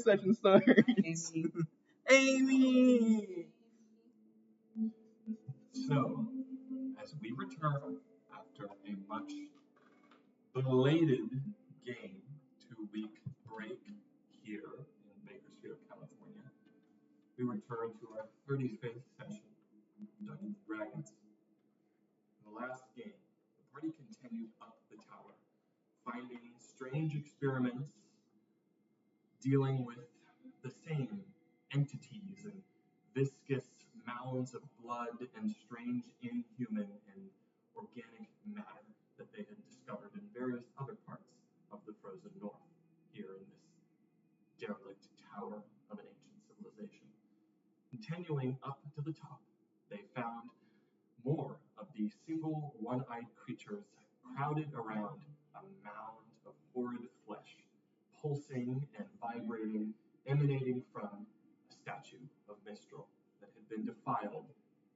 the session starts. Amy! So, as we return after a much belated game 2-week break here in Bakersfield, California, we return to our 35th session of Dungeons and Dragons. In the last game, the party continued up the tower, finding strange experiments dealing with the same entities and viscous mounds of blood and strange inhuman and organic matter that they had discovered in various other parts of the frozen north, here in this derelict tower of an ancient civilization. Continuing up to the top, they found more of these single one-eyed creatures crowded around a mound of horrid flesh, pulsing and vibrating, emanating from a statue of Mistral that had been defiled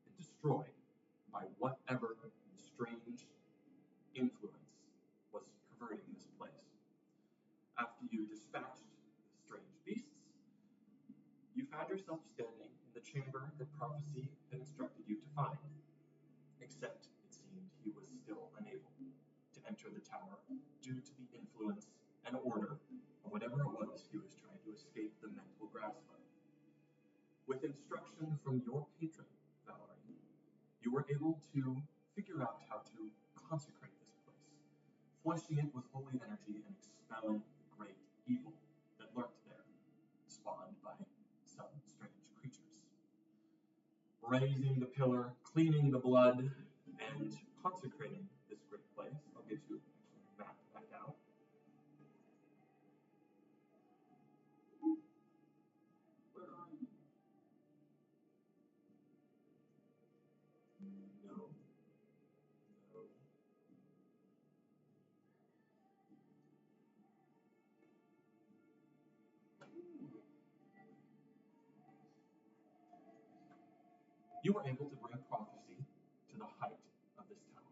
and destroyed by whatever strange influence was perverting this place. After you dispatched the strange beasts, you found yourself standing in the chamber that prophecy had instructed you to find, except it seemed he was still unable to enter the tower due to the influence and order of whatever it was he was trying to escape the mental grasp of. With instruction from your patron, Valerie, you were able to figure out how to consecrate this place, flushing it with holy energy and expelling the great evil that lurked there, spawned by some strange creatures. Raising the pillar, cleaning the blood, and consecrating this great place. I'll get you a map back out. Where are you? No. No. You were able to bring prophecy to the height of this tower.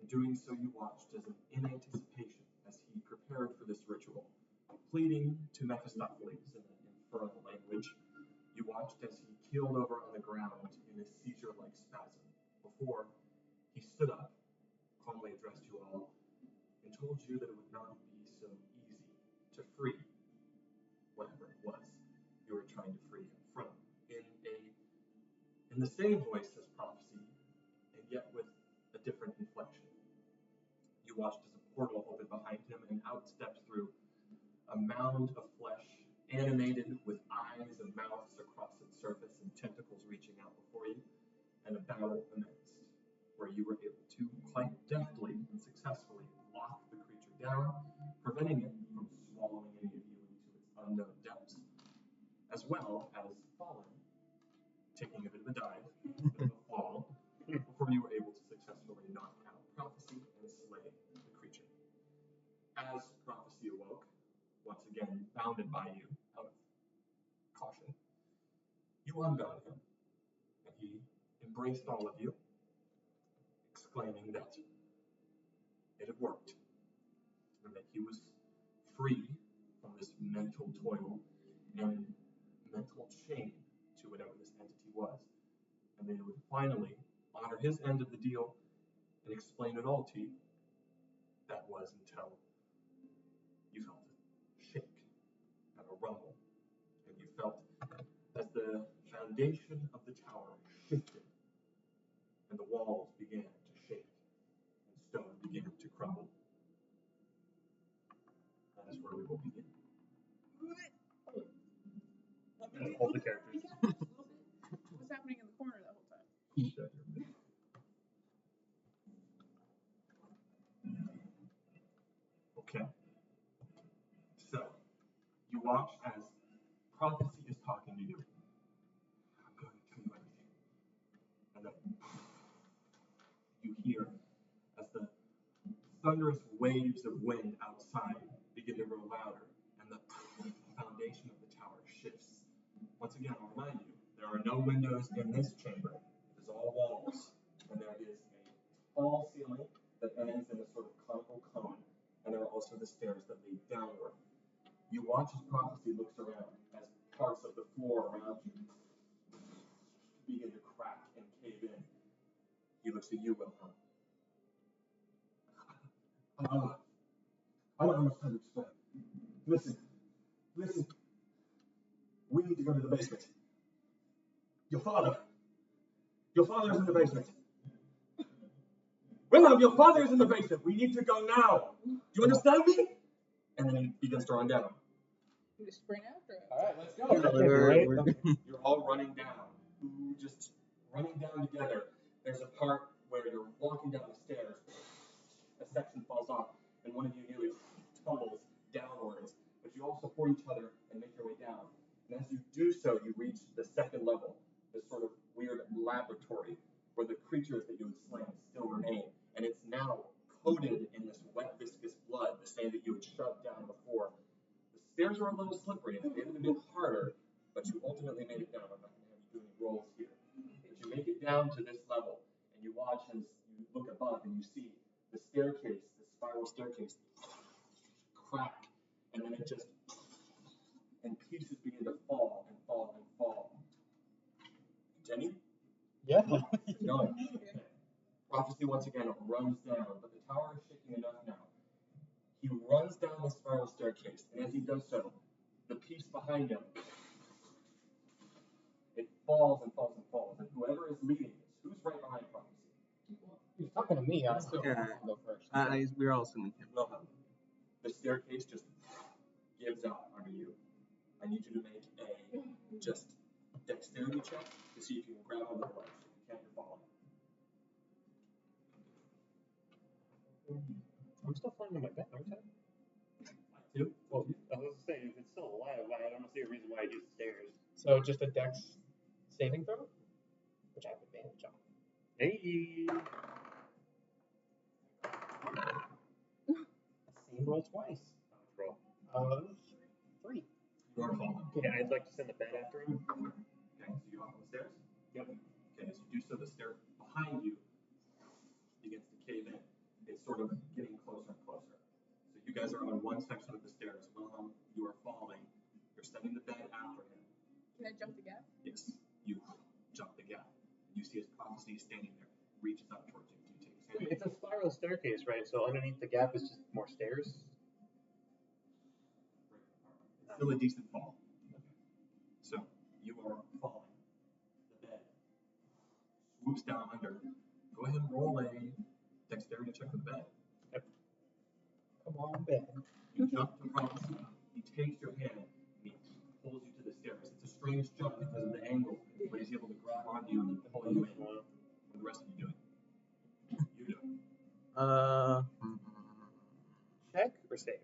In doing so, you watched as in anticipation as he prepared for this ritual, pleading to Mephistopheles in an infernal language. You watched as he keeled over on the ground in a seizure-like spasm before he stood up, calmly addressed you all, and told you that it would not be so easy to free whatever it was you were trying to free him from. In the same voice as prophecy, and yet with a different inflection. You watched as a portal opened behind him, and out stepped through a mound of flesh, animated with eyes and mouths across its surface and tentacles reaching out before you, and a battle commenced, where you were able to quite deftly and successfully lock the creature down, preventing it from swallowing any of you into its unknown depths, as well as Fallen, taking a bit of a dive, a bit of a fall, before you were able to successfully knock out Prophecy and slay the creature. As Prophecy awoke, once again bounded by you out of caution, you unbound him, and he embraced all of you, exclaiming that it had worked, and that he was free from this mental toil and mental chain to whatever this entity was, and they would finally honor his end of the deal and explain it all to you. That was until you felt a shake and a rumble, and you felt as the foundation of the tower shifted and the walls began to shake and stone began to crumble. That is where we will begin. And all the characters. What's happening in the corner that whole time? Okay. So, you watch as Prophecy is talking to you. I'm going to tell you everything. And then you hear as the thunderous waves of wind outside begin to grow louder, and the foundation of the tower shifts. Once again, I'll remind you, there are no windows in this chamber. It is all walls, and there is a tall ceiling that ends in a sort of conical cone, and there are also the stairs that lead downward. You watch as Prophecy looks around as parts of the floor around you begin to crack and cave in. He looks at you, Wilhelm. I don't understand to explain. Listen. We need to go to the basement. Your father is in the basement. Wilhelm, your father is in the basement. We need to go now. Do you understand me? And then he begins to run down. You sprint after it. All right, let's go. You're all running down. Just running down together. There's a part where you're walking down the stairs. A section falls off, and one of you nearly tumbles downwards. But you all support each other and make your way down. And as you do so, you reach the second level, this sort of weird laboratory where the creatures that you had slain still remain. And it's now coated in this wet, viscous blood, the same that you had shoved down before. The stairs were a little slippery, and it made it a bit harder, but you ultimately made it down. I'm not going to have you do any rolls here. But you make it down to this level, and you watch as you look above, and you see the staircase, the spiral staircase, crack, and then it just, and pieces begin to fall and fall and fall. Continue? Yeah. Keep going. Okay. Prophecy once again runs down, but the tower is shaking enough now. He runs down the spiral staircase, and as he does so, the piece behind him, it falls and falls and falls, and whoever is leading this, who's right behind Prophecy? He's talking to me. I'm still Yeah. go first. We're all assuming him. Wilhelm. The staircase just gives out under you. I need you to make a just dexterity check to see if you can grab onto the ledge. If you can't, you're falling. I'm still flying on my bed, aren't I? Like two? Well, I was saying, if it's still alive, I don't see a reason why I do the stairs. so just a dex saving throw, which I have advantage on. Hey! Same roll twice. Roll. 3. You are falling. Okay, I'd like to send the bed after him. Okay, so you hop on the stairs? Yep. Okay, as you do so, the stair behind you begins to cave in. It's sort of getting closer and closer. So you guys are on one section of the stairs. Wilhelm, you are falling. You're sending the bed after him. Can I jump the gap? Yes, you jump the gap. You see his Prophecy standing there, reaches up towards you. Do you take his hand? It's a spiral staircase, right? So underneath the gap is just more stairs. Still a decent fall. Okay. So you are falling. The bed swoops down under. Go ahead and roll a dexterity check for the bed. Yep. Come on, bed. You jump to Prophecy. He takes your hand and he pulls you to the stairs. It's a strange jump because of the angle, but he's able to grab onto you and then pull you in. What are the rest of you doing? You do. Check or save?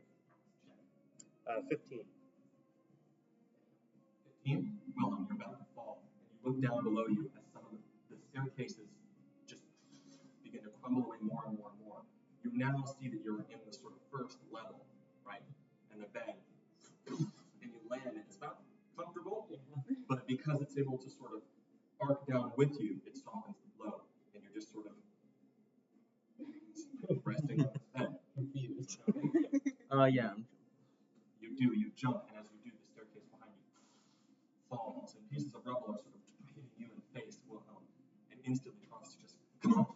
15. 15. Wilhelm, you're about to fall. And you look down below you as some of the staircases just begin to crumble away more and more and more. You now see that you're in the sort of first level, right? And the bed, and you land, and it's not comfortable, but because it's able to sort of arc down with you, it softens the blow, and you're just sort of resting on its bed. Confused. Yeah. You jump, and as you do, the staircase behind you falls, and pieces of rubble are sort of hitting you in the face, Wilhelm, and instantly Prophecy just, come on,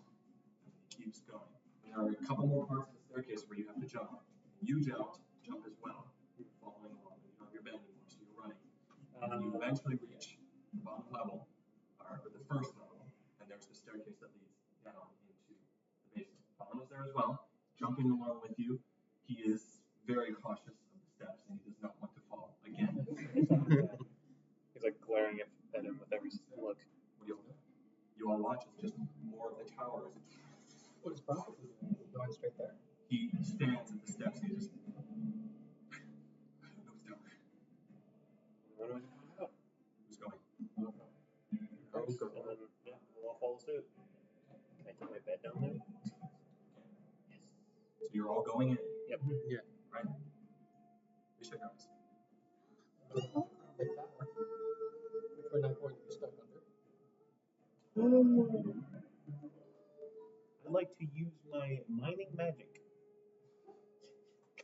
and he keeps going. And there are a couple more parts of the staircase where you have to jump. You jump as well. You're following along, and you don't have your bed anymore, so you're running. And you eventually reach the bottom level, or the first level, and there's the staircase that leads down into the basement. Colin is there as well, jumping along with you. He is very cautious of the steps, and he does not want to fall again. He's like glaring at him with every look. What do you all do? You all watch as just more of the towers. What is Prophecy doing? Is he going straight there? He stands at the steps and he just. I don't know what's down there. When do we find out? Who's going? And then, yeah, we'll all follow suit. Can I take my bed down there? Yes. So you're all going in, Yep. Yeah. right? Wish I guys. Big tower. Which we're not going to be stuck under. I'd like to use my mining magic.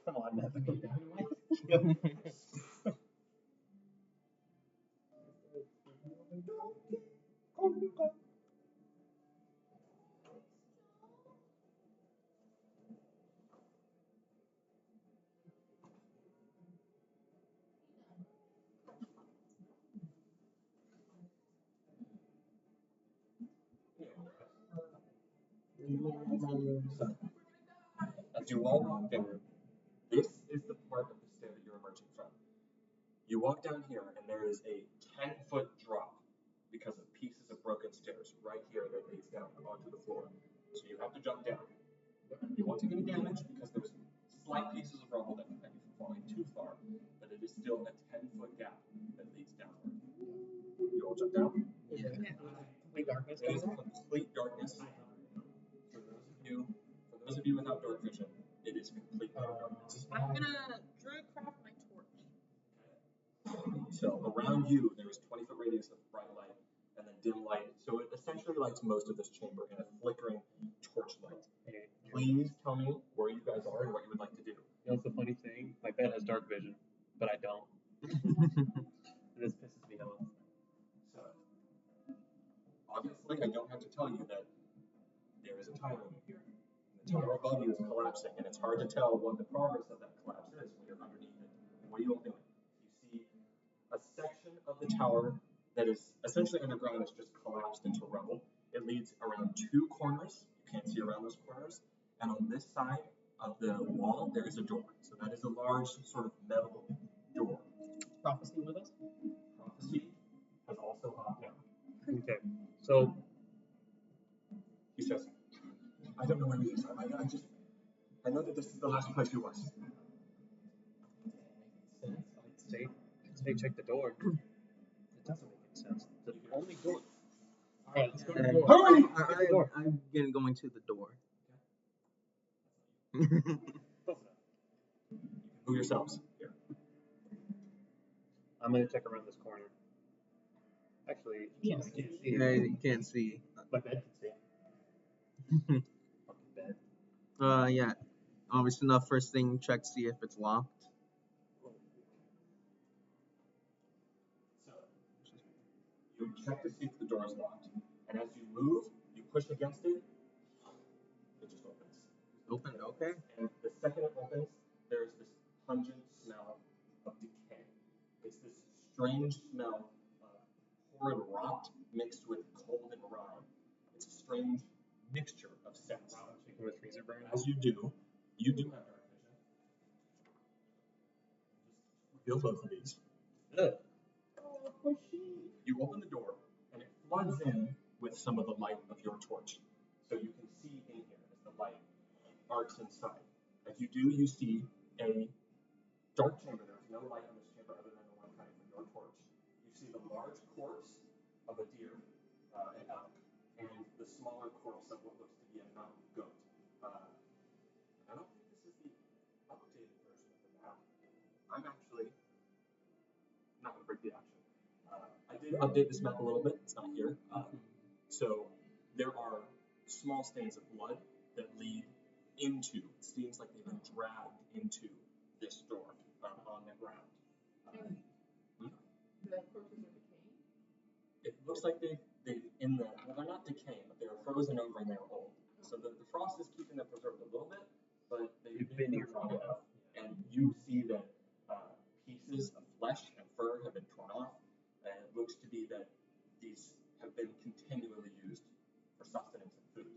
Come on, Nevin. So, as you all walk in, this is the part of the stair that you're emerging from. You walk down here, and there is a 10-foot drop because of pieces of broken stairs right here that leads down onto the floor. So you have to jump down. You won't take any damage because there's slight pieces of rubble that prevent you from falling too far, but it is still a 10-foot gap that leads downward. You all jump down. Yeah. Complete darkness. It is complete darkness. For those of you without dark vision, it is complete darkness. I'm gonna druidcraft my torch. So around you, there is 20-foot radius of bright light and then dim light. So it essentially lights most of this chamber in a flickering torch light. Please tell me where you guys are and what you would like to do. You know what's the funny thing? My bed has dark vision, but I don't. This pisses me off. So obviously, I don't have to tell you that there is a time limit here. The tower above you is collapsing, and it's hard to tell what the progress of that collapse is when you're underneath it. What are you all doing? You see a section of the tower that is essentially underground is just collapsed into rubble. It leads around two corners. You can't see around those corners. And on this side of the wall, there is a door. So that is a large sort of metal door. Prophecy with us? Prophecy has also hopped down. Okay, so He says, I don't know where he is. I know that this is the last place he was. I'd say check the door. It doesn't make any sense. The only door. Alright, let's go to the door. Hurry! I'm gonna go into the door. Move yourselves. Here. I'm gonna check around this corner. Actually, You can't see. Yeah, you can't see. my bed can see. Fucking bed. Yeah. Obviously enough. First thing, check to see if it's locked. So, you check to see if the door is locked. And as you move, you push against it, it just opens. Open. Okay. And the second it opens, there's this pungent smell of decay. It's this strange smell of horrid rot mixed with cold and rime. It's a strange mixture of scents. Speaking with freezer burn. As you do have dark vision. Just reveal both of these. You open the door, and it floods in with some of the light of your torch. So you can see in here as the light arcs inside. As you do, you see a dark chamber. There is no light in this chamber other than the one coming from your torch. You see the large corpse of a deer, an elk, and the smaller corpse of what looks to be a mountain goat. I don't think this is the updated version of the map. I'm actually not going to break the action. I did update this map a little bit. It's not here. So there are small stains of blood that lead into, it seems like they've been dragged into this door on the ground. The corpses are decaying. It looks like they're not decaying, but they're frozen over and they're old. So the frost is keeping them preserved a little bit, but they've been here for a while. And you see that pieces of flesh and fur have been torn off, and it looks to be that these have been continually used for sustenance and food.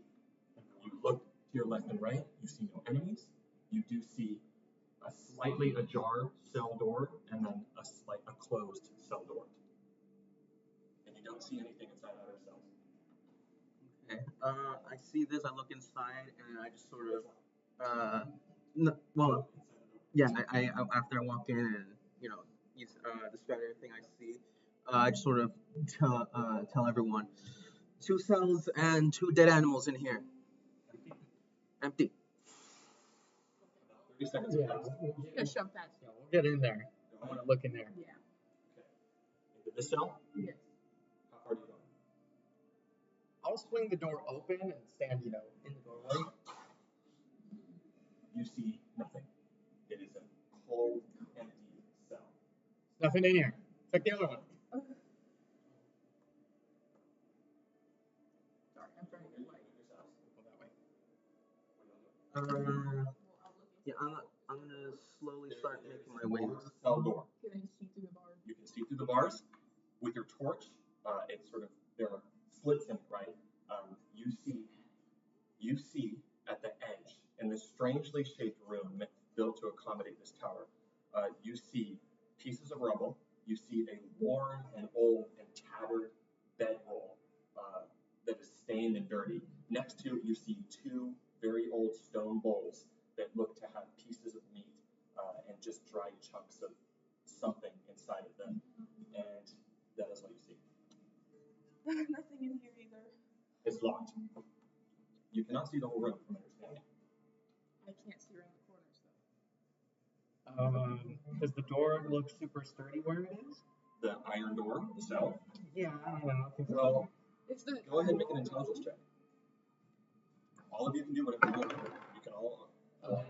You look to your left and right, you see no enemies. You do see a slightly ajar cell door and then a closed cell door. And you don't see anything inside either cells. Okay. I see this. I look inside, and I just sort of. No, well, yeah. I after I walk in and describe everything I see, I just sort of tell everyone, 2 cells and 2 dead animals in here. Empty. 30 seconds. Yeah, Please. we'll Gonna shove that. we'll get in there. I want to look in there. Yeah. Into this cell? Yes. How far are you going? I'll swing the door open and stand, in the doorway. You see nothing. It is a cold, empty cell. Nothing in here. Check the other one. Sorry, I'm trying to get light. Go that way. Yeah, I'm gonna slowly start making my way. Cell door. Can I see through the bars? You can see through the bars with your torch. It's sort of, there are slits in it, right? You see you see at the edge, in this strangely shaped room built to accommodate this tower, you see pieces of rubble. You see a worn and old and tattered bedroll that is stained and dirty. Next to it, you see two very old stone bowls that look to have pieces of meat and just dried chunks of something inside of them. And that is what you see. Nothing in here either. It's locked. You cannot see the whole room from understanding. I can't see around the corners though. Does the door look super sturdy where it is? The iron door, the cell. Yeah, I don't know. Well, It's the. go ahead and make an intelligence check. All of you can do whatever you want. You can all.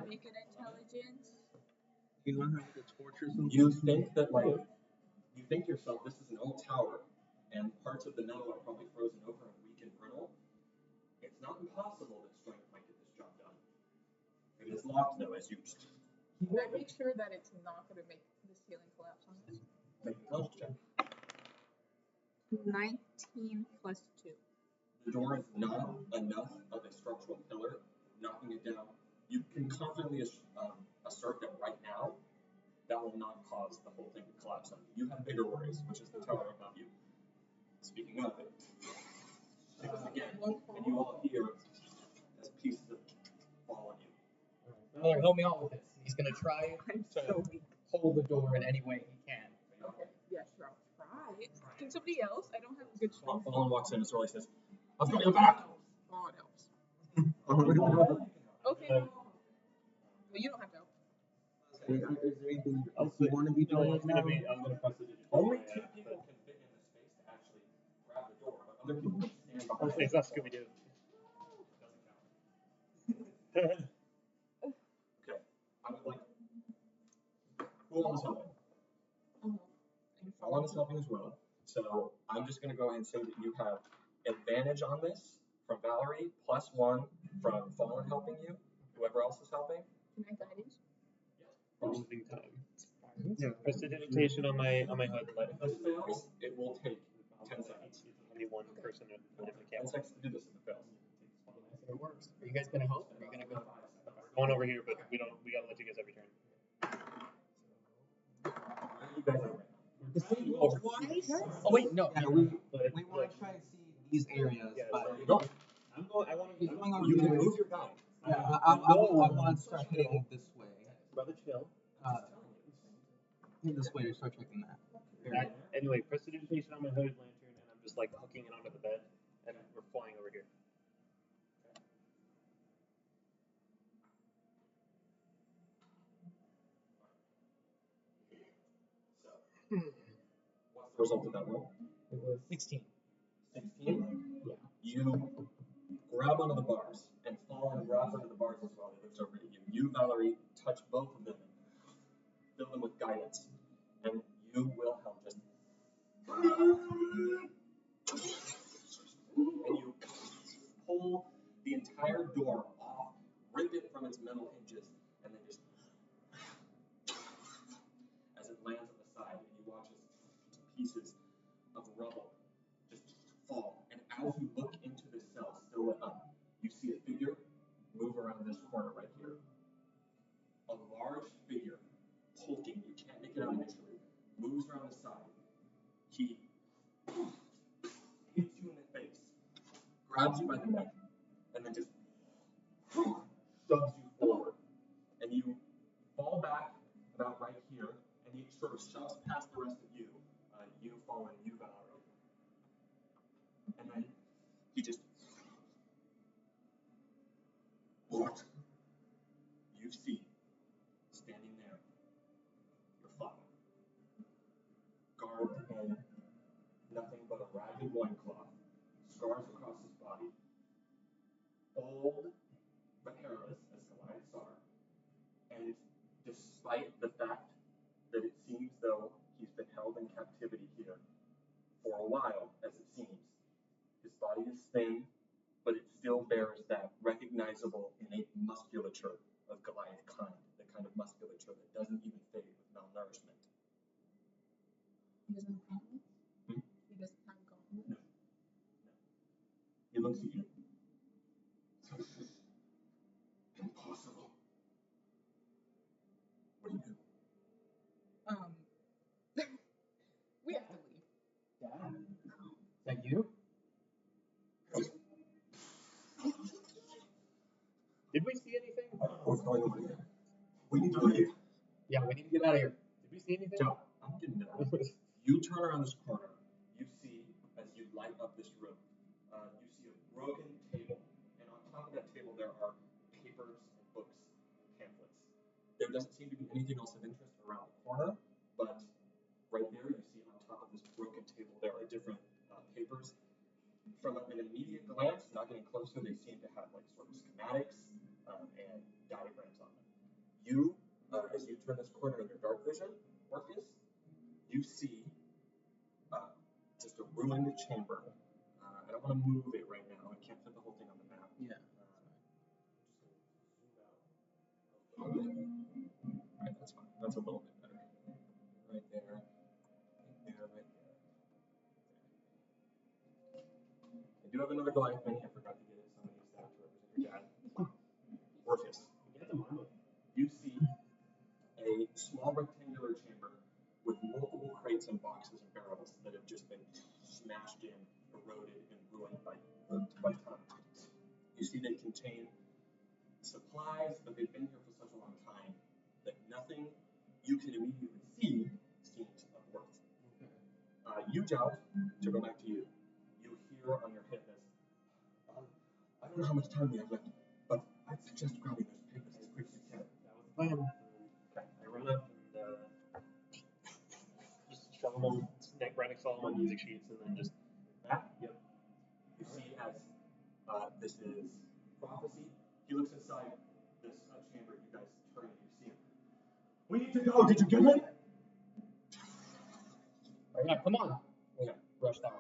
Make an intelligence. You don't have the torch or something? You think that you think to yourself, this is an old tower, and parts of the metal are probably frozen over and weak and brittle. It's not impossible that strength might get this job done. It is locked though, as you Can I make sure that it's not going to make the ceiling collapse on us? make an intelligence check. 19 plus 2. The door is not enough of a structural pillar, knocking it down. You can confidently assert that right now, that will not cause the whole thing to collapse on you. You have bigger worries, which is the tower above you. Speaking of it, shakes again, and you all hear as pieces of fall on you. Miller, help me out with this. He's gonna try I'm to so weak. hold the door in any way he can. Okay. Yeah, sure. I'll try it. Can somebody else? I don't have a good Well, strength. Fallen walks in, Mr. Riley says, I've got your back! Oh, it helps. Uh, Okay. Well, you don't have to help. Is there anything else you want to be doing I'm now? gonna press the digital. Only two people can fit in the space to actually grab the door, but other people can stand behind it. It's not Scooby Doo. Okay, I would like. Who all is helping? Fallen is helping as well. So I'm just going to go ahead and say that you have advantage on this from Valerie, +1 from Fallen helping you. Whoever else is helping. Can I guidance? Closing time. Yeah. Prestidigitation on my hood. Let If this fails, it will take 10 seconds. Only one person at a time. 10 seconds to do this if it fails. If it works. Are you guys gonna help? Or are you gonna go? Going over here, but we gotta let you guys every turn. Where are you guys at right now? Oh wait, no. Yeah, we want to try and see these areas, Yeah, but so- Go. I want he's to. going over You can here. move your guy. Yeah, I want to start heading this way. Brother, chill. Head this way to start checking that. Anyway, prestidigitation on my hooded lantern, and I'm just like hooking it onto the bed, and we're flying over here. So, what's the result of that roll? It was 16. 16? Yeah. You grab onto the bars, and Fallen grabs onto the bars as well. He looks over at you. You, Valerie, touch both of them and fill them with guidance. And you, Wilhelm, just. And you pull the entire door off, rip it from its metal hinges, and then just. As it lands on the side, and you watch as pieces of rubble just fall. And as you look into this cell, still lit up, you see a figure move around this corner right here. A large figure, hulking, you can't make it out initially, moves around the side. He hits you in the face, grabs you by the neck, and then just shoves you forward. And you fall back about right here, and he sort of shoves past the rest of you, you Fallen, you Valerie. And then he just. What? You see, standing there, your father, garbed in nothing but a ragged loincloth, scars across his body, old but hairless as Goliaths are, and despite the fact that it seems though he's been held in captivity here for a while, as it seems, his body is thin, but it still bears that recognizable innate musculature of Goliath kind, the kind of musculature that doesn't even fade with malnourishment. He doesn't have gauntlets? Hmm? He doesn't have gauntlets? No. He looks at you. what's going on here. We need to leave. Yeah, we need to get out of here. Did we see anything? So, I'm getting done. You turn around this corner. You see, as you light up this room, you see a broken table. And on top of that table, there are papers and books and pamphlets. There doesn't seem to be anything else of interest around the corner, but right there, you see on top of this broken table, there are different papers. From an immediate glance, not getting closer, they seem to have like sort of schematics and diagrams on them. You, as you turn this corner in your dark vision, Orpheus, you see just a ruined chamber. I don't want to move it right now. I can't fit the whole thing on the map. Yeah. Alright, that's fine. That's a little bit better. Right there. Right there. I do have another Goliath mini. I forgot to get it, so I'm going to use that to represent your dad. Orpheus. Get the mama. You see a small rectangular chamber with multiple crates and boxes and barrels that have just been smashed in, eroded, and ruined by time. You see they contain supplies, but they've been here for such a long time that nothing you can immediately see seems of worth. You, Jout, to go back to you, you hear on your hip this, I don't know how much time we have left, but I'd suggest grabbing those papers as quick as you can. That was the plan. Okay. I run up and just shove them on, right next to all my music sheets, and then just That, yep. You see as this is prophecy. He looks inside this chamber. You guys turn and you see him. We need to go. Did you get him? Oh, yeah, come on. Okay. Rush that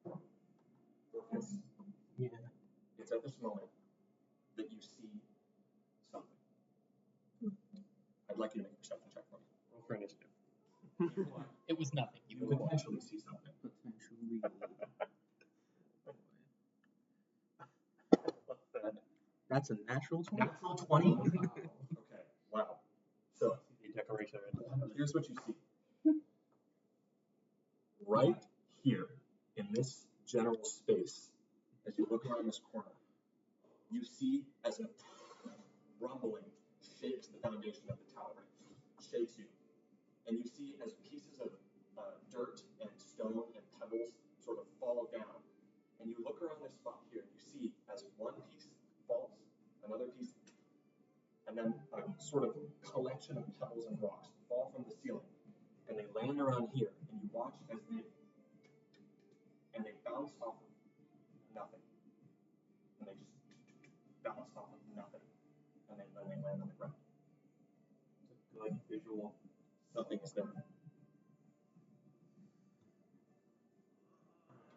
way. Orpheus, Yeah. it's at this moment that you see something. I'd like you to make a perception check for me. roll for initiative. It was nothing. You could potentially see something. Potentially. That's a natural 20. Natural 20? Okay. Wow. So, The decoration of it. here's what you see. Right here in this general space, as you look around this corner, you see as a rumbling shakes the foundation of the tower, shakes you, and you see as pieces of dirt and stone and pebbles sort of fall down, and you look around this spot here, and you see as one piece falls, another piece, and then a sort of collection of pebbles and rocks fall from the ceiling, and they land around here, and you watch as they bounce off of nothing, and they just bounce off of nothing, and then they land on the ground. It's a good visual. Something is there.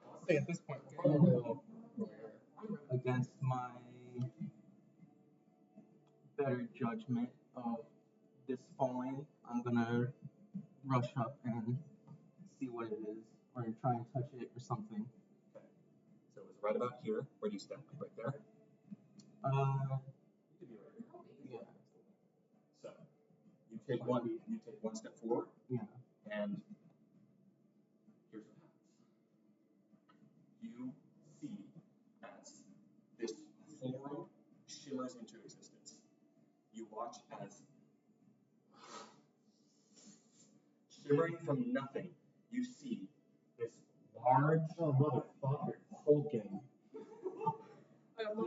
I'll say at this point, we're probably over here. Against my better judgment of this falling, I'm gonna rush up and see what it is, or try and touch it or something. Okay. So it's right about here. Where do you stand? Right there? Uh, You could be right here. yeah, So you take one step forward, yeah. and here's what happens. You see as this form shimmers into existence. You watch as shimmering from nothing, you see this large motherfucker. hulking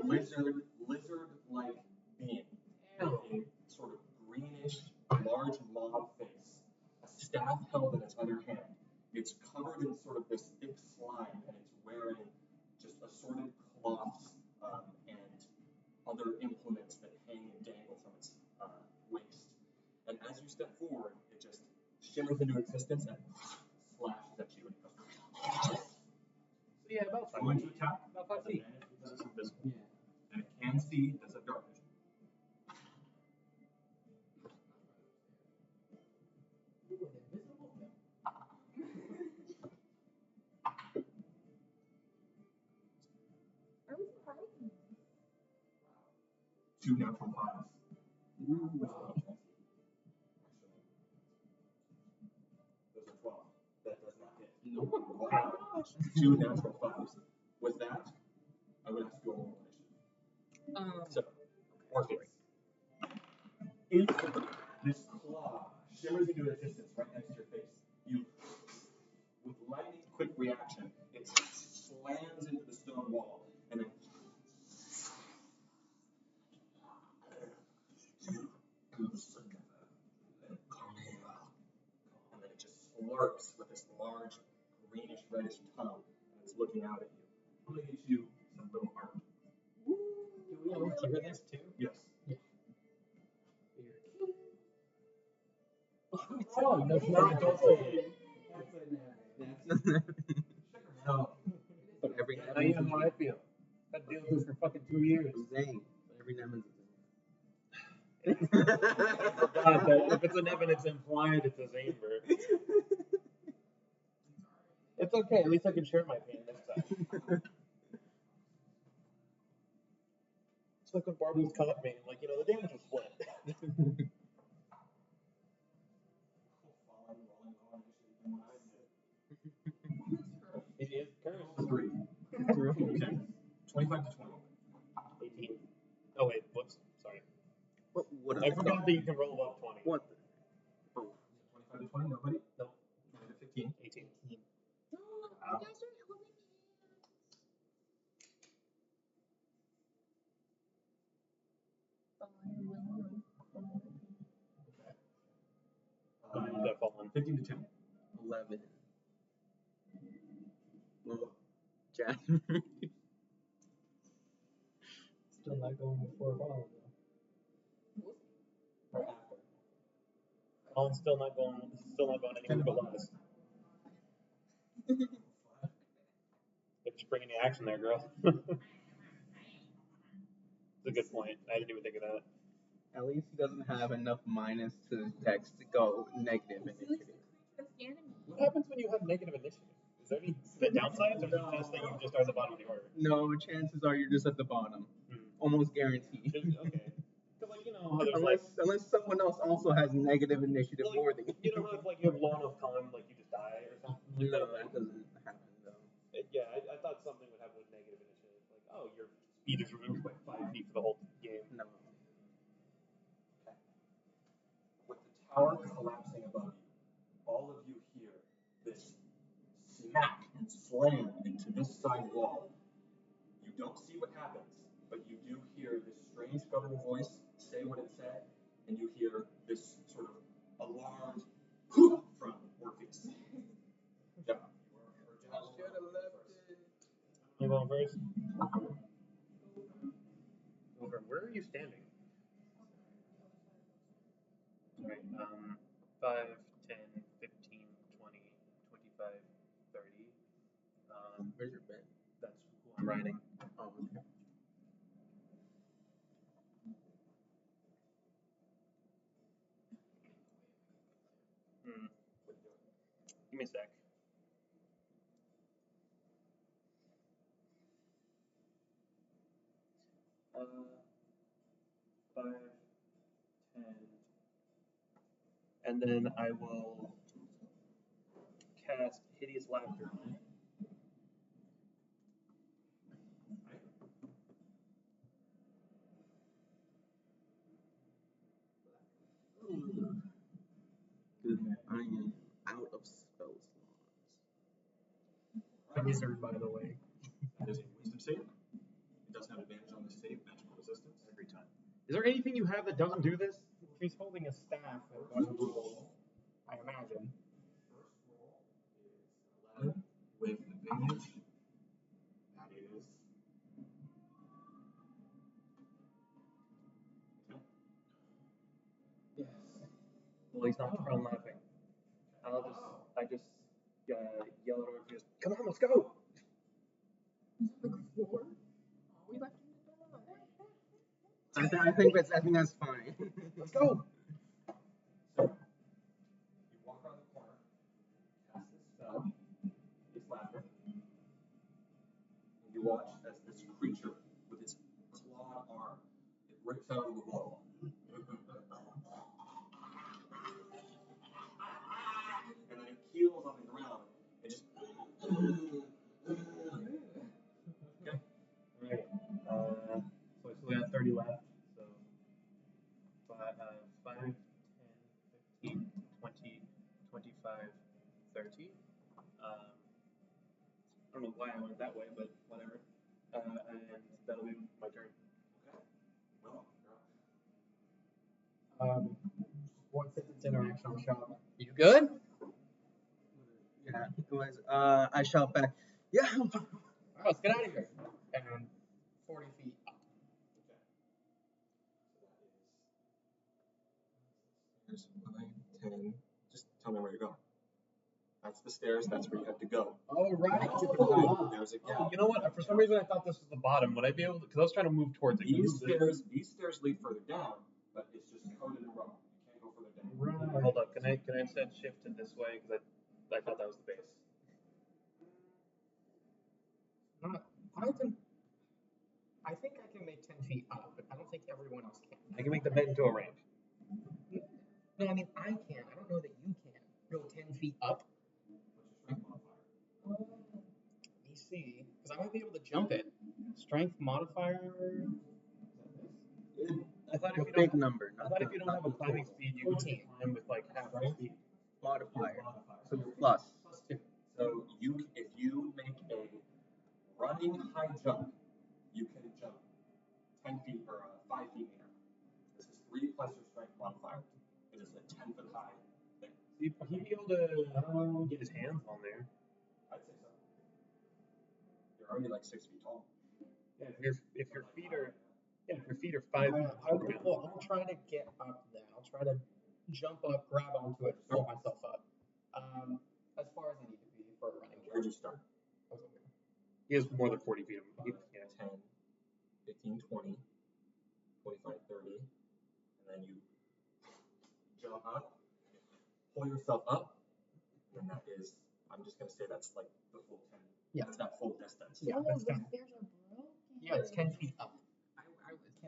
lizard-like being with a sort of greenish, large mauve face, a staff held in its other hand. It's covered in sort of this thick slime, and it's wearing just assorted cloths and other implements that hang and dangle from its waist. And as you step forward, it just shimmers into existence and slashes at you. And it goes. So yeah, about It's going to attack. About 5 feet. This is invisible. Yeah. And it can see as a dark vision. Are we fighting? 2 natural 5s. Ooh. Those are 12. That does not hit. Nope. Wow. 2 natural 5s. With that, I would ask you to roll initiative. So, Orpheus. Instantly, this claw shimmers into the distance right next to your face. You, with lightning quick reaction, it slams into the stone wall, and then and then it just slurps with this large greenish reddish tongue, and it's looking out at you. I'm gonna get you some little art. Do we all hear this too? Yes. Oh, that's not also. No. But every Now you know how I feel. I've dealt with this for fucking 2 years. Zane. But every Nevin's I forgot that if it's a Nevin, it's implied it's a Zaneberg. It's okay. At least I can share my pain next time. It's like when Barbie's caught me. Like, you know, the damage was split. It is cursed. 3. Okay. 25 to 20. 18. Oh, wait. Whoops. Sorry. What I forgot that you can roll above 20. What? Oh. 25 to 20, nobody? No. 20 to 15. 18. You guys are holding hands. You got fallen. 15 to 10. 11. Well, Jack. Still not going before fall though. Or after. Colin's still not going anywhere but last. They're just bringing the action there, girl. It's a good point. I didn't even think of that. At least he doesn't have enough minus to his dex to go negative initiative. What happens when you have negative initiative? Is there any downsides, or is it just that you just are at the bottom of the order? No, chances are you're just at the bottom. Almost guaranteed. Okay. Because, like, you know how there's Unless someone else also has negative initiative like, more than you. you know how if, like, you have low enough con, like, you just die or something? Like No, that doesn't happen though. Yeah, I thought something would happen with negative initiative. Like, oh, your speed is removed by 5 feet for the whole game. No. With the tower collapsing above you, all of you hear this smack and slam into this side wall. You don't see what happens, but you do hear this strange guttural voice say what it said, and you hear this sort of alarmed whoop from Orpheus. Yeah. I should have left it. You going first? Over. Where are you standing? Alright, 5, 10, 15, 20, 25, 30. Where's your bed? That's who I'm riding. Oh, okay. Give me a sec. Uh, 5, 10, and then I will cast Hideous Laughter on it. I am out of spell slots. Wizard, by the way. That is a wisdom save. It does have advantage on the save, magical resistance. Every time. Is there anything you have that doesn't do this? He's holding a staff that doesn't roll, I imagine. First roll is 11 with advantage. That is 10. Yes. Well, he's not prone laughing. I just yell at Orpheus, come on, let's go! Like 4? Oh, we left him to die. I think that's fine. Let's go! So, you walk around the corner, cast this spell, it's laughter, and you watch as this creature with its clawed arm, it rips out of the wall. And then it keels on the ground and just. Okay. Alright, so I still got 30 left, so 25, 30. I don't know why I went that way, but whatever. And that'll be my turn. Okay. Well, you're up. Once it's interaction, I'll shout. You good? Yeah, it was. I shout back. Yeah, I'm fine. Alright, let's get out of here. And 40 feet up. Okay. So that is here's 9, 10. Just tell me where you're going. That's the stairs. That's where you have to go. Oh, right. Oh, there's a gap. You know what? For some reason, I thought this was the bottom. Would I be able to? Because I was trying to move towards it. These stairs lead further down, but it's just coded in wrong. You can't go further down. Right. Hold up. Can I instead shift it this way? Because I thought that was the base. I think I can make 10 feet up, but I don't think everyone else can. I can make the bed into a ramp. No, I mean, I can. I don't know that you can. Go 10 feet up. What's your strength modifier? Let me see. Because I might be able to jump it. Strength modifier. I thought The if you big don't, number. I thought if you don't have a climbing speed, you could just climb with like half your speed. Modifier. So you're plus. +2. So if you make a running high jump, you can jump 10 feet or 5 feet in the air. This is 3 plus your strength modifier. It is a 10-foot high thing. He'd be able to get his hands on there. I'd say so. You're already like 6 feet tall. Yeah, if your feet are 5 feet tall. I'll try to get up then. I'll try to jump up, grab onto it, pull myself up. As far as I need to be for a running Where'd jump. you start? He has more than 40 feet. Yeah. 10, 15, 20, 25, 30, and then you jump up, pull yourself up, and that is, I'm just going to say that's like the full 10. Yeah. That's not full distance. Yeah, that's 10. Yeah, it's 10 feet up.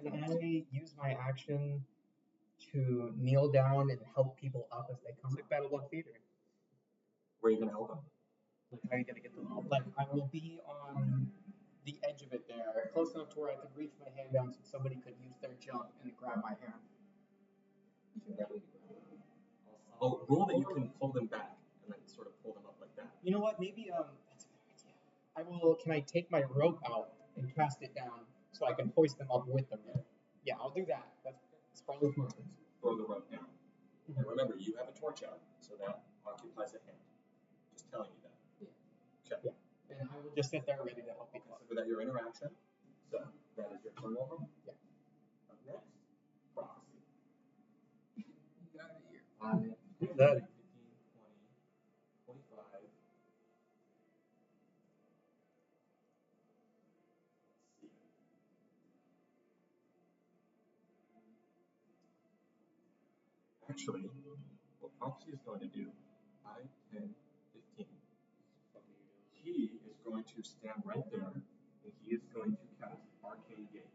Can I use my action to kneel down and help people up as they come? It's like Battle Block Theater. Where are you going to help them? Like, how are you going to get them up? Like, I will be on the edge of it there, close enough to where I could reach my hand down so somebody could use their jump and grab my hand. I'll roll that you can pull them back and then sort of pull them up like that. You know what? Maybe that's a good idea. I will. Can I take my rope out and cast it down so I can hoist them up with the rope? Yeah, I'll do that. That's probably smart. Throw the rope down. And remember, you have a torch out, so that occupies a hand. Just telling you that. Okay. Yeah. And I will just sit there ready to help people up. Consider that your interaction. So that is your turn over. Yeah. Up next, prophecy. You got it here. 5, 15, 20, Who's that? 25. Let's see. Actually, what prophecy is going to do, 5, 10, 15. He is going to stand right there, and he is going to cast Arcane Gate.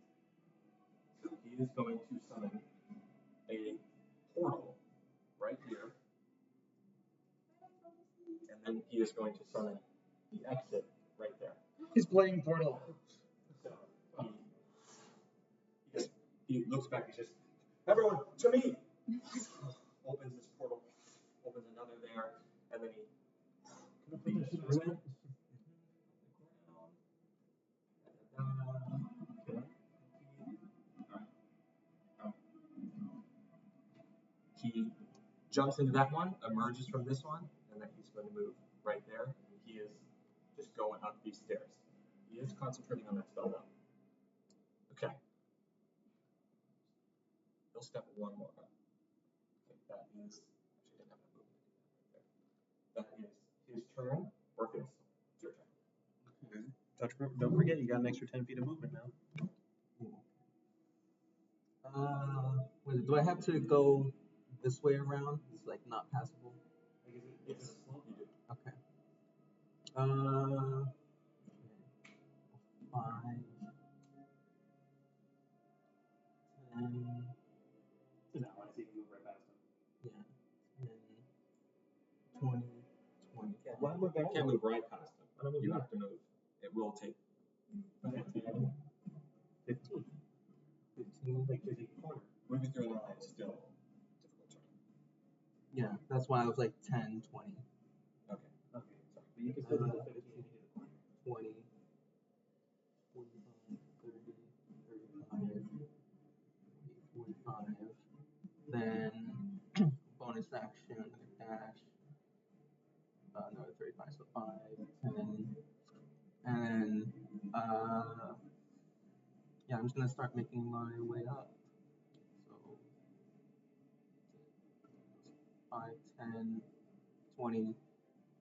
So he is going to summon a portal right here, and then he is going to summon the exit right there. He's playing Portal. So he looks back, he's just, everyone, to me! Opens this portal, opens another there, and then he jumps into that one, emerges from this one, and then he's going to move right there. And he is just going up these stairs. He is concentrating on that spell one. Okay. He'll step one more up. Okay, that is actually didn't have enough movement to do that right there. That is his turn, or his. It's your turn. Don't forget, you got an extra 10 feet of movement now. Do I have to go this way around? It's like not passable. It's a slope you do. Okay. 5, 10. No, I see you move right past him. Yeah. 10, 20. Yeah, why move back? You can't move right past him. You have to move. It will take 15. 15. Like 50 corner. Moving through an eye is still a difficult terrain. Yeah, that's why I was like 10, 20. Okay. Okay, sorry. But you can still do the 15 and hit a corner. 20, 25, 30, 35, 45. Then bonus action, dash. Another 35, so 5, 10. And yeah, I'm just gonna start making my way up. So 5, 10, 20,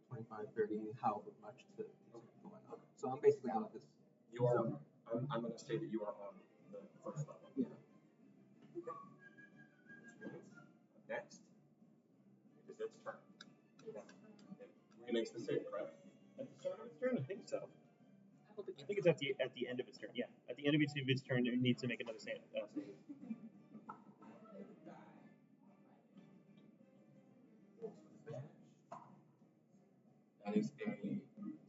25, 30, however much to keep going up. So I'm basically on this. You are. I'm going to say that you are on the first level. Yeah. Which means next it is its turn. It remakes the save, correct? At the start of its turn, I think so. I think it's at the end of its turn. Yeah, at the end of its turn, it needs to make another save. That is a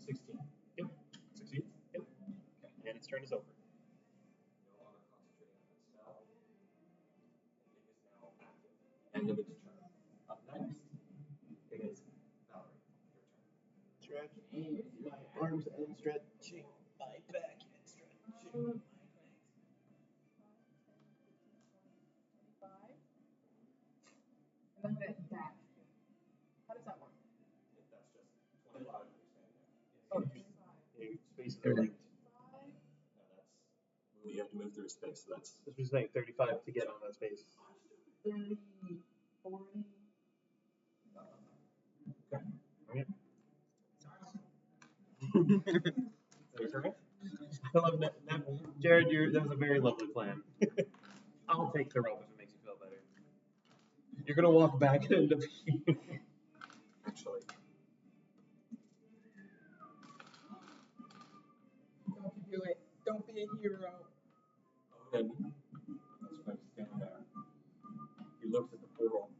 16. Yep. Succeeds? Yep. Okay. And its turn is over. No longer concentrating on that spell. It is now active. End of its turn. Up next, it is Valerie. Your turn. Stretch my arms and stretching my back and stretching my legs. 5, 10, 15, 20, 25. And I'm gonna dash. How does that work? That's just 25 when you're standing there. Oh, Yeah, 25. spaces are linked. 5. No, that's you have to move through space, so that's This was saying 35 to get on that space. 30, 40. okay. Alright. Your turn? I love that. Jared, that was a very lovely plan. I'll take the rope if it makes you feel better. You're gonna walk back and end up here. Actually, Don't do it. Don't be a hero. Odin, that's when he's standing there. He looks at the portal.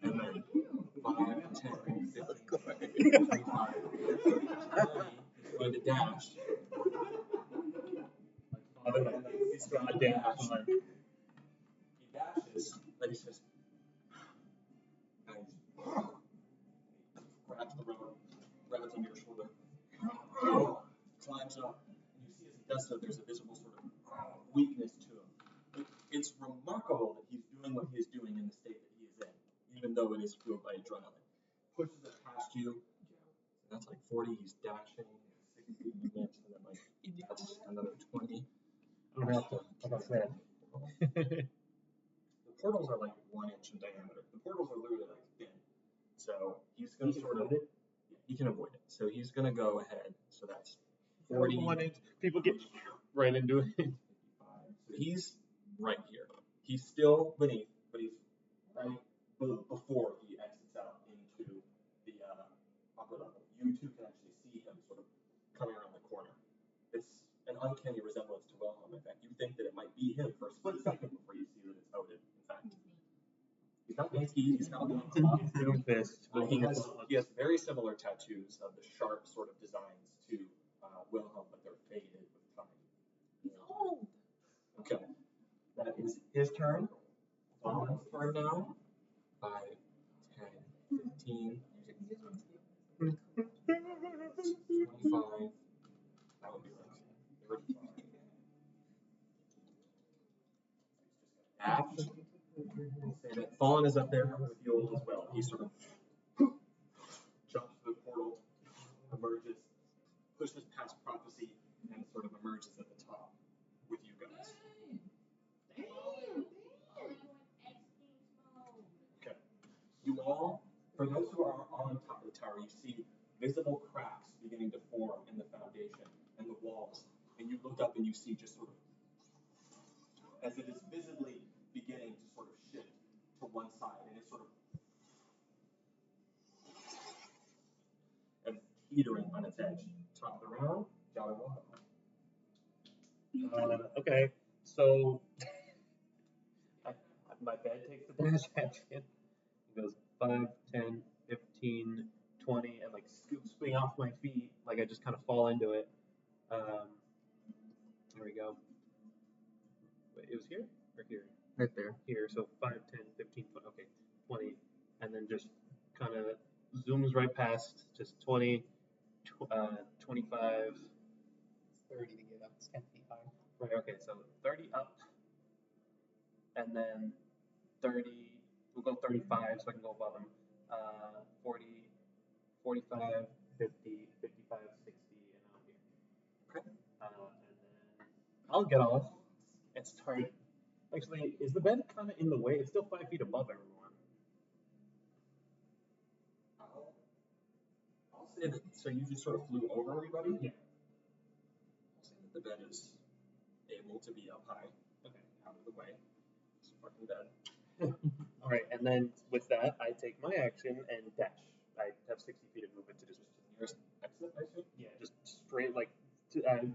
And then 5, 10, 15, 25, 30, he's going to dash. He's got dash. He dashes, then he says, and he grabs the rope, grabs under your shoulder, climbs up, and you see as he does so, there's a visible sort of weakness to him. But it's remarkable that he's doing what he is doing in the state that he is in, even though it is fueled by adrenaline. Pushes it past you. That's like 40. He's dashing. 60 units, and then like that's another 20. I'm gonna have to. Like I said. The portals are like 1 inch in diameter. The portals are literally like thin. So he's gonna sort of. He can avoid it. So he's gonna go ahead. So that's 40. 1 inch. People get right into it. 55. So he's right here. He's still beneath, but he's right before he exits out into the upper level. You two can actually see him sort of coming around the corner. It's an uncanny resemblance to Wilhelm. In fact, you think that it might be him for a split second before you see that it's Odin. In fact, he's not Mansky. He's not Doom fist. he has very similar tattoos of the sharp sort of designs to Wilhelm, but they're faded with time. He's old. Okay, that is his turn. His turn now. 5, 10, 15, 25. That would be like 35. Dash. And Fallen is up there with Yule as well. He sort of jumps to the portal, emerges, pushes past prophecy, and sort of emerges at the top with you guys. Okay. You all, for those who are on top of the tower, you see visible cracks beginning to form in the foundation and the walls. And you look up and you see just sort of, as it is visibly beginning to sort of shift to one side, and it's sort of and teetering on its edge. Top of the round, Java Wilhelm. Okay, so my bed takes the dash action. It goes 5, 10, 15, 20, and like scoops me off my feet. Like I just kind of fall into it. There we go. Wait, it was here or here? Right there. here, so 5, 10, 15, okay, 20, and then just kind of zooms right past, just 20, 25. 30 to get up. It's 10 feet high. Right, okay, so 30 up, and then 30, we'll go 35 so I can go above him. 40, 45, 50, 55, 60, and out here. Okay. And then I'll get off and start. Actually, is the bed kind of in the way? It's still 5 feet above everyone. I'll say that, so you just sort of flew over everybody? Yeah. I'll say that the bed is able to be up high. Okay. Out of the way. It's fucking bed. All right, and then with that, I take my action and dash. I have 60 feet of movement to just Nearest exit, I assume? yeah, just straight like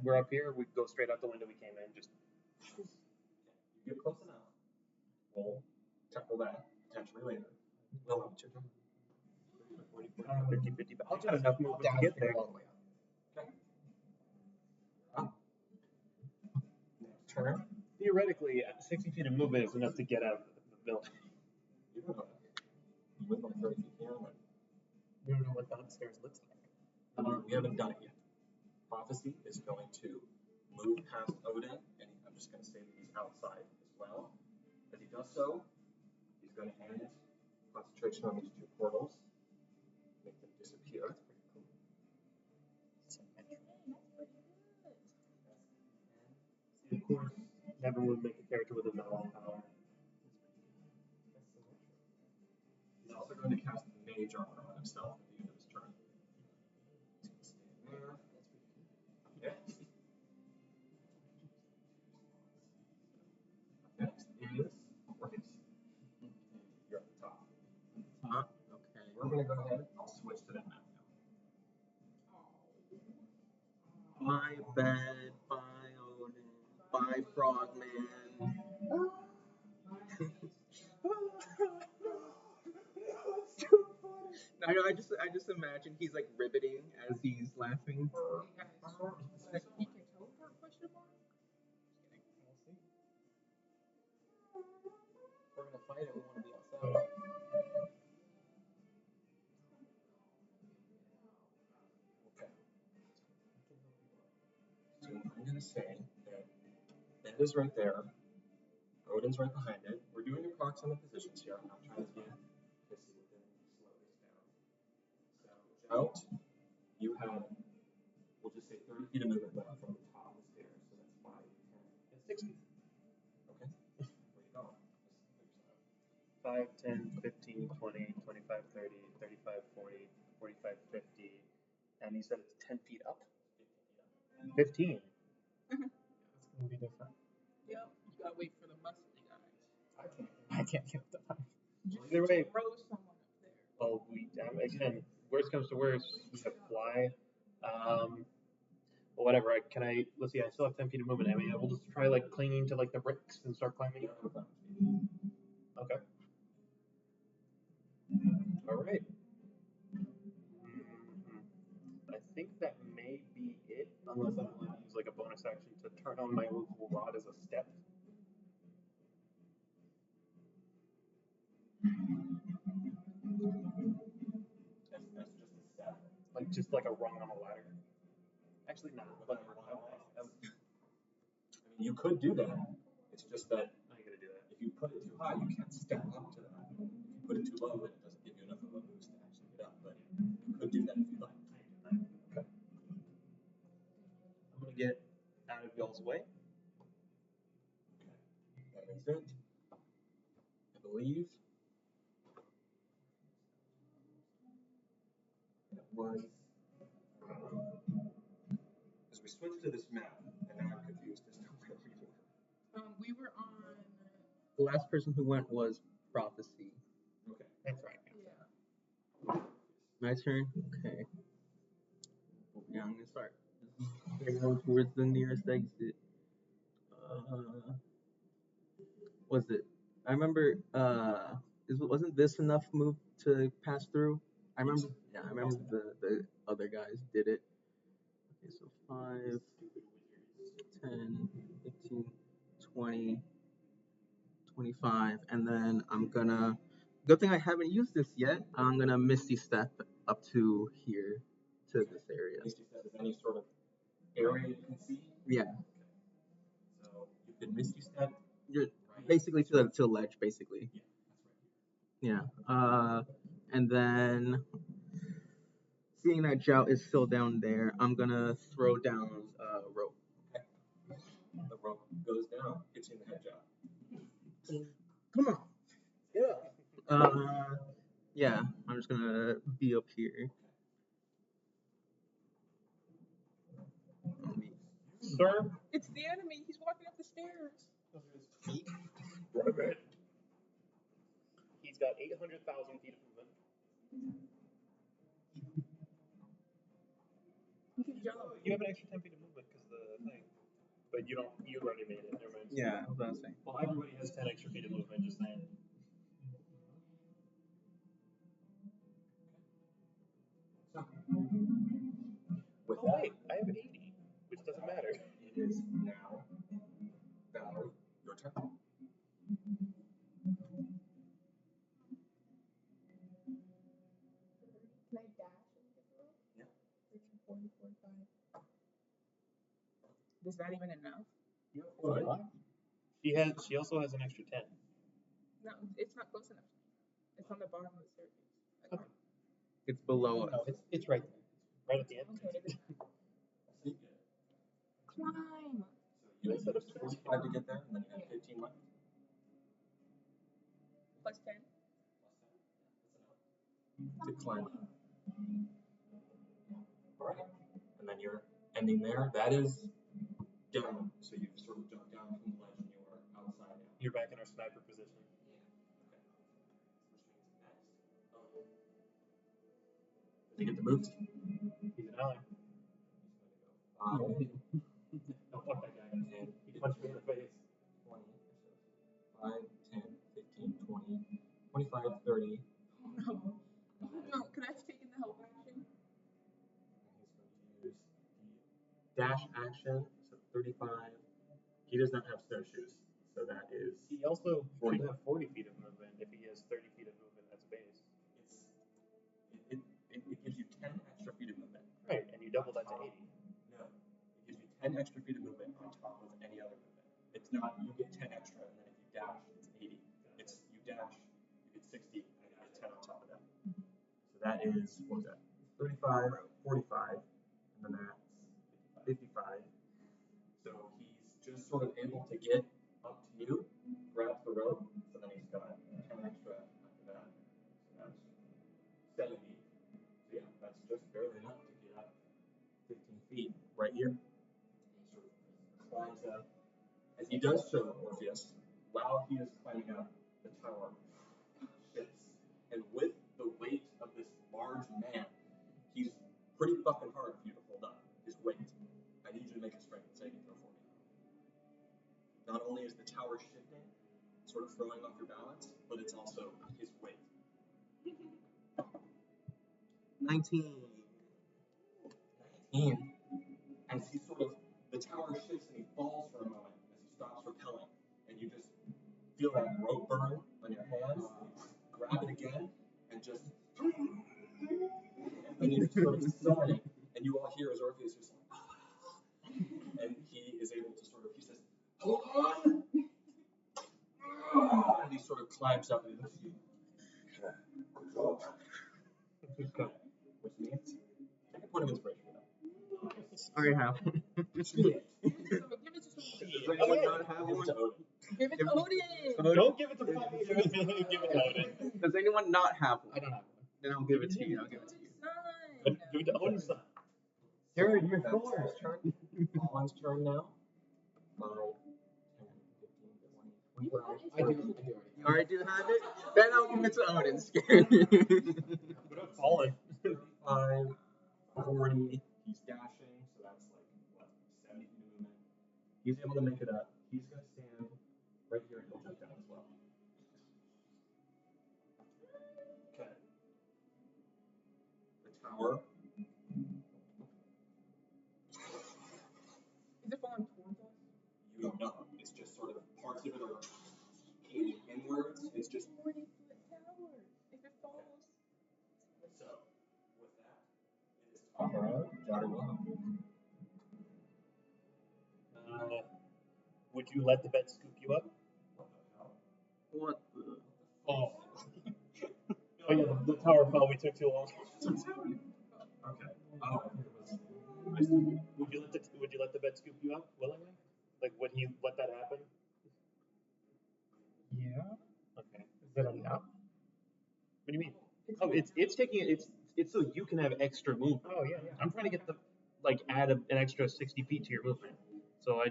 we're up here. We go straight out the window we came in. Just You get close enough. We'll tackle that potentially later. Well, no, it's your turn. 40, 50, 50. But I'll have enough movement to get there. all the way up. Okay. Next turn. Theoretically, 60 feet of movement is enough to get out of the building. You don't know that. You went like 30 feet here, but We don't know what the upstairs looks like. we haven't done it yet. Prophecy is going to move past Odin, and I'm just going to say that he's outside as well. As he does so, he's going to end concentration on these two portals, make them disappear. It's an Hey, entry. that's pretty good. Of course, Nevin would make a character with a null power. He's also going to cast Mage Armor on himself at the end of his turn. He's going to stand there. Okay. Next is Orcus. You're at the top. Okay. We're going to go ahead. I'll switch to that map now. Bye bed, bye Odin, bye Frogman. I just imagine he's like ribbiting as he's laughing. Hey guys, should I peek and teleport question mark? We'll see. If we're gonna fight it, we want to be outside. Okay. So I'm going to say that Bed is right there. Odin's right behind it. We're doing approximate positions here. I'm not trying to get pissy with it and slow this down. So, out, you have, we'll just say 30 feet of movement left from the top of the stairs. So that's 5, 10, and 60. Okay. Where you going? 5, 10, 15, 20, 25, 30, 35, 40, 45, 50. And you said it's 10 feet up? 15. It's gonna be different. Yep, you gotta wait for the muscly guys. I can't get the time. Just Either way- throw someone up there. Well, again, worst comes to worst, we have fly. But whatever, let's see, I still have 10 feet of movement. I mean, we'll just try like clinging to like the bricks and start climbing up. Okay. All right. I think that may be it, unless I want to use like a bonus action to turn on my movable rod as a step. That's just a step. Just like a rung on a ladder. Actually, not. Whatever. I mean, you could do that. It's just that I ain't gonna do that. if you put it too high, you can't step up to that. If you put it too low, then it doesn't give you enough of a boost to actually get up. But you could do that if you like. Okay. I'm gonna get out of y'all's way. That is it. I believe it was because we switched to this map, and now I'm confused as to where we were. We were on. The last person who went was Prophecy. Okay. That's right. Yeah. My turn? Okay. Yeah, I'm gonna start. Towards the nearest exit. Was it? I remember. Wasn't this enough move to pass through? I remember. Yeah, I remember the other guys did it. Okay, so 5, 10, 15, 20, 25, and then I'm gonna. Good thing I haven't used this yet. I'm gonna Misty Step up to here, to this area. Misty Step is any sort of area you can see. Yeah, So you can Misty Step. you're Right. basically to the ledge, basically. Yeah, that's right. Yeah. And then seeing that Jout is still down there, I'm gonna throw down rope. Okay. The rope goes down, hits you in the head, Jout. Come on. Yeah, I'm just gonna be up here. Sir, It's the enemy. He's walking up the stairs. Rabbit. He's got 800,000 feet of movement. Good job. You have an extra 10 feet of movement because the thing. But you don't. You already made it. Never mind. Yeah, that's what I was saying. Well, everybody has 10 extra feet of movement. Just saying. With Oh wait, I have 80, which doesn't matter. it is now, Valerie, your turn. Can I dash and get the rope? Yeah. 30, 40, 45. Is that even enough? What? She also has an extra 10. No, it's not close enough. It's on the bottom of the staircase. Okay. It's below No, us. it's right there. Right at the end. Okay, it is. Climb. So you said 45 to get there, and then you have 15 left. Plus 10. To climb. Alright. And then you're ending there. That is down. So you've sort of jumped down from the ledge and you are outside now. You're back in our sniper position. Does he get the boost? He's an ally. Wow. Don't fuck that guy. He punched me in the face. 20, 5, 10, 15, 20, 25, 30. Oh no. Oh no. Could I have taken the help action? He's going to use the dash action, so 35. He does not have snowshoes, so that is. He also 40. should have 40 feet of movement if he has 30 feet of movement as a base. It gives you 10 extra feet of movement. Right, and you double that to 80. No, it gives you 10 extra feet of movement on top of any other movement. It's not you get 10 extra and then if you dash, it's 80. It's you dash, you get 60, and you get 10 on top of that. So that is, what was that? 35, 45, and then that's 55. So he's just sort of able to get up to you, grab the rope, so then he's got 10 extra after that. So that's 70. So yeah, that's just barely enough to get up 15 feet right here. He sort of climbs up. As he does so, Orpheus, while he is climbing up, the tower shifts. And with the weight of this large man, he's pretty fucking hard for you to hold up, his weight. I need you to make a strength saving throw for me. Not only is the tower shifting, sort of throwing off your balance, but it's also his weight. 19. 19. As he sort of, the tower shifts and he falls for a moment as he stops rappelling. And you just feel that rope burn on your hands. Grab it again and just. And you sort of sigh. And you all hear as Orpheus just like. And he is able to sort of, he says, hold on! And he sort of climbs up and lifts you. Which means, take a point of inspiration for that. I already have. Give it to somebody. Does anyone not have Give it one? to Odin. Give it to Odin. Don't give it to fucking give it to Odin. Does anyone not have I one? don't have one. Then I'll give it to you. I'll give it to you. Son. Give it to Odin's son. Jared, you're That's four. his turn. Alan's turn now. 5, 10, 15, 20, 25. I do already. You already do have it? Then I'll give it to Odin. Scared. Put up Colin. 35, 40. He's dashing, so that's like, what, 70 feet of movement. He's able to make it up. He's going to stand right here and he'll jump down as well. Okay. The tower. Is it falling towards us? You don't know. It's just sort of parts of it are leaning inwards. It's just 40-foot tower. If it falls. so. With that, it is top around. Johnny Wilhelm. Would you let the bed scoop you up? What the hell? What? Oh. Oh yeah, the tower fell. We took too long. Okay. Oh, it was. Would you let the bed scoop you up willingly? Like, would he let that happen? Yeah. Okay. Is it enough? What do you mean? Oh, it's taking it's so you can have extra movement. Oh yeah, yeah. I'm trying to get the add an extra 60 feet to your movement. So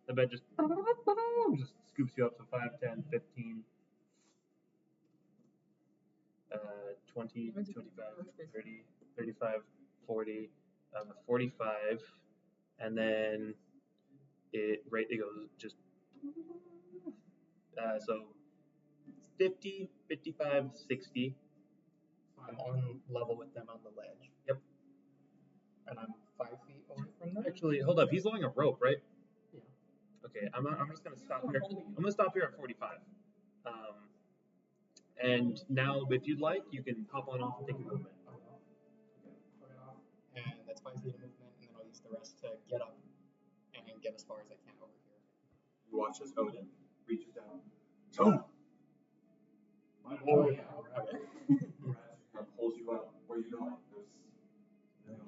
the bed just scoops you up to 5, 10, 15, 20, 25, 30, 35, 40, 45, and then it goes just so 50, 55, 60. I'm on level with them on the ledge. Yep. And I'm 5 feet away from them. Actually, hold up. He's along a rope, right? Yeah. Okay, I'm just gonna stop here. I'm gonna stop here at 45. And now, if you'd like, you can hop on off and take your movement. And that's 5 feet of movement, and then I'll use the rest to get up and get as far as I can over here. You watch as Odin reaches down. So, My boy. grabs your hair, pulls you up. Where are you going?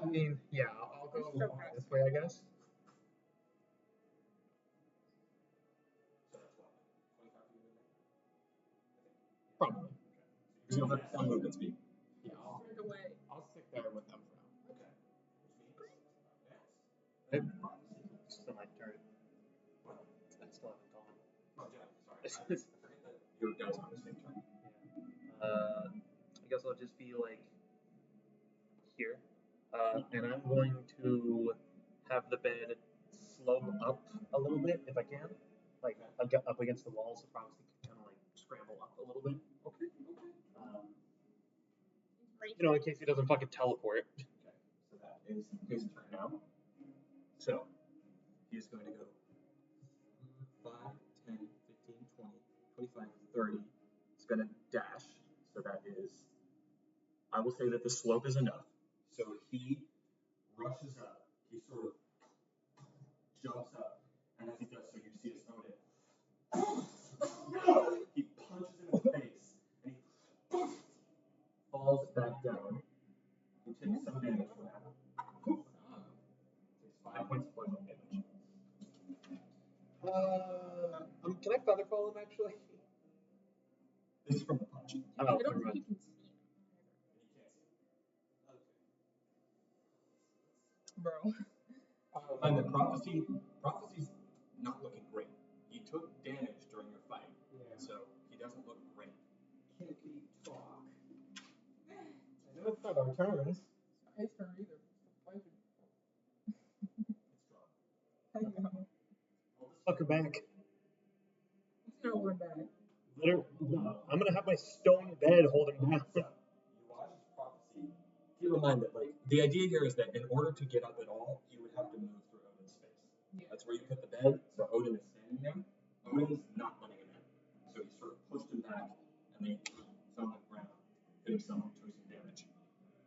I mean, yeah, I'll go this way, I guess. So that's what, 25 feet movement? Probably. So you'll have some movement speed. Yeah, Right away. I'll stick there with them for now. Okay. Which means next. It's still my turn. What? I still haven't gone. Oh, yeah, sorry. I forget that your guys are on the same turn. I guess I'll just be like here, and I'm going to have the bed slow up a little bit if I can. Like I get up against the wall, so probably kind of like scramble up a little bit. Okay. In case he doesn't fucking teleport. Okay. So that is his turn now. So he's going to go 5, 10, 15, 20, 25, 30. He's going to dash. So that is, I will say that the slope is enough. So he rushes up. He sort of jumps up. And as he does so, you see his Odin. He punches him in the face. And he falls back down. He takes some damage from that. Takes 5 points of poison damage. Can I feather fall him actually? This is from the punch. I'm I out. don't Never think you mind. can see him. Bro. And the prophecy's not looking great. He took damage during your fight, so he doesn't look great. Can't be talk. I know it's not our turns. His turn either. It's strong. I know. Fuck her back. He's gonna hold him back. No, I'm gonna have my stone bed hold him down. So, you watch his prophecy. Keep in mind that, the idea here is that in order to get up at all, he would have to move through Odin's space. Yeah. That's where you put the bed, so Odin is standing there. Odin's not letting him in. So he sort of pushed him back, and then he fell on the ground, hit himself, took some damage.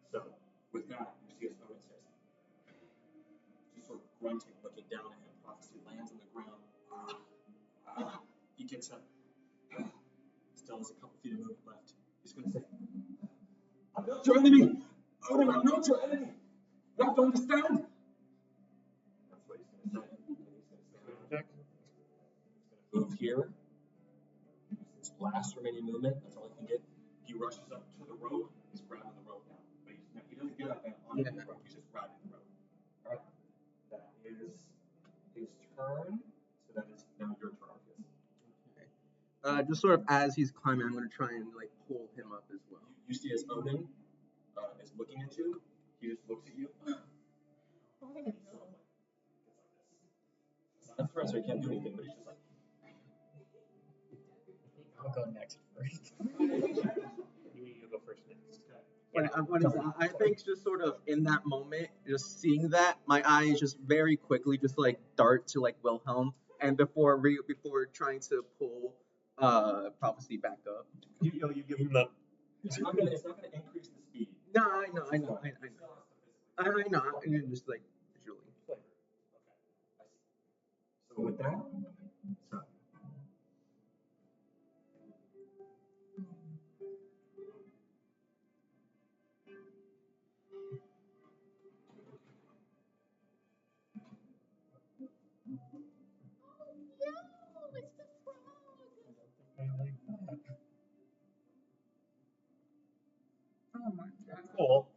So, with that, you see as Odin starts just sort of grunting, looking down at him. Prophecy lands on the ground. He gets up. Still has a couple feet of movement left. He's going to say, I'm not your enemy! Odin, I'm not your enemy! You have to understand! That's what he's going to say. And he's going to move here. His last remaining movement, that's all he can get. He rushes up to the rope. He's grabbing the rope now. But he doesn't get up on the rope. He's just grabbing the rope. Alright. That is his turn. So that is now your turn, Arceus. Just sort of as he's climbing, I'm gonna try and pull him up as well. You see as Odin is looking at you, he just looks at you. Oh my god. It's not a threat, so he can't do anything, but he's just like. I'll go next first. You go first next. I think just sort of in that moment, just seeing that, my eyes just very quickly just dart to Wilhelm, and before trying to pull prophecy back up. You give him the. It's not gonna increase the speed. No, I know. You're just like visually. Flavor. Okay. I see. So with that, so Oh my god. Cool.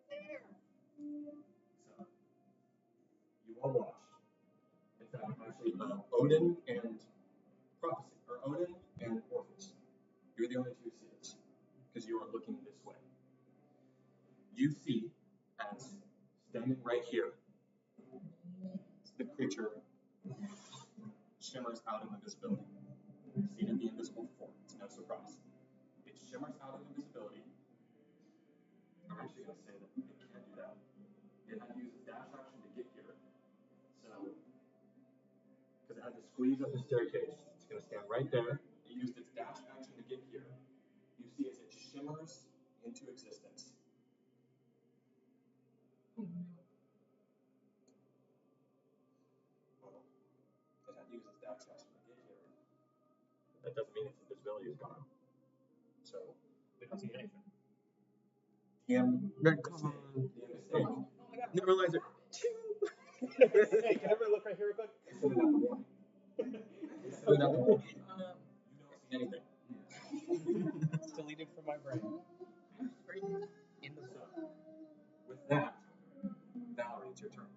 So you all watched. In fact, actually, Odin and Prophecy, or Odin and Orpheus. You're the only two who see this, because you are looking this way. You see, as standing right here, the creature shimmers out of invisibility. You've seen it be invisible before. It's no surprise. It shimmers out of invisibility. I'm actually going to say that it can't do that. It had to use its dash action to get here. So, because it had to squeeze up the staircase, it's going to stand right there. It used its dash action to get here. You see as it shimmers into existence. Well, it had to use its dash action to get here. That doesn't mean its invisibility is gone. So, We don't see anything. DM Come on. mistake. Never realize it. Hey, can everybody look right here real quick? Consider that the warning. Consider that the warning. You don't see anything. It's deleted from my brain. In the So, with that, Valerie, it's your turn.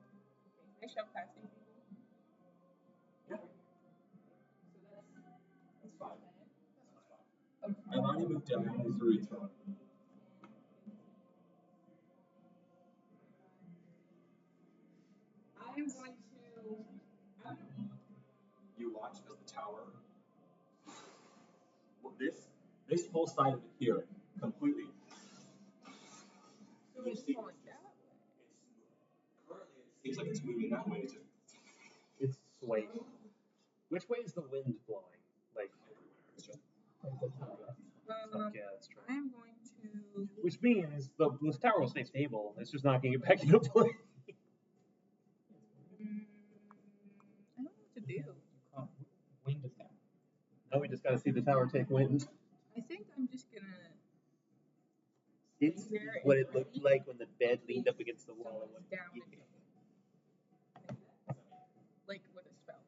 I shove past these people. Yeah, So that's fine. Okay. I've already moved down through each one. I'm going to. You watch as the tower, this whole side of it here, completely. So You it's see, falling down. currently it seems like it's moving that way. It's just It's swaying. Which way is the wind blowing? Like, everywhere. It's just yeah, that's true. I'm going to. Which means the tower will stay stable. It's just not going to get back into place. I don't know what to do. Wind is down. Now we just got to see the tower take wind. I think I'm just gonna. It's stay there what and it looked wait like when the bed leaned up against the wall. someone's down and something. Like with a spell.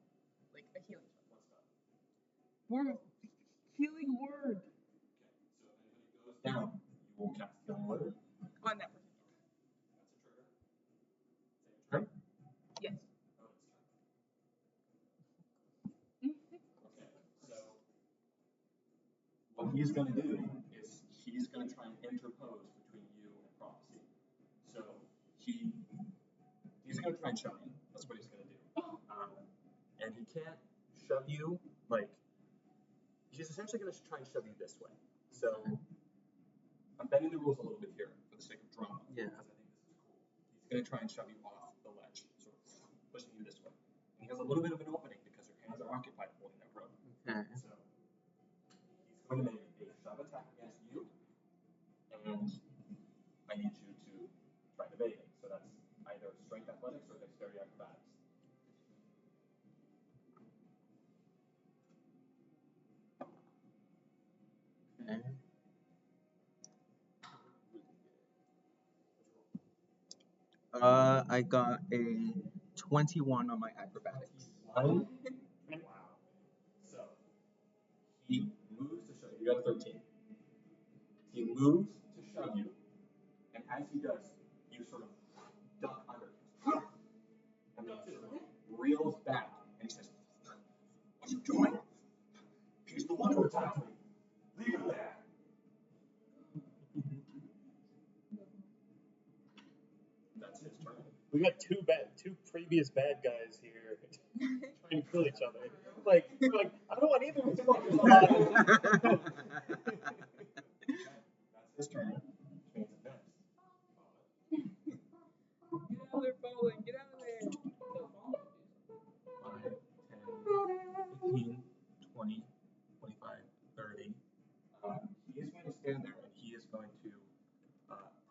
Like a healing spell. Word. Healing word. down. You will cast Healing Word. On that person. That's a trigger. Say your turn. Yes. Okay, so what he's going to do is he's going to try and interpose between you and prophecy. So he's going to try and shove you. That's what he's going to do. And he can't shove you like he's essentially going to try and shove you this way. So I'm bending the rules a little bit here for the sake of drama. Yeah. Because I think this is cool. He's going to try and shove you off the ledge, sort of pushing you this way. And he has a little bit of an opening because your hands are occupied holding that rope. Okay. So he's going to make a shove attack against you, and I need you to try and evade it. So that's either strength athletics or dexterity acrobatics. Okay. I got a 21 on my acrobatics. Wow. So he moves to shove you. You got a 13. He moves to shove you, and as he does, you sort of duck under him. And then he sort of reels back, and he says, "What are you doing? He's the one who attacked me. Leave him there." That's his turn. We got two previous bad guys here trying to kill each other. Like, I don't want either of these fuckers alive. That's his turn. Which means it's next. Get out of there, falling. Get out of there. 5, 10, 15, stand there, and he is going to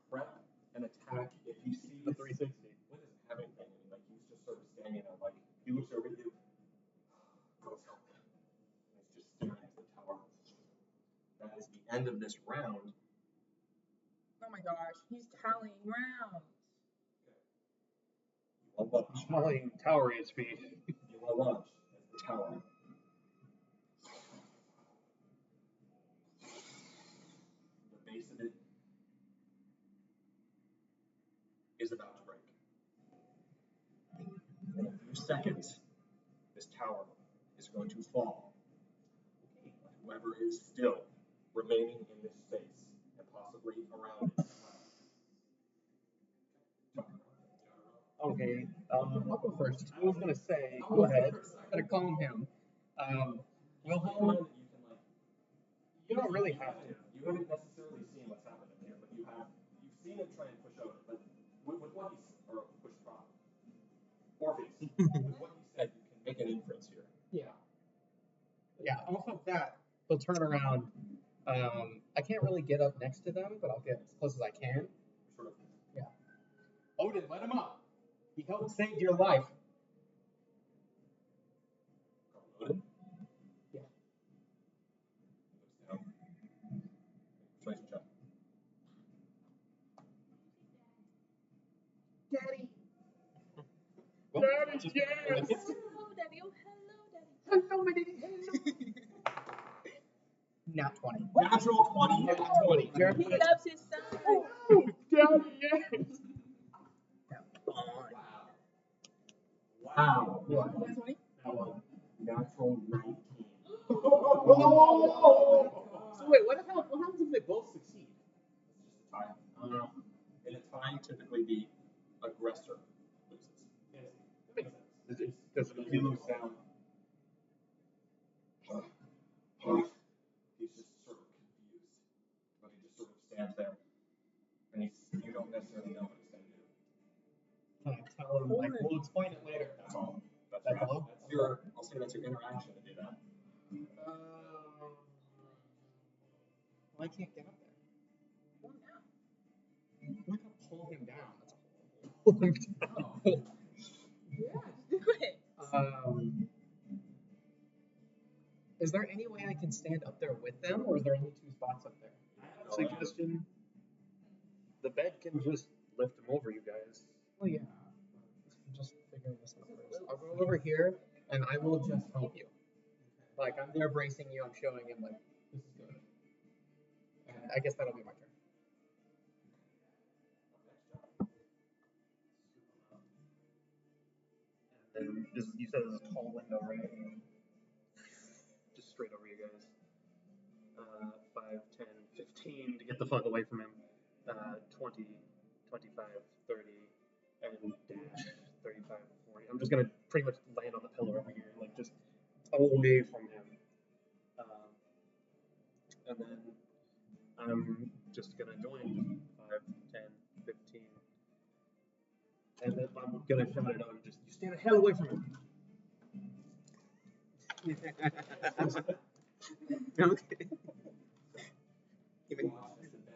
prep and attack if he sees. The 360. What doesn't have anything? I mean, like he's just sort of standing there, like he looks over at you, goes help, and he's just staring at the tower. That is the end of this round. Oh my gosh, he's tallying rounds. You will launch. Smelling tower HP. You will launch as the tower. The base of it is about to break. In a few seconds, this tower is going to fall. Whoever is still remaining in this space and possibly around it as well. Okay, I'll go first. I was gonna say, go ahead. Gotta calm him. Wilhelm, you don't really have to. You haven't necessarily seen what's happening here, but you've seen him try and push over. But with what he's or push prop, Orpheus, with what he said, you can make an inference here. Yeah. Yeah. Off of that, he'll turn around. I can't really get up next to them, but I'll get as close as I can. Sort of. Yeah. Odin, let him up. He helped save your life. Odin. Yeah. Looks down. Persuasion check. Daddy. Well, Daddy, yes. Hello, Daddy. Oh, hello, Daddy. Hello, my daddy. Nat 20. Natural 20. Nat 20. He loves his son. Oh, Daddy, yes. Wow. What? Nat 20? That was natural 19. So wait, what happens if they both succeed? It's just a tie. In a tie, typically the aggressor loses. That makes sense. Does he lose down? He's just sort of confused. But he just sort of stands there. And you don't necessarily know what he's going to do. Can I tell him, like, we'll explain it later? That's all. That's all? I'll say that's your interaction to do that. Well, I can't get up there. Well, now. I'm not gonna pull him down. That's a whole down. Yeah, just do it. Is there any way I can stand up there with them, or is there only 2 spots up there? I have a suggestion. The bed can just lift him over, you guys. Well, yeah. I'm just figuring this out first. I'll go over here, and I will just help you. Like, I'm there bracing you, I'm showing him, like, this is good. And I guess that'll be my turn. And you said it was a tall window, right? Just straight over you guys. 5, 10, 15 to get the fuck away from him. 20, 25, 30, and dash 35, 40. I'm just gonna pretty much land on the pillar over here, like just away from him. And then I'm just gonna join 5, 10, 15. And then I'm gonna shout it out and just, you stand the hell away from him. Okay.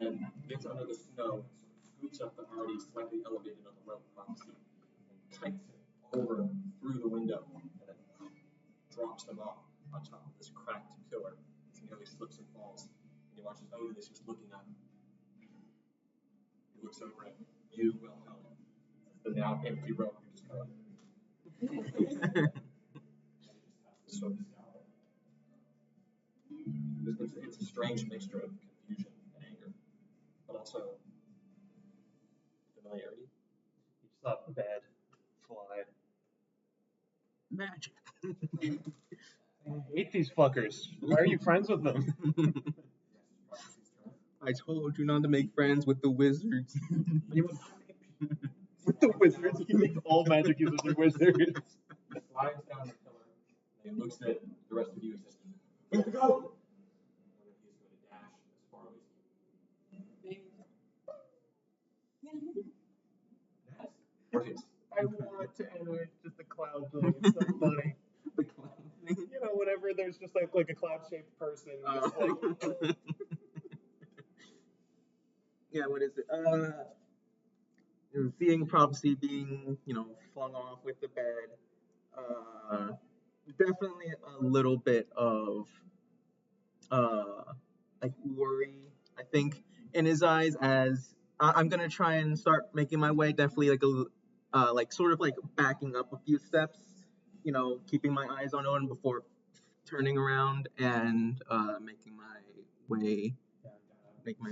And gets under the snow and sort of scoops up the already slightly elevated on the rope prophecy and kites it over through the window and then drops them off on top of this cracked pillar as he nearly slips and falls. And he watches Odin is just looking at him. He looks over at you, Wilhelm. The now empty rope, you just kind of sort of scowl. It's a strange mixture of confusion and anger, but also familiarity. You just thought bad fly. Magic. I hate these fuckers. Why are you friends with them? I told you not to make friends with the wizards. With the wizards, he makes all magic users are wizards. He slides down the pillar and he looks at the rest of you and says, "We have to go!" And then he's going to dash as far away as he can. Orpheus. I want to animate just the cloud thing. It's so funny. The clown thing. You know, whenever there's just like a cloud-shaped person, just like yeah, what is it? Seeing prophecy being, flung off with the bed. Definitely a little bit of like worry. I think in his eyes, as I'm gonna try and start making my way. Definitely like sort of like backing up a few steps. Keeping my eyes on Odin before turning around and making my way making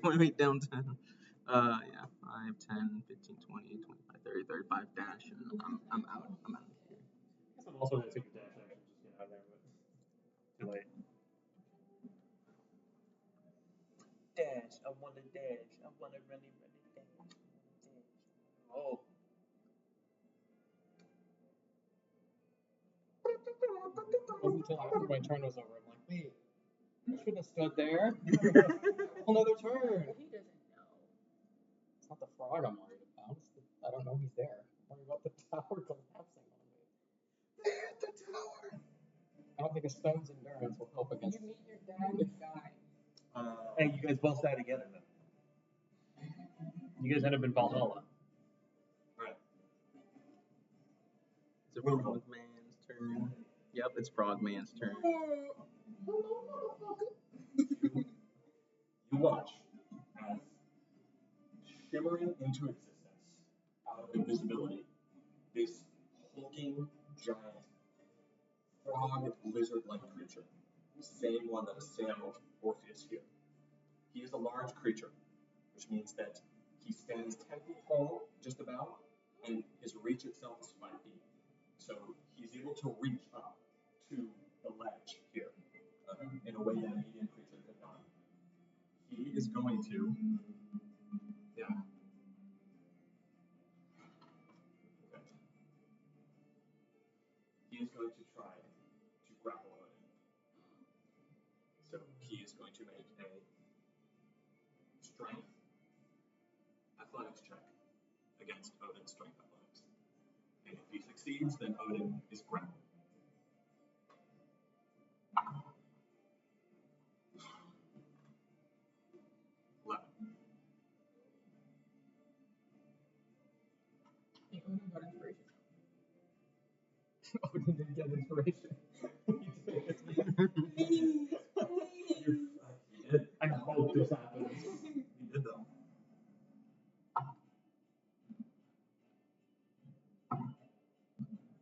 my way downtown. Yeah, 5, 10, 15, 20, 25, 30, 35 dash, and I'm out. I'm out of here. I guess I'm also gonna take a dash action, just get out of there, but too late. Dash, I wanna dash, I wanna run dash. Oh. Wasn't until after my turn was over, I'm like, wait, I should have stood there. Another turn. He doesn't know. It's not the frog I'm worried about. I don't know he's there. I'm worried about the tower collapsing on me. There's the tower. I don't think a stone's endurance will help against. You meet your dad and die. Hey, you guys both die together then. You guys end up in Valhalla. Right. It's a Frogman's turn. Yep, it's Frogman's turn. You watch as shimmering into existence out of invisibility, this hulking giant frog lizard-like creature, the same one that assailed Orpheus here. He is a large creature, which means that he stands 10 feet tall, just about, and his reach itself is 5 feet. So he's able to reach up to the ledge here in a way that a medium creature could not. He is going to, yeah. Okay. He is going to try to grapple Odin. So he is going to make a strength athletics check against Odin's strength athletics. And if he succeeds, then Odin is grappled. Odin didn't get inspiration. He did. I hope this happens. He did though.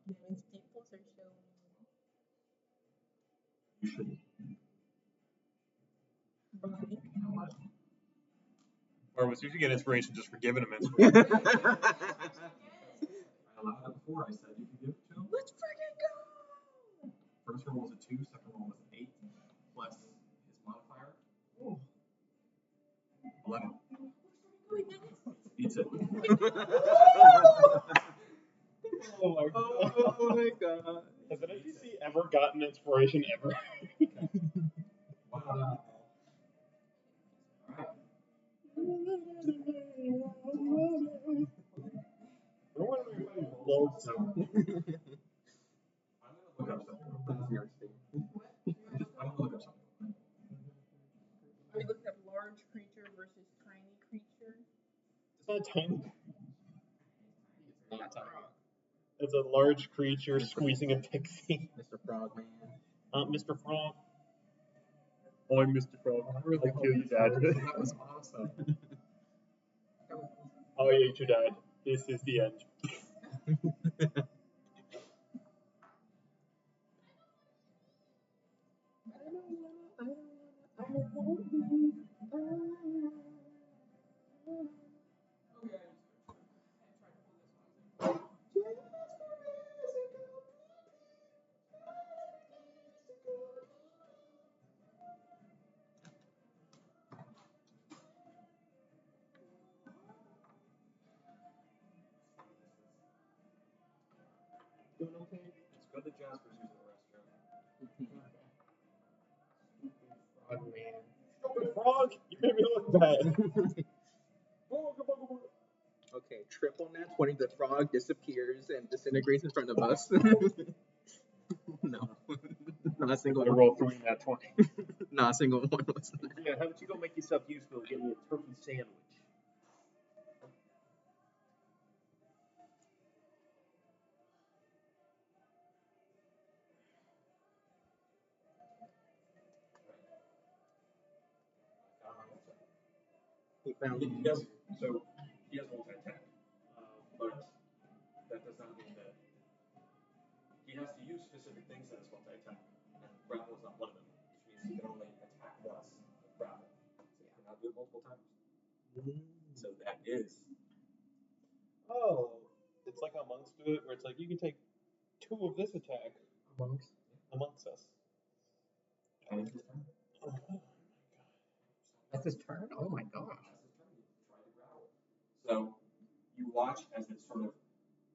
Nevin's pupils are showing. You shouldn't. Or was you should get inspiration just for giving him inspiration. I allowed it before. I said you could give it to him. Let's freaking go! First roll was a 2, second roll was an 8, plus his modifier. 11. Beats it. Oh my god. Oh my god. Has an NPC ever gotten inspiration ever? Wow. Alright. So, I'm gonna look up something. That's your thing. I'm gonna look up something. Are we looking at large creature versus tiny creature? It's not tiny. It's not tiny. It's a large creature squeezing a pixie. Mr. Frogman. Mr. Frog. Oh, I'm Mr. Frog. I really I'll kill you, Dad. That was awesome. Oh, I ate your dad. This is the end. Doing okay? It's good that Jasper's using the restroom. Frog man. Stupid frog! You made me look bad. Okay, triple nat 20, the frog disappears and disintegrates in front of us. No. Not a single I one. rolled 3 nat 20. Not a single one was there. Yeah, how about you go make yourself useful and get me a turkey sandwich? He found He does, so he has multi-attack, but that does not mean that he has to use specific things as multi-attack, and grapple is not one of them, which means he can only attack once with grapple. So he cannot do it multiple times. So that is. Oh, it's like how monks do it, where it's like you can take 2 of this attack Monks. amongst us. And it's his turn. Oh my god. That's his turn? Oh my gosh. That's his turn. You try to grapple. So you watch as it sort of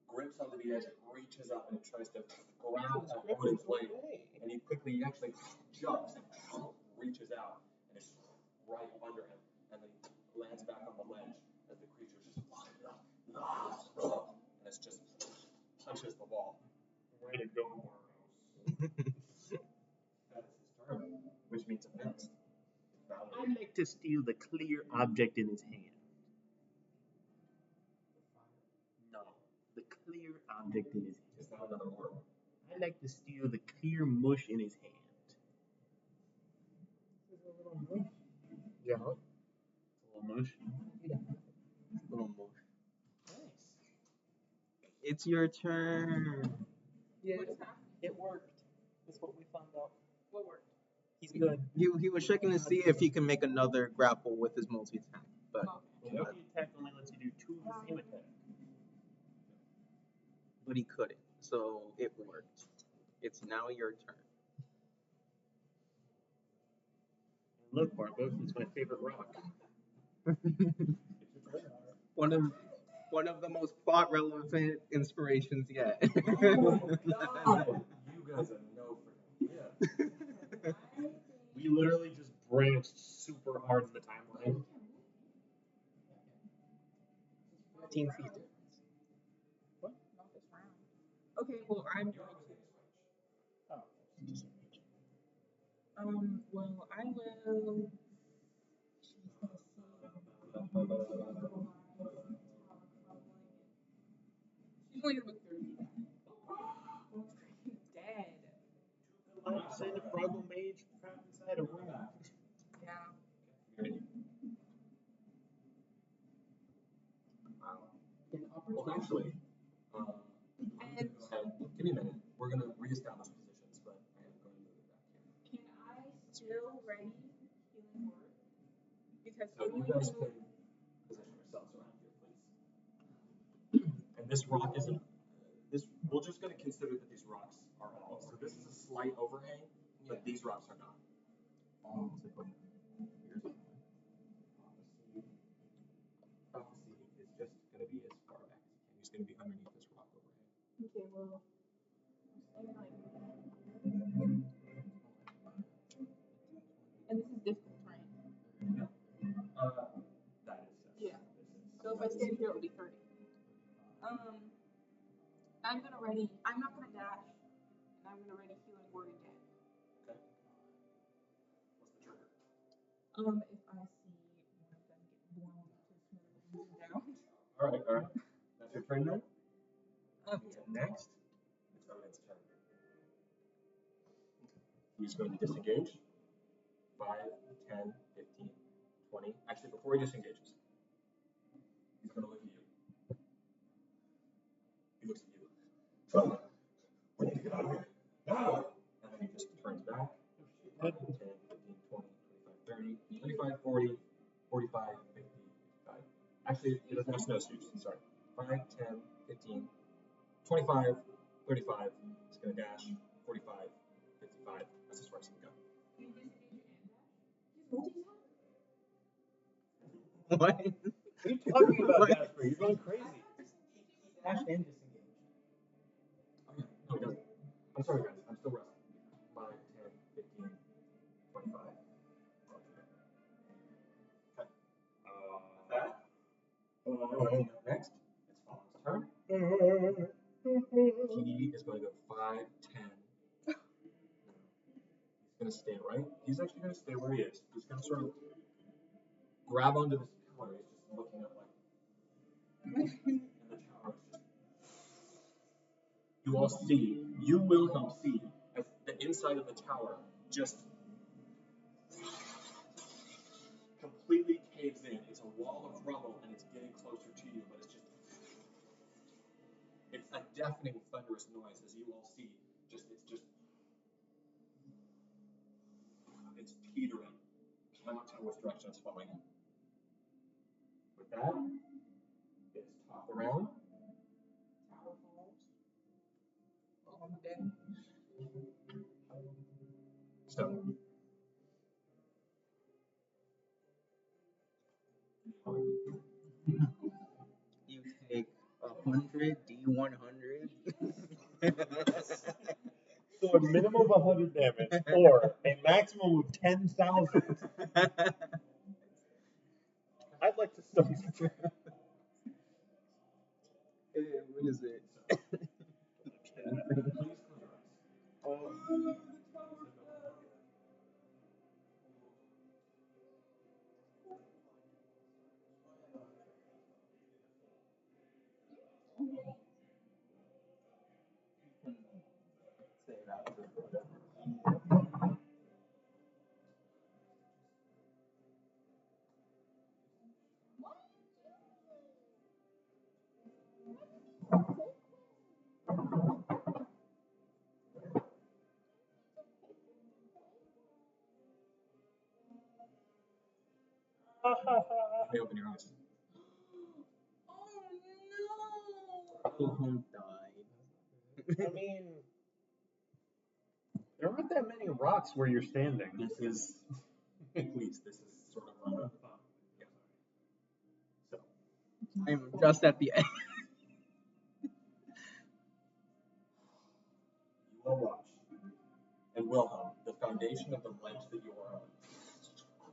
grips onto the edge, it reaches up and it tries to grab that wooden plate, and he quickly actually jumps and reaches out, and it's right under him, and then he lands back on the ledge as the creature just and it's just punches the wall. Way to go, That is his turn, which means offense. I'd like to steal the clear object in his hand. No, the clear object in his hand. Is that another orb? I'd like to steal the clear mush in his hand. Yeah. It's a little mush. little more. It's your turn. Yeah, What is happening? it worked. That's what we found out. What worked? He's good. He was checking to see if he can make another grapple with his multi attack, but Okay. Multi attack only lets you do 2 of the same attack. he couldn't. So it worked. It's now your turn. Look, Barbo, it's my favorite rock. One of the most plot relevant inspirations yet. You guys are no freaking yeah. We literally just branched super hard in the timeline. 15 feet difference. Not this round. Okay, well, I'm going to. Oh, just Well, I will. She's gonna She's only gonna look 30 feet back. Oh, freaking dead. You say the Froggle Mage trapped inside a room. Yeah. Well, actually, I'm gonna go ahead. Give me a minute. We're gonna reestablish positions, but I am going to move it back here. Can I still ready healing word? Because So I'm you going guys to can position yourselves around here, please. And this rock isn't. We're just going to consider that these rocks are all. So this is a slight overhang, but these rocks are not. Prophecy is just going to be as far back as he can. He's going to be underneath this rock overhang. Okay, well, I'm staying like. And this is difficult terrain. No. That is. Yeah. This is. So if I stand here, it would be 30. I'm gonna ready. I'm not gonna dash, and I'm gonna ready healing word again. Okay. What's the trigger? If I see one of them get blown to smithereens and down. All right. That's your turn then? Yeah. Next, it's Odin's turn. He's going to disengage. 5, 10, 15, 20. Actually, before he disengages, he's going to look at you. He looks at you. Oh, we need to get out of here. Now! And then he just turns back. 10, 15, 20, 25, 30, 35, 40, 45, 50, 55. Actually, he doesn't have snowsuits. Sorry. 5, 10, 15, 25, 35. He's going to dash. 45, 55. That's as far as he can go. Can you disengage and dash? He's multi-attack? What? What are you talking about, Jasper? You're going crazy. dash and disengage. Oh, yeah. No, he doesn't. I'm sorry, guys. I'm still resting. 5, 10, 15, 25. Okay. Next, it's Fallon's turn. He is going to go 5, 10. He's going to stand right right? He's actually going to stay where he is. He's going to sort of grab onto this pillar. He's just looking at like, and the tower is just. You all see, you Wilhelm see, as the inside of the tower just completely caves in. It's a wall of rubble and it's getting closer to you, but it's a deafening, thunderous noise as you all see. It's teetering. Cannot tell which direction it's falling in. With that, it's top around. Tower falls. Oh, I'm dead. So, You take 100 D100. So a minimum of 100 damage or a maximum of 10,000. I'd like to start. What is it? Say it out. you may open your eyes. Wilhelm died. I mean, there aren't that many rocks where you're standing. This is, at least, this is sort of yeah. So, I'm just at the end. you all watch. And Wilhelm, the foundation of the ledge that you are on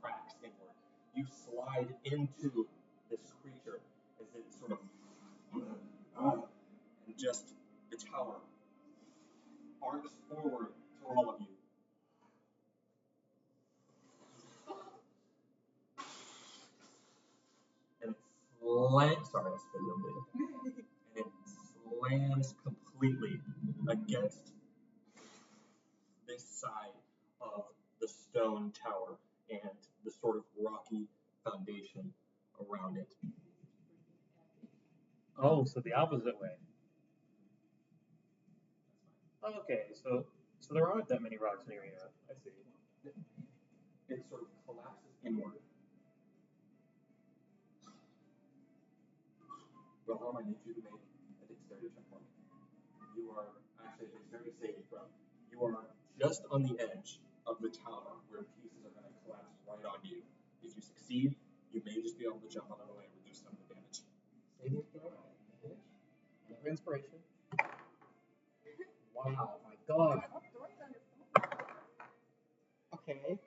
cracks inward. You slide into this creature as it sort of and just the tower arcs forward to all of you. And it slams, sorry, I spit a little bit. And it slams completely against this side of the stone tower and the sort of rocky foundation around it. Oh, so the opposite way. Okay, so there aren't that many rocks near here. I see. It sort of collapses inward. Wilhelm, I need you to make a dexterity check for me. You are actually a dexterity saving throw. You are just on the edge of the tower where pieces are going to collapse right on you. If you succeed, you may just be able to jump out of the way and reduce some of the damage. Saving throw. Another inspiration. Wow, my God. Okay.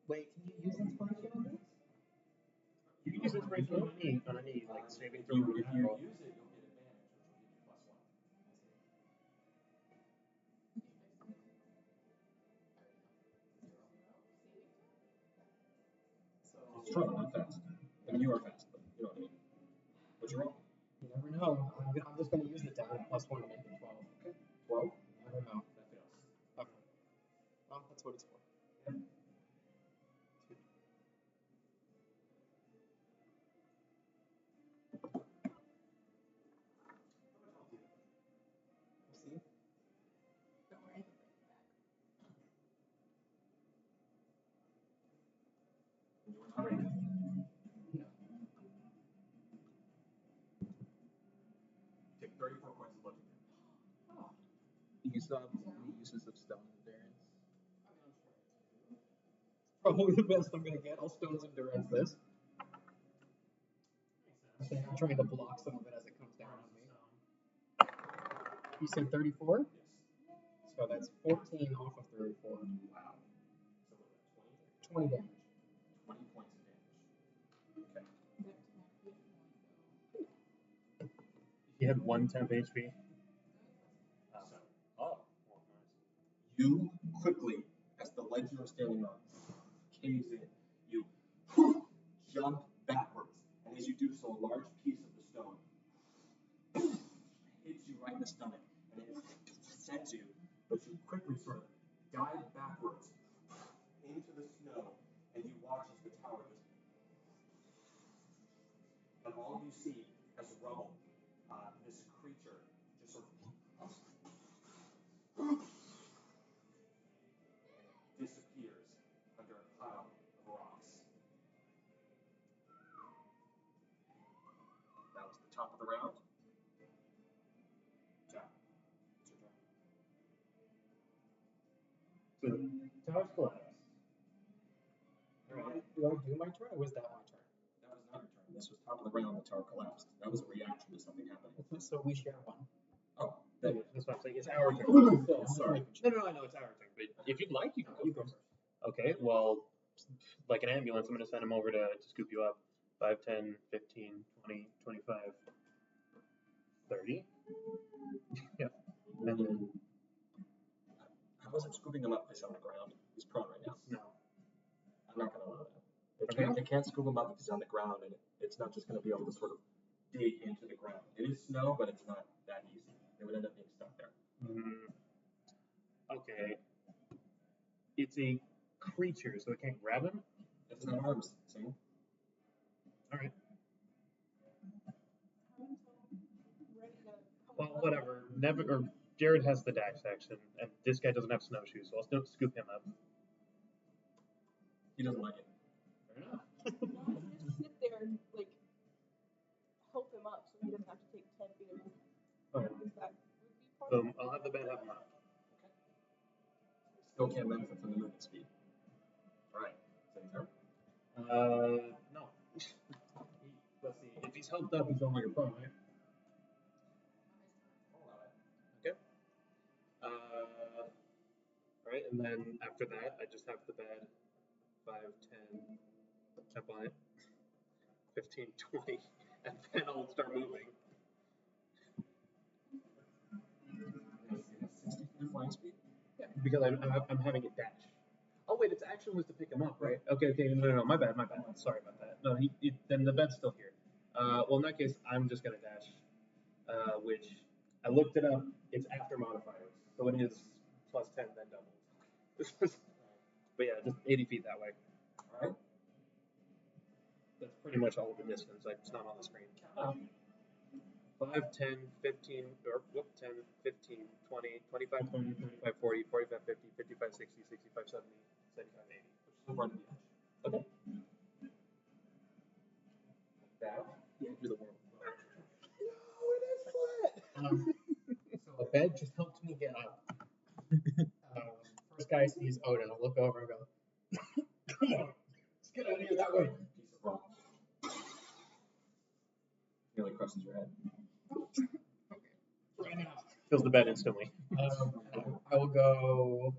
Wait, can you use inspiration on this? You can use inspiration on any like saving throw. If you use it, you'll get advantage, which will give you +1. It's strong, not fast. I mean, you are fast, but you know what I mean. What's your roll? You never know. I'm just going to use it to add +1 to make it 12. Okay. 12? I don't know. That fails. Okay. Well, that's what it's for. See? Don't worry. And you are not ready. No. Take 34 points of bludgeoning damage. You still have the uses of stone endurance. Probably the best I'm going to get. I'll stone's endurance this. I'm trying to block some of it as it comes down on me. You said 34? Yes. So that's 14 off of 34. Wow. So what, 20 damage. 20 points of damage. Okay. He had 1 temp HP. So, Oh, well, nice. you quickly, as the ledge you were standing on caves in. You jump backwards, and as you do so, a large piece of the stone hits you right in the stomach, and it sends you, but you quickly sort of dive backwards into the snow, and you watch as the tower just, and all you see as rubble, this creature just sort of disappears under a cloud of rocks. That was the top of the round. Jack, it's your turn. So the tower's collapsed. Do I do my turn, or was that my turn? That was not your turn. This was top of the round. The tower collapsed. That was a reaction to something happening. So we share one. Oh, That's what I'm saying. It's our turn. sorry. No, I know it's our turn, but if you'd like, you can go first. Okay, well, like an ambulance, I'm going to send him over to scoop you up. 5, 10, 15, 20, 25, 30. Yep. And then, How is it scooping him up? He's on the ground. He's prone right now. no. I'm not going to allow that. They can't scoop him up if he's on the ground, and it's not just going to be able to sort of dig into the ground. It is snow, but it's not that easy. They would end up being stuck there. Okay. It's a creature, so it can't grab him? It's not arms, see? Alright. Ready to Well, whatever. Nevin or Jared has the dash action, and this guy doesn't have snowshoes, so I'll still scoop him up. He doesn't like it. Fair enough. just sit there and like help him up so he doesn't have to take 10 feet of movement. Okay. If that would be part So of it. I'll have the bed have him up. Still can't benefit from the movement speed. Alright, is that your turn? No. Let's see. If he's helped up, he's no longer prone, right? Okay. Alright, and then after that, I just have the bed 5, 10, tap on it, 15, 20, and then I'll start moving. 60 feet of flying speed? Yeah, because I'm having it dash. Oh wait, its action was to pick him up, right? Okay, no, my bad. Sorry about that. No, then the bed's still here. Well, in that case, I'm just gonna dash, which I looked it up. It's after modifiers, so it is plus 10 then double. But yeah, just 80 feet that way. Alright. That's pretty much all of the distance. Like, it's not on the screen. 5, 10, 15, or 10, 15, 20, 25, 30, 35, 40, 45, 50, 55, 60, 65, 70, 75, 80. Which is right at the edge. Okay. That, the edge of the world. No, it is flat. So a bed just helped me get up. First guy sees Odin, I'll look over and go, come on, let's get out of here that way. Piece of rock. Nearly crushes your head. Right now. Fills the bed instantly. I will go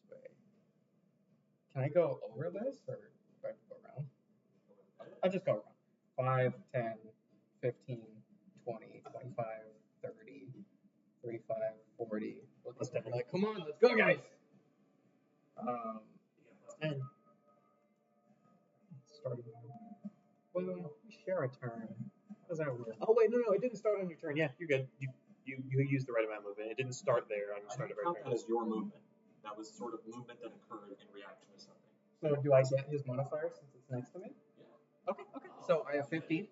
this way. Can I go over this, or do I have to go around? I'll just go around. 5, 10, 15, 20, 25, 30, 35, 40. Look at them like, come on, let's go, guys. 10. Starting. Well, we share a turn. How does that work? Oh wait, no, it didn't start on your turn. Yeah, you're good. You used the right amount of movement. It didn't start there on your start of I count your that turn. as your movement. That was sort of movement that occurred in reaction to something. So do I get his modifier since it's next to me? Yeah. Okay. So I have 50,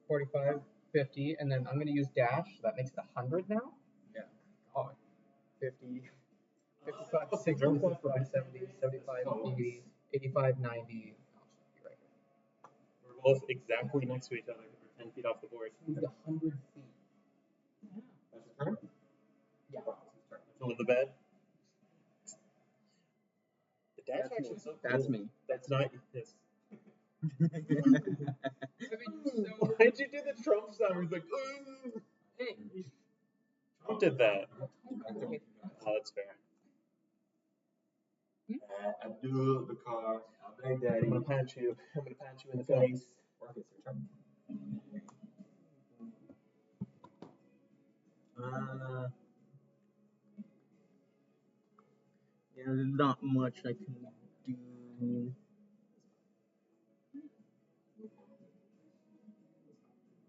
45, 50, and then I'm going to use dash. So that makes it 100 now? Yeah. Oh, 50, 55, 60, 65, 70, 75, 80, 85, 90. Oh, you're right. We're both exactly next to each other. We're 10 feet off the board. Moved 100 feet. That's your turn? Yeah. Fill in the bed. The dash That's action me. is so cool. That's me. That's not this. I mean, so Why'd you do the Trump sound? He's like, ooh. hey, Trump did that. I don't think you Oh, that's fair. Abdul, the car, I'm gonna punch you. I'm gonna punch you in the face. Mark, it's your turn. Yeah, there's not much I can do.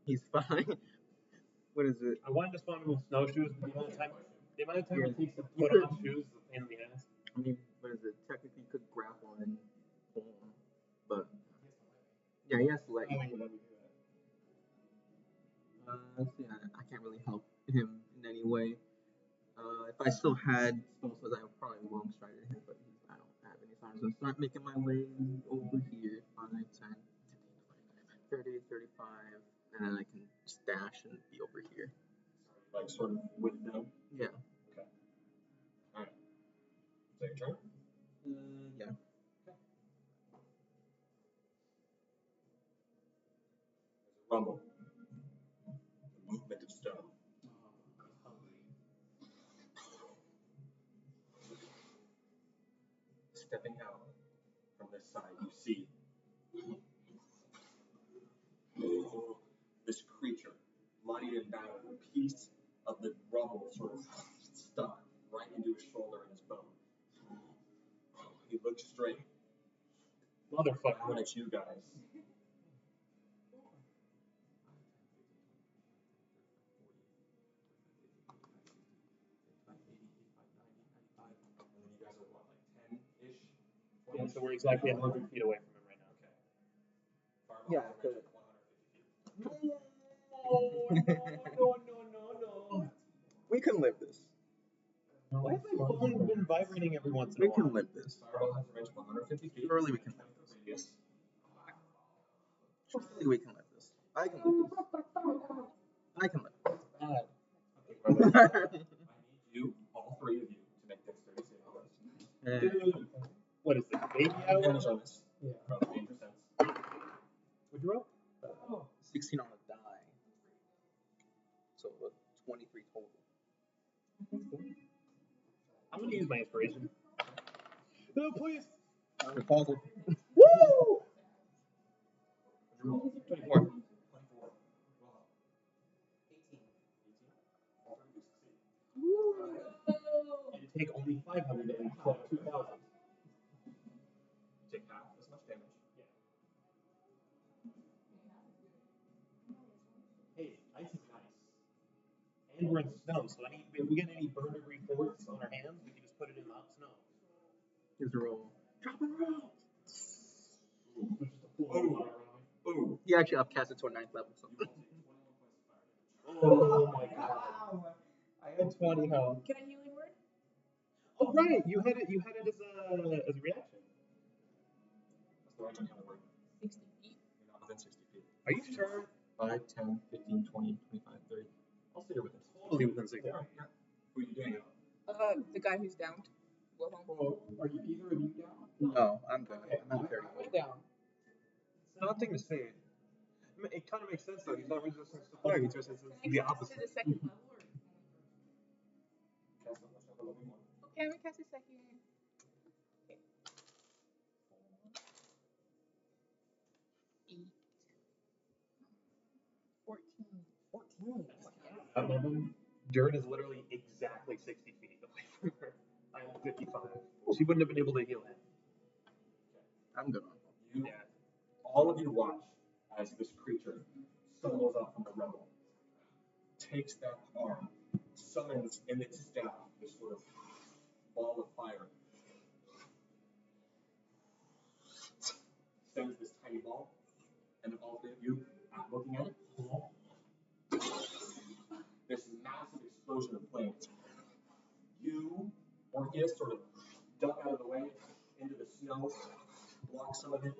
He's fine. What is it? I wanted to spawn him with snowshoes, but the amount of time it takes to You put could- on shoes is a pain in the ass. I mean, what is it? Technically, you could grapple and pull him, but yeah, he has to let I you. don't even let me do that. Let's see, I can't really help him in any way. If I still had spells, I would probably long strider him, but I don't have any, so I'm just gonna start making my way over here. 5, 10, 30, 35, and then I can just dash and be over here. Like sort of with them. Yeah. Okay. All right. Is that your turn? Yeah. There's a rumble. The movement of stone. Stepping out from this side, you see this creature, bloodied and battered, a piece of the rubble sort of stuck right into his shoulder and his bone. He looks straight Motherfucker. down at you guys. And then you guys are what, like 10-ish? Yeah, so we're exactly 100 feet away from him right now. Okay. Fireball Yeah, range of 150 feet. No. We can live this. Why has my phone been vibrating every once in a We while? can live this. Fireball has a range of 150 feet. Surely we can live this. Radius. Surely we can live this. I can live this. I can live this. Bad. I need you, all three of you, to make dexterity saving throws. Dude, what is this? Baby hour? Advantage on this. Yeah. Around 8%. What'd you roll? 16 on a die. So 23 total. I'm gonna use my inspiration. No, please. Proposal. Woo! 24. 24. Wow. 18. All three of you succeed. And take only 500 damage instead of 2,000. You take half as much damage. Hey, ice is nice. And we're in snow, so if we get any burn degree forts on our hands, we can just put it in the snow. Here's a roll. Drop and roll. Just a pool of water around me. Boom. He actually upcast it to a 9th level. So. Oh my god. I had 20 health. Can I healing word? Oh right, you had it as a reaction. What's the range on the other word? 60 feet. You're not within 60 feet. Are you sure? 5, 10, 15, 20, 25, 30. I'll say you're within 60 feet. Totally within 60. Yeah. Who are you doing it? The guy who's downed. Wilhelm. Well, are you either of you down? No, I'm good. I'm at 30. I went down. It's nothing to say. I mean, it kind of makes sense though. He's not resistant to fire. He's resistant Can I to the cast opposite. to the second level or? Cast it, whichever level you want. Okay, I'm gonna cast a second. Okay. 8. 14. 14. That level, Jared is literally exactly 60 feet away from her. I am 55. She wouldn't have been able to heal him. I'm good on. You, all of you watch as this creature stumbles up from the rubble, takes that arm, summons in its staff this sort of ball of fire, sends this tiny ball, and then all three of you, looking at it, this massive explosion of flames. You, Orpheus, sort of duck out of the way into the snow, block some of it.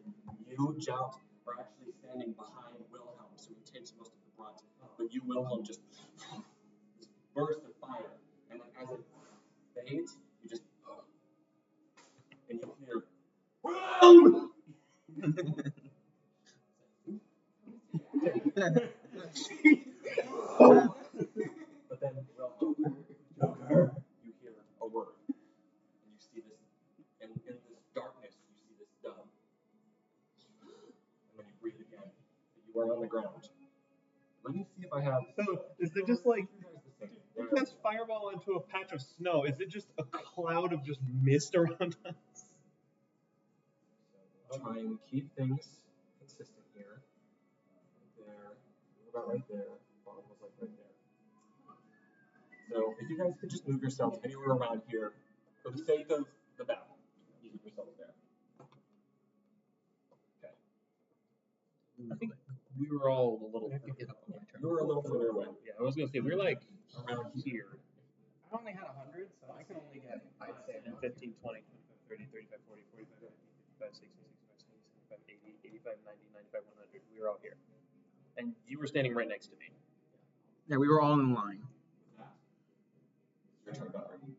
You, Jout, are actually standing behind Wilhelm, so he takes most of the brunt. But you, Wilhelm, just this burst of fire, and then as it fades, you just and you hear but then Wilhelm, Joker, you hear a word, and you see this, and in this darkness, you see this dove. And then you breathe again. You are on the ground. Let me see if I have. So, is there just like, There's cast fireball into a patch of snow, is it just a cloud of just mist around us? Try and keep things consistent here. There, about right there. Bottom was like right there. So if you guys could just move yourselves anywhere around here for the sake of the battle, you move yourselves there. Okay. I think we were all a little. I have to get up on my turn. You were a little further away. Yeah, I was gonna say we're like around here. I only had 100, so I can only get, I'd say, 10, 15, 20, 30, 35, 40, 45, 50, 55, 60, 65, 70, 75, 80, 85, 90, 95, 100. We were all here. And you were standing right next to me. Yeah, we were all in line. Your turn, Valerie.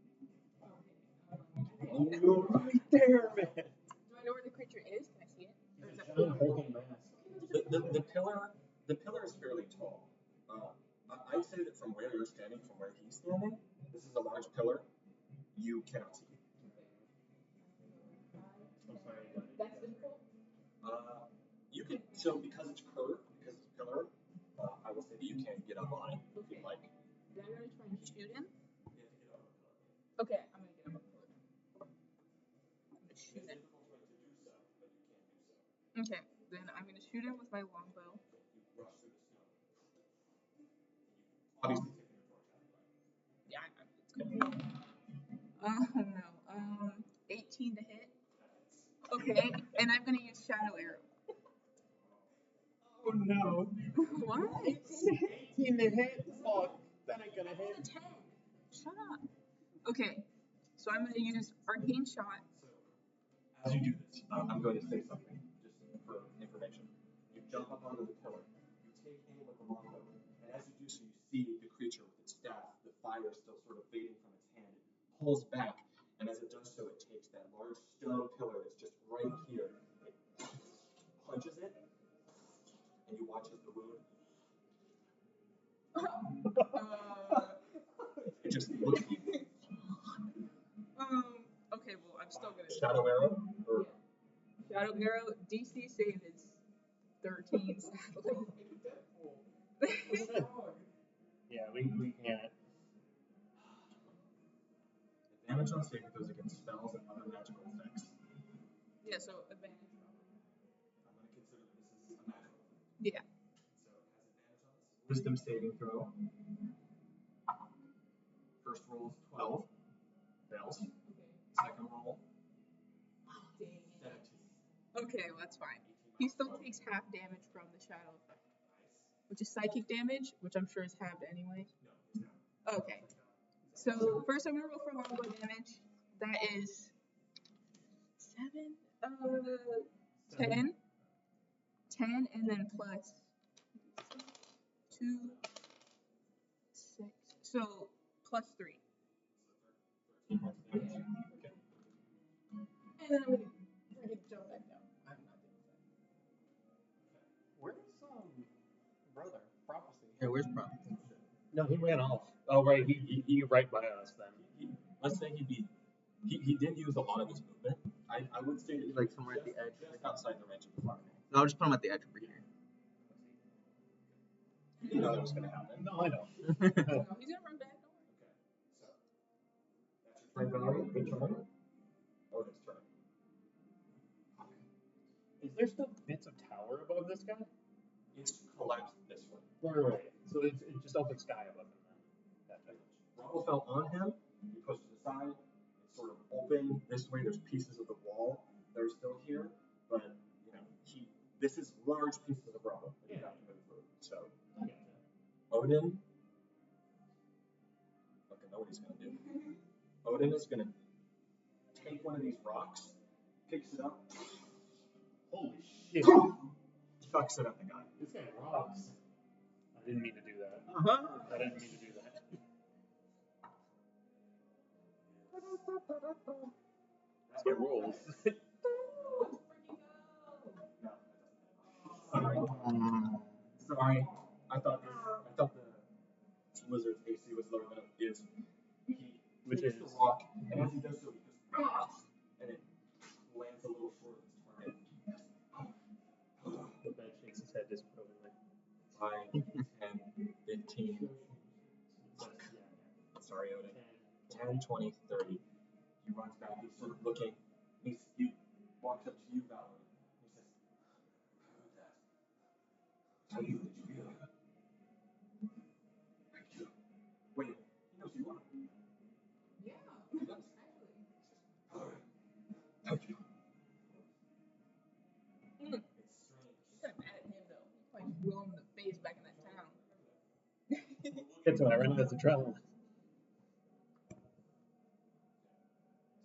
Oh, right there, man. Do I know where the creature is? Can I see it? Or is that Giant hulking mass. The pillar is fairly tall. I'd say that from where you're standing, from where he's standing, this is a large pillar. You cannot see. I'm sorry. That's difficult? You could, so because it's curved, because it's a pillar, I will say that you can get up on it if you'd like. Then I'm gonna try and shoot him. You have to get up on the pillar. Okay, I'm gonna get him up close. I'm gonna It's shoot him. difficult to do so, but you can do so. Okay, then I'm gonna shoot him with my longbow. You rush through the snow. Obviously taking your torch out of the way. Yeah, it's good. Oh no. 18 to hit. Okay, and I'm gonna use shadow arrow. Oh no. What? 18 to hit? Fuck. That ain't gonna hit. It's a 10. Shut up. Okay, so I'm gonna use arcane shot. So, as you do this, I'm going to say something just for information. You jump up onto the pillar, you take aim with the longbow, and as you do so, you see the creature with its staff, the fire still sort of fading from its hand. It pulls back, and as it does so, it takes that large stone pillar that's just right here. It punches it, and you watch as the wound. It just looks at you. Okay, well, I'm still gonna Shadow arrow? Or Shadow arrow. DC save is 13, sadly. Yeah, we can't. advantage on saving throws against spells and other magical effects. Yeah, so advantage. I'm going to consider that this is a magical effect. Yeah. So it has advantage on this wisdom saving throw. First roll is 12. Fails. Second roll, 17. Okay, well, that's fine. He still takes half damage from the shadow effect, which is psychic damage, which I'm sure is halved anyway. No, it's not. Okay. So first I'm gonna roll for longbow damage. That is 10, and then plus 2, 6. So plus 3. 13 points of damage. Okay. And then I'm gonna freaking jump back down. I'm not doing that. Where's brother? Prophecy. Yeah, where's Prophecy? No, he ran off. Oh, right. He right by us then. Let's say he did use a lot of his movement. I would say that He's like somewhere at the edge. just outside the range of the fire. No, I'll just put him at the edge over here. You know that was going to happen. No, I know. No, he's gonna run back. Don't worry. Okay, so that's your turn, Valerie. Good turn. Or his turn. Is there still bits of tower above this guy? It's collapsed this way. Right. So it's just open sky above him then. Gotcha. Rubble fell on him. He pushed it aside. It's sort of open this way. There's pieces of the wall that are still here, but you know this is large pieces of rubble that you have to move through. So Odin, look, I know what he's gonna do. Odin is gonna take one of these rocks, picks it up, Holy shit. chucks it at the guy. This guy rocks. I didn't mean to do that. Uh-huh. I didn't mean to do that. That's my rules. Sorry. Sorry. I thought the lizard's AC was lower than it is. He takes the rock, and as he does so, he goes, and it lands a little short of its target. The bed shakes his head disapprovingly. 5, 10, 15. 10, 20, 30. He runs back. He's sort of looking. He walks up to you, Valerie. He says, "Who's that? Tell you, did you hear that? Thank you. Wait, he knows you are. Yeah, He does. actually. Valerie, thank you." Mm. It's strange. She's kind of mad at him though. He probably blew him in the face back in that town. That's why I realized the travel.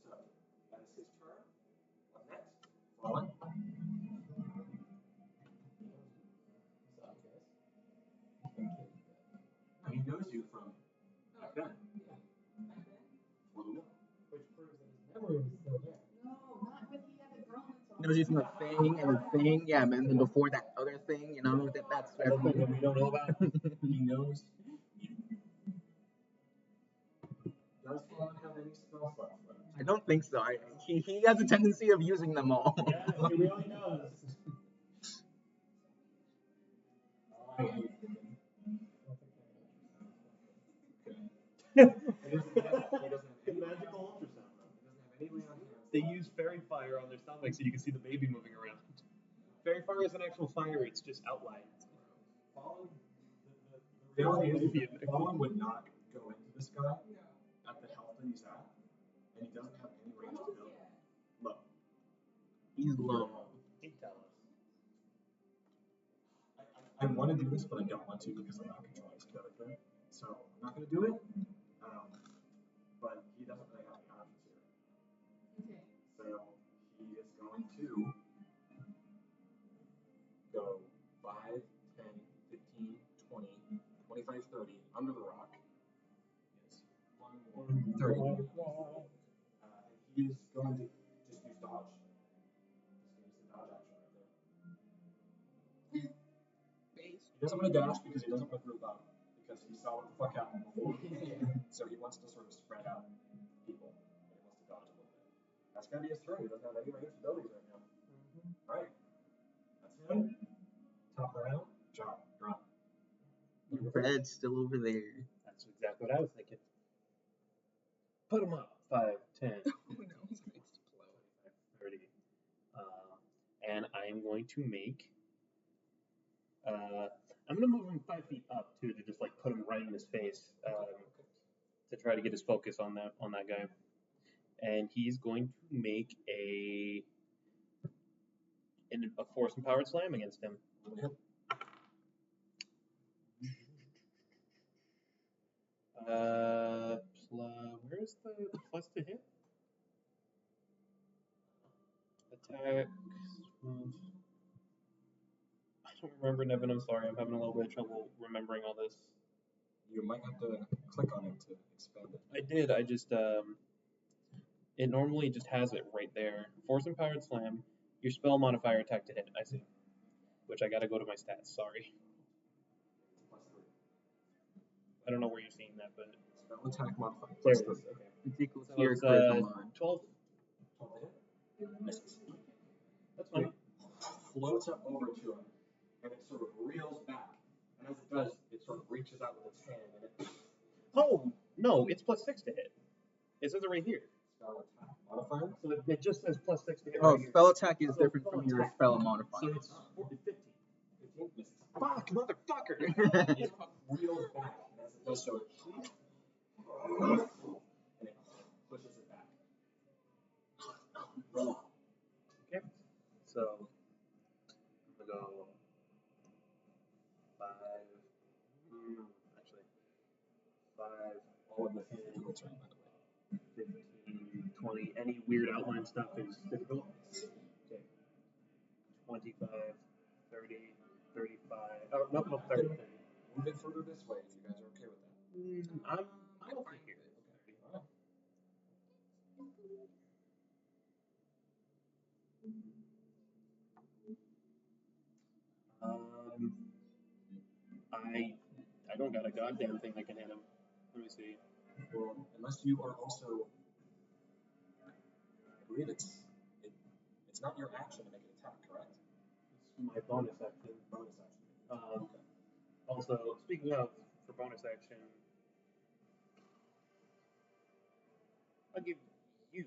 So, that is his turn. What next? Fallen. Now he knows you from back then. Well, no. Which proves that his memory was still there. No, not when he had the girl that's Knows you from the thing and the thing, yeah, and then before that other thing, you know, that's Other thing that we don't know about. He knows you. Does Fallen have any spell slots left? I don't think so. He has a tendency of using them all. Yeah, he really does. I hate him. Magical ultrasound. He doesn't have any lay on hands. They use fairy fire on their stomach so you can see the baby moving around. Fairy fire is an actual fire, it's just outlined. Fallen, the reality is that Fallen would not go into this guy at the health that he's at, and he doesn't have any range to build. Look, He's low. He'd tell us. I want to do this, but I don't want to because I'm not controlling his character. So I'm not going to do it. But he doesn't really have any options here. Okay. So he is going to go 5, 10, 15, 20, 25, 30 under the rock. Yes. 1, 30. And he is going to just use dodge. He's going to use the dodge action right there. Base. He doesn't want to dash because he doesn't want to group up. Because he saw what the fuck happened before. So he wants to sort of spread out people. And he wants to dodge a little bit. That's going to be his turn. He doesn't have any range abilities right now. Alright. That's him. Top round. John, you're up. Fred's still over there. That's exactly what I was thinking. Put him up. 5, 10, Oh no, he's gonna explode. 30. And I am going to make. I'm going to move him 5 feet up too to just like put him right in his face to try to get his focus on that guy. And he's going to make a force empowered slam against him. Where's the plus to hit? Attack. I don't remember, Nevin. I'm sorry. I'm having a little bit of trouble remembering all this. You might have to click on it to expand it. I did. I just it normally just has it right there. Force empowered slam. Your spell modifier attack to hit. I see. Which I gotta go to my stats. Sorry. I don't know where you're seeing that, but Spell attack modifier. there it is. Okay. It's equal to So your it's charisma mod. 12. 12 to hit. Misses. That's fine. Floats up over to him, and it sort of reels back. And as it does, it sort of reaches out with its hand, and it Oh no, it's plus 6 to hit. It says it right here. spell attack modifier. So it just says plus 6 to hit. Oh, right here. spell attack is So different spell from your attack. spell So modifier. it's 15. 15 misses. Fuck, motherfucker! It reels back, and as it does so, it and it pushes it back. Okay, so I'm gonna go 5. Actually, 5, All of the difficult terrain, by the way. 15, 20. Any weird outline stuff is difficult. Okay. 25, 30, 35. Oh, no, 30. Move it further this way if you guys are okay with that. I'm okay here. Alright. I don't got a goddamn thing that can hit him. Let me see. Well, unless you are also, I believe it's not your action to make an attack, correct? It's my bonus action. Bonus action. Also, speaking of, for bonus action, I'll give you.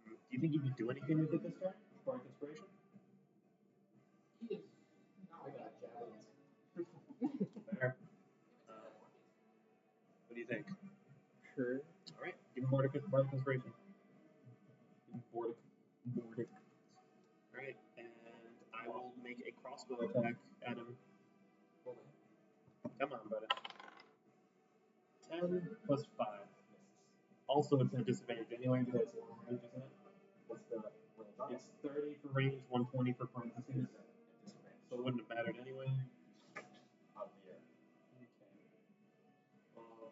Do you think you could do anything with it this time? Bardic Inspiration? Fair. What do you think? Sure. All right, give him Bardic Inspiration. Bordic. All right, and I will make a crossbow attack at him. Come on, buddy. 10 plus 5. Also, it's a disadvantage anyway because it's long range, isn't it? What's the range? It's 30 for range, 120 for parentheses. So it wouldn't have mattered anyway. Out of the air. Okay.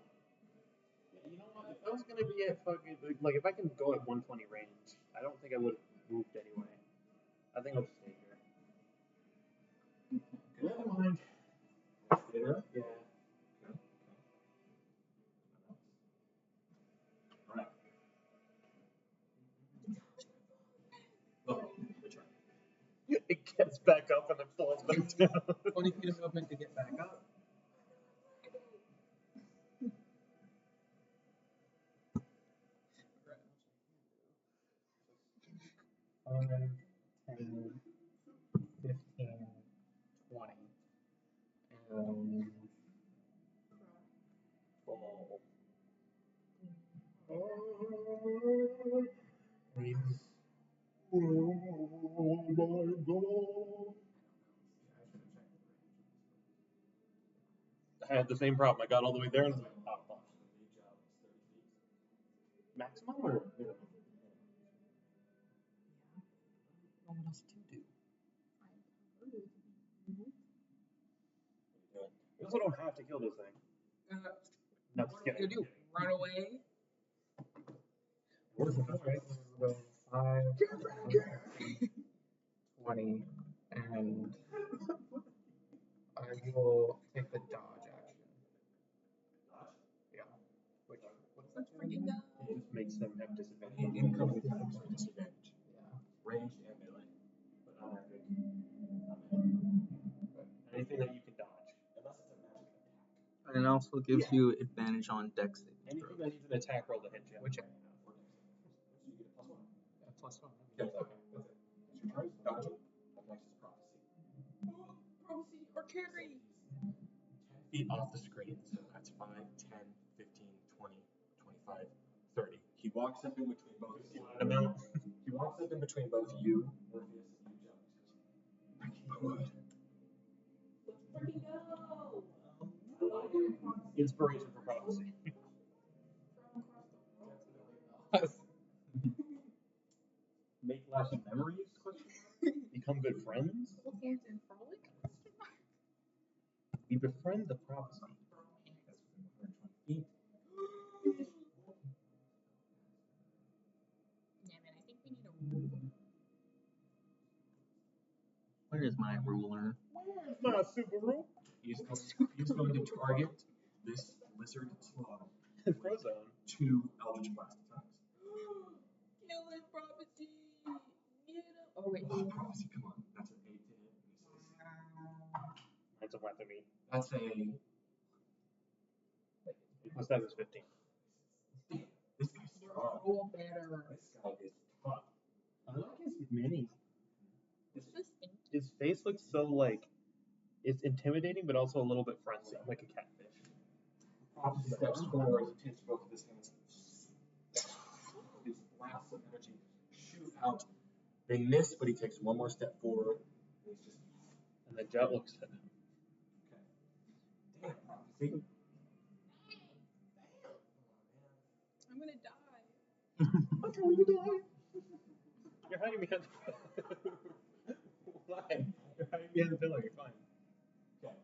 Yeah, you know what? If I was gonna be at fucking like if I can go at 120 range, I don't think I would have moved anyway. I think I'll stay here. Never mind. Stay there? Yeah. Alright. Oh, return. It gets back up and it falls back down. 20 feet of movement to get back up. 5, 10, 15, 20. And Fall. Oh my god. I had the same problem. I got all the way there and was like, oh, fuck. Maximum or minimum? what else to do? We also don't have to kill this thing. No, just What are we kidding. gonna do? Run away? What is it? Right? Go 5, 20, and I will take the dodge action. Yeah. Which, what's that? Freaking go. It just makes them have disadvantage. Incoming attacks are disadvantage. Yeah. Ranged and melee. But not magic. Anything that you can dodge. Unless it's a magic attack. And it also gives you advantage on dex saving Anything throws. that needs an attack roll to hit you. Which So you get a +1. plus 1. Okay, that's it. That's your turn. Dodging. Up next is prophecy. Prophecy or carry. 10 feet off the screen, so that's 5, 10, 15, 20, 25, 30. He walks up in between both of you. He walks up in between both you, Morpheus, and you, Jones. Let's freaking go. Inspiration for prophecy. Make lasting memories? Become good friends? Hands in frolic? We befriend the prophecy. Yeah, man, I think we need a rule. Where is my ruler? Where's my Subaru? He's going to target this lizard sloth Frozone. 2 Eldritch Blast attacks. Kill it, prophecy. Get him. Oh, wait. Oh, prophecy, come on. That's an 8 to hit. Misses. That's a weapon me. That's a. Plus that is 15. Damn, this guy's strong. Roll better. This guy is tough. I like his mini. It's just His face looks so like it's intimidating, but also a little bit friendly, like a catfish. Prophecy steps forward, he takes both of his hands. These blasts of energy shoot out. They miss, but he takes one more step forward. And he's just. And the jet looks at him. Okay. Damn, prophecy. I'm gonna die. I'm going to die. You're hiding behind the Why? You're hiding behind the pillar. You're fine. Okay.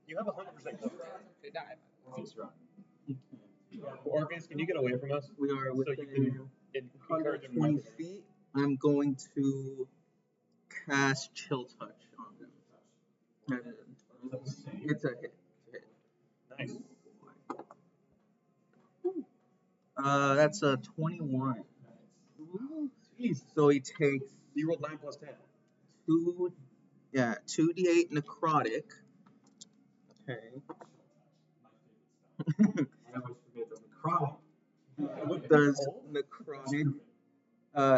You have 100% cover. To die. That's right. Orpheus, can you get away from us? We are So within you can encourage him. 120 feet. I'm going to cast Chill Touch on them. It's a hit. Nice. That's a 21. Jeez. So he takes You rolled 9 plus 10. 2d8 necrotic. Okay. I always forget the necrotic does necrotic.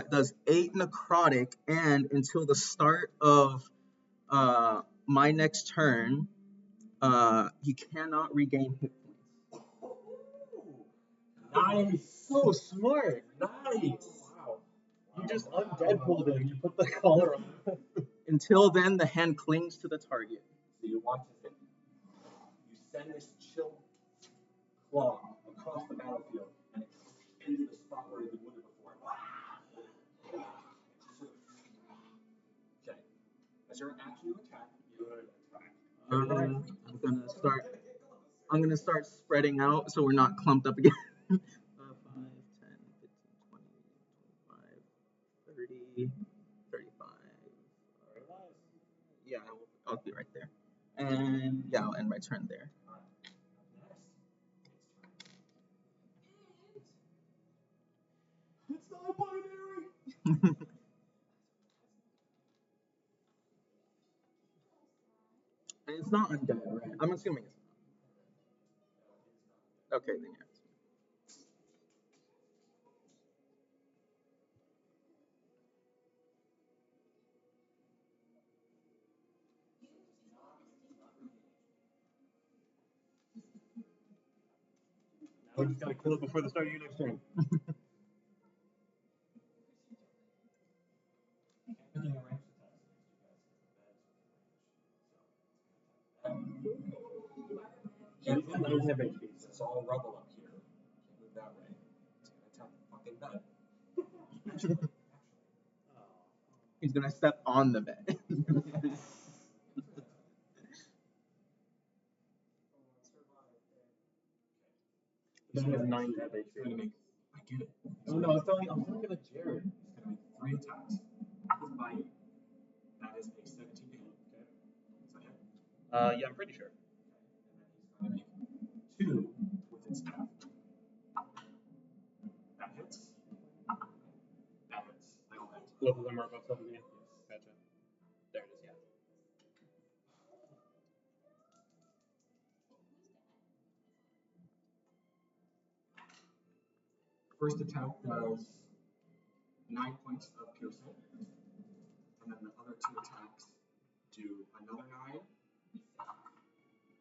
Does 8 necrotic, and until the start of my next turn, he cannot regain hit points. Nice. So smart. Nice. Wow. You just undeadpooled him. You put the collar on. Until then, the hand clings to the target. So you watch as it. You send this chill claw across the battlefield and into the spot where it would have before. Okay. As your action you attack, you attack. I'm gonna start spreading out so we're not clumped up again. 5, 10, 15, 20, 25, 30, 35. Yeah, I'll be right there. And yeah, I'll end my turn there. It's not binary. And it's not undead, right? I'm assuming it's not. Okay, then yeah. We just gotta kill it before the start of your next turn. He's got 9 hit HP. It's all rubble up here. Can't move that way. It's gonna attack the fucking bed. He's gonna step on the bed. This one has 9 hit It's gonna HP. make. I get it. Oh no, I'm talking to Jared. It's gonna make 3 attacks. With bite. That is a 17 to hit. Okay. Is that hit? Yeah, I'm pretty sure. And then he's gonna make 2 with its staff. That hits. That hits. They all hit. Both of them are above 17. Gotcha. There it is, yeah. First attack does 9 points of piercing. And then the other 2 attacks do another 9.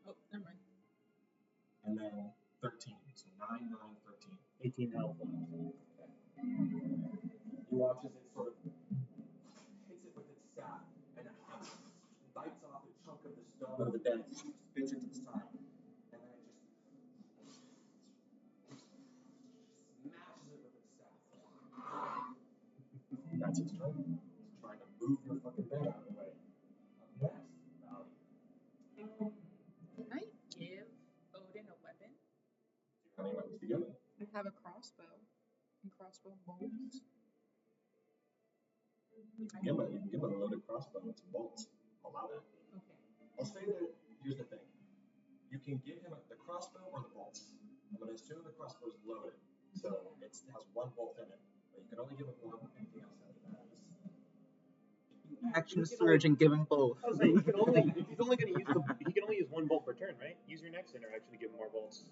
Oh, never mind. And then 13. So 9, 9, 13. 18 health. You watch as it sort of hits it with its staff and it bites off a chunk of the stone of the bed, spits it to the side, and then it just smashes it with its staff. That's its turn. It's trying to move your fucking bed out of the way. Up next, Valley. Can I give Odin a weapon? Do you have any weapons to give? I have a crossbow and crossbow bolts. You can give a loaded crossbow with some bolts. Allow that. Okay. I'll say that, here's the thing. You can give him the crossbow or the bolts. I'm going to assume the crossbow is loaded, so it has 1 bolt in it, but you can only give him 1. Anything else after that is... Action surge and give him both. I was saying, he's only gonna use he can only use 1 bolt per turn, right? Use your next interaction to give him more bolts.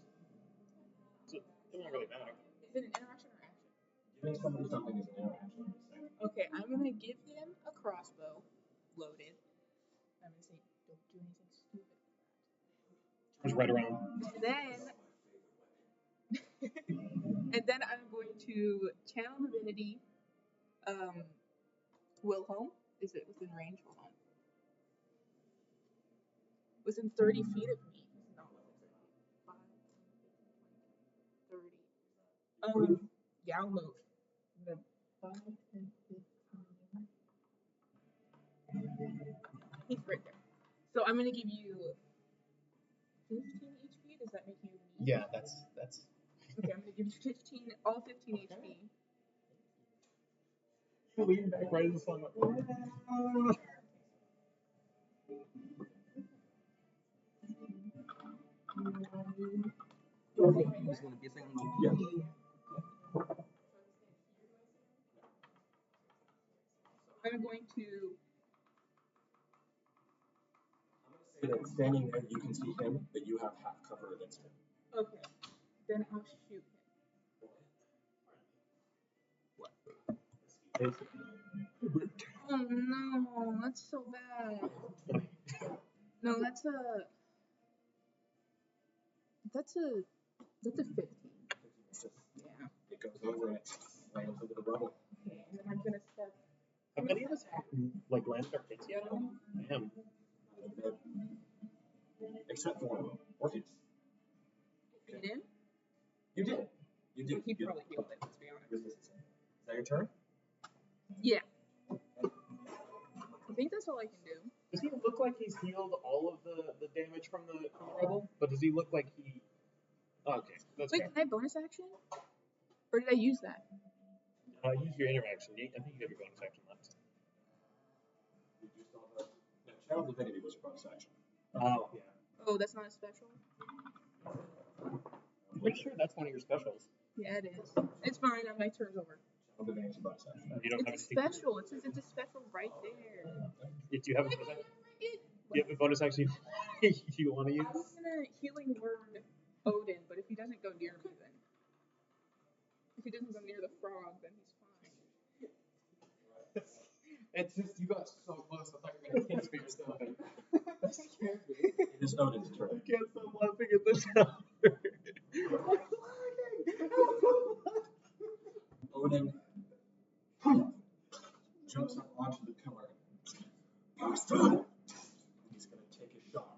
So it won't really matter. Is it an interaction or action? Giving somebody something is an interaction, I'm just saying. Okay, I'm gonna give him a crossbow, loaded. I'm gonna say, don't do anything stupid with that. Just right around. And then I'm going to channel divinity. Wilhelm, is it within range? Hold on. Within 30 feet of me. It's not within 30 feet. 5, 10, 15, 20, 30. Yeah, I'll move. I'm gonna 5, 10, 15. He's right there. So I'm gonna give you 15 HP. Does that make you me? Yeah, that's. Okay, I'm gonna give you 15, all 15 HP. Lean back right in the sun. He's gonna be saying, Yeah. I'm going to. Say that standing there, you can see him, but you have half cover against him. Okay, then I'll shoot him. Oh no, that's so bad. No, that's a 15. Yeah. It goes over and it slams into the rubble. Okay, and then I'm gonna start. Have many of us like landed our hits yet on him? Damn. Except for Orpheus. You did? You did. You did. He You probably did. killed it, let's be honest. Is that your turn? Yeah. I think that's all I can do. Does he look like he's healed all of the damage from the rubble? But does he look like he? Okay, that's Wait, fair. can I bonus action? Or did I use that? Use your interaction. I think you have your bonus action left. You just saw the Channel Divinity was your bonus action. Oh yeah. Oh, that's not a special? I'm pretty sure that's one of your specials. Yeah, it is. It's fine, my turn's over. Channel Divinity is your bonus action. You don't have It's a anything. special. It says it's a special right there. Do you have a bonus action? Do you have a bonus action you want to use? I was gonna healing word Odin, but if he doesn't go near me, then if he doesn't go near the frog, then he's fine. It's just you got so close. I thought you were gonna cancel yourself. That scared me. It is Odin's turn. I can't stop laughing at this. Odin jumps up onto the pillar. Bastard! He's gonna take a shot.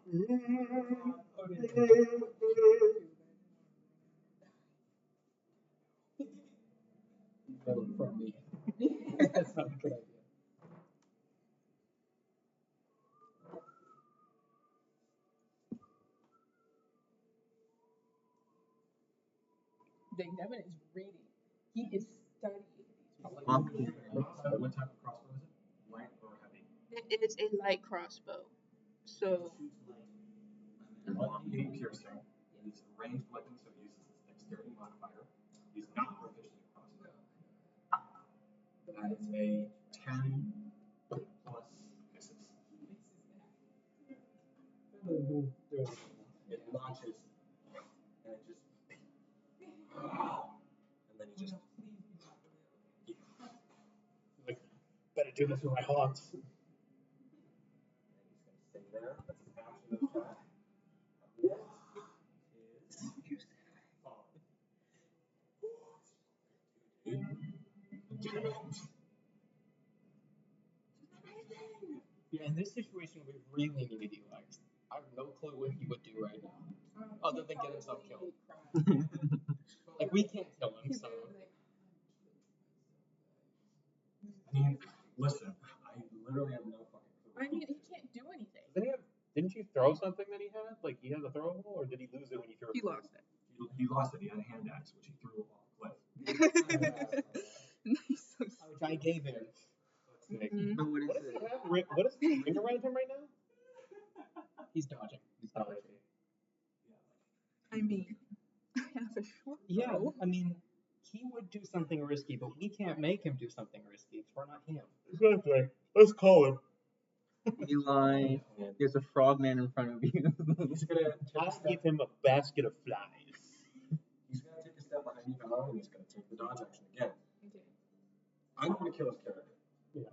No, from me. That's not a good idea. Dang, Nevin is reading. He is studying these. What type of crossbow is it? Light or heavy? It is a light crossbow. So, 1d8 piercing. He's a ranged weapon, so he uses his dexterity modifier. He's not proficient in crossbow. That is a 10 plus misses. It launches and it just and then he just Like, better do this with my haunts. and he's gonna stay there. That's his action attack. Next is Yeah, in this situation, we really need Eli. I have no clue what he would do right now, other than get himself killed. Like, we can't kill him, so. I mean, listen, I literally have no fucking clue. I mean, he can't do anything. Didn't you throw something that he had? Like he has a throwable, or did he lose it when you threw it? He lost it. He lost it. He had a hand axe, which he threw off a cliff. He's so Which I gave him. Mhm. But what is What does it? he have? What is the ring around him right now? He's dodging. I mean, I have a short Yeah, bow. I mean, he would do something risky, but we can't make him do something risky because we're not him. Exactly. Let's call him. Eli, there's a frogman in front of you. He's gonna take a I'll step. give him a basket of flies. He's gonna take a step behind you, Valor, and he's gonna take the dodge action again. Okay. I'm gonna kill his character. Yeah.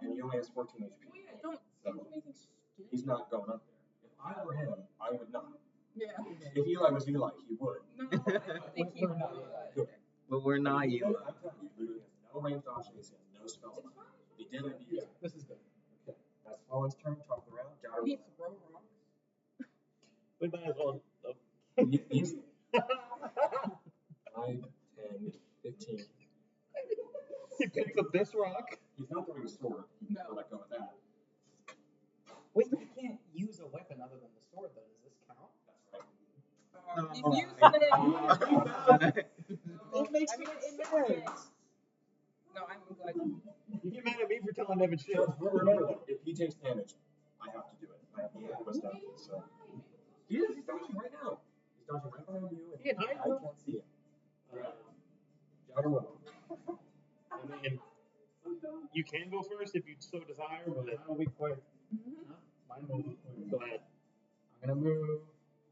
And he only has 14 HP. Oh yeah, don't So do anything stupid. he's not going up there. If I were him, I would not. Yeah. If Eli was Eli, he would. No, I don't think he We're would. not Good. But we're not He you. did- I'm telling you, he literally has no ranged options. He has no spells. It's fine. He did it. Yeah, this is good. Okay. That's Fallen's turn. Top of the round. Gyro. He throw rocks. We might as well. He's 5, 10, 15. He picks up this rock. He's not throwing a sword. No. I'll let go of that. Wait, you can't use a weapon other than the sword, though. Does this count? That's right. If you said It makes me sense. No, I'm glad. You get mad at me for telling Nevin shit. So, remember though, if he takes damage, I have to do it. I have to do it. What's that? So. He is. He's dodging right now. He's dodging right behind you. And He can hide. I can't see him. Gyro. I mean, you can go first if you so desire, but Mine will be quick. Mhm. Mine will be quick. go ahead. I'm gonna move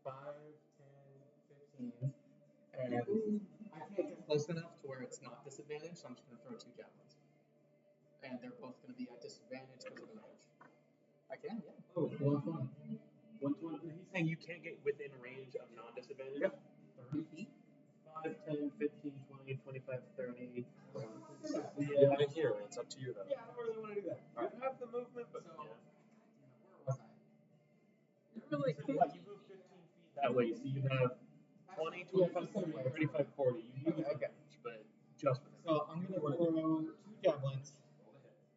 5, 10, 15, and I can't get close enough to where it's not disadvantaged, so I'm just gonna throw 2 javelins. and they're both going to be at disadvantage because of the range. I can, yeah. Oh, 120. 120. He's saying you can't get within range of non-disadvantage. Yep. 30 feet. 5, 10, 15, 20, 25, 30. Yeah, right here. It's up to you though. Yeah, I don't really want to do that. You have the movement, but So, yeah. where was I? You're like You move 15 feet that way, so you have 20, 25, 30, 35, 40. You use Okay. range, but just for So I'm going to throw 2 javelins.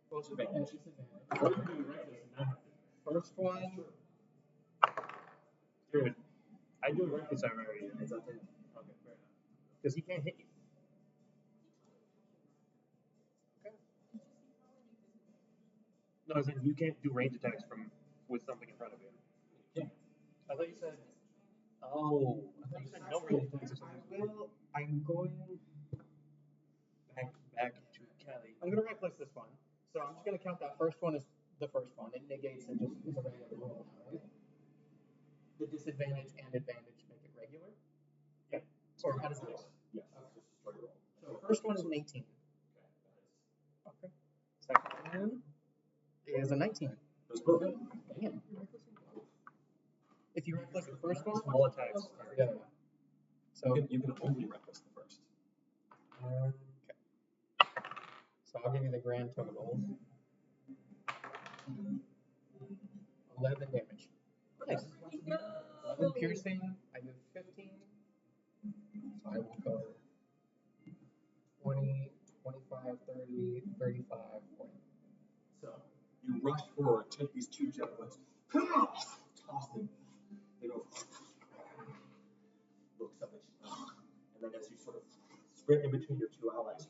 Close advantage. What are you doing reckless and not have disadvantage? First one, Dude, I do it reckless already. It's up to him. Okay, fair enough. Because he can't hit you. Okay. No, I was saying you can't do range attacks from with something in front of you. Yeah. I thought you said. Oh, I thought you said no range attacks or something. well, I'm going Back to Kelly. I'm going to reckless this one. So I'm just going to count that first one as the first one. It negates and just is a regular roll now, right? The disadvantage and advantage make it regular? Yeah. Or how does it work? Yes. Just straight roll. So first one is an 18. Okay. Second one is a 19. That's perfect. Damn. If you reckless the first one, Small attacks. the other one. So, You can only reckless the first. okay. So I'll give you the grand total. 11 damage. Nice. 11 piercing. I do 15. So I will go 20, 25, 30, 35, 40. So you rush forward, take these 2 javelins, toss them. They go. Looks up at you, and then as you sort of sprint in between your 2 allies,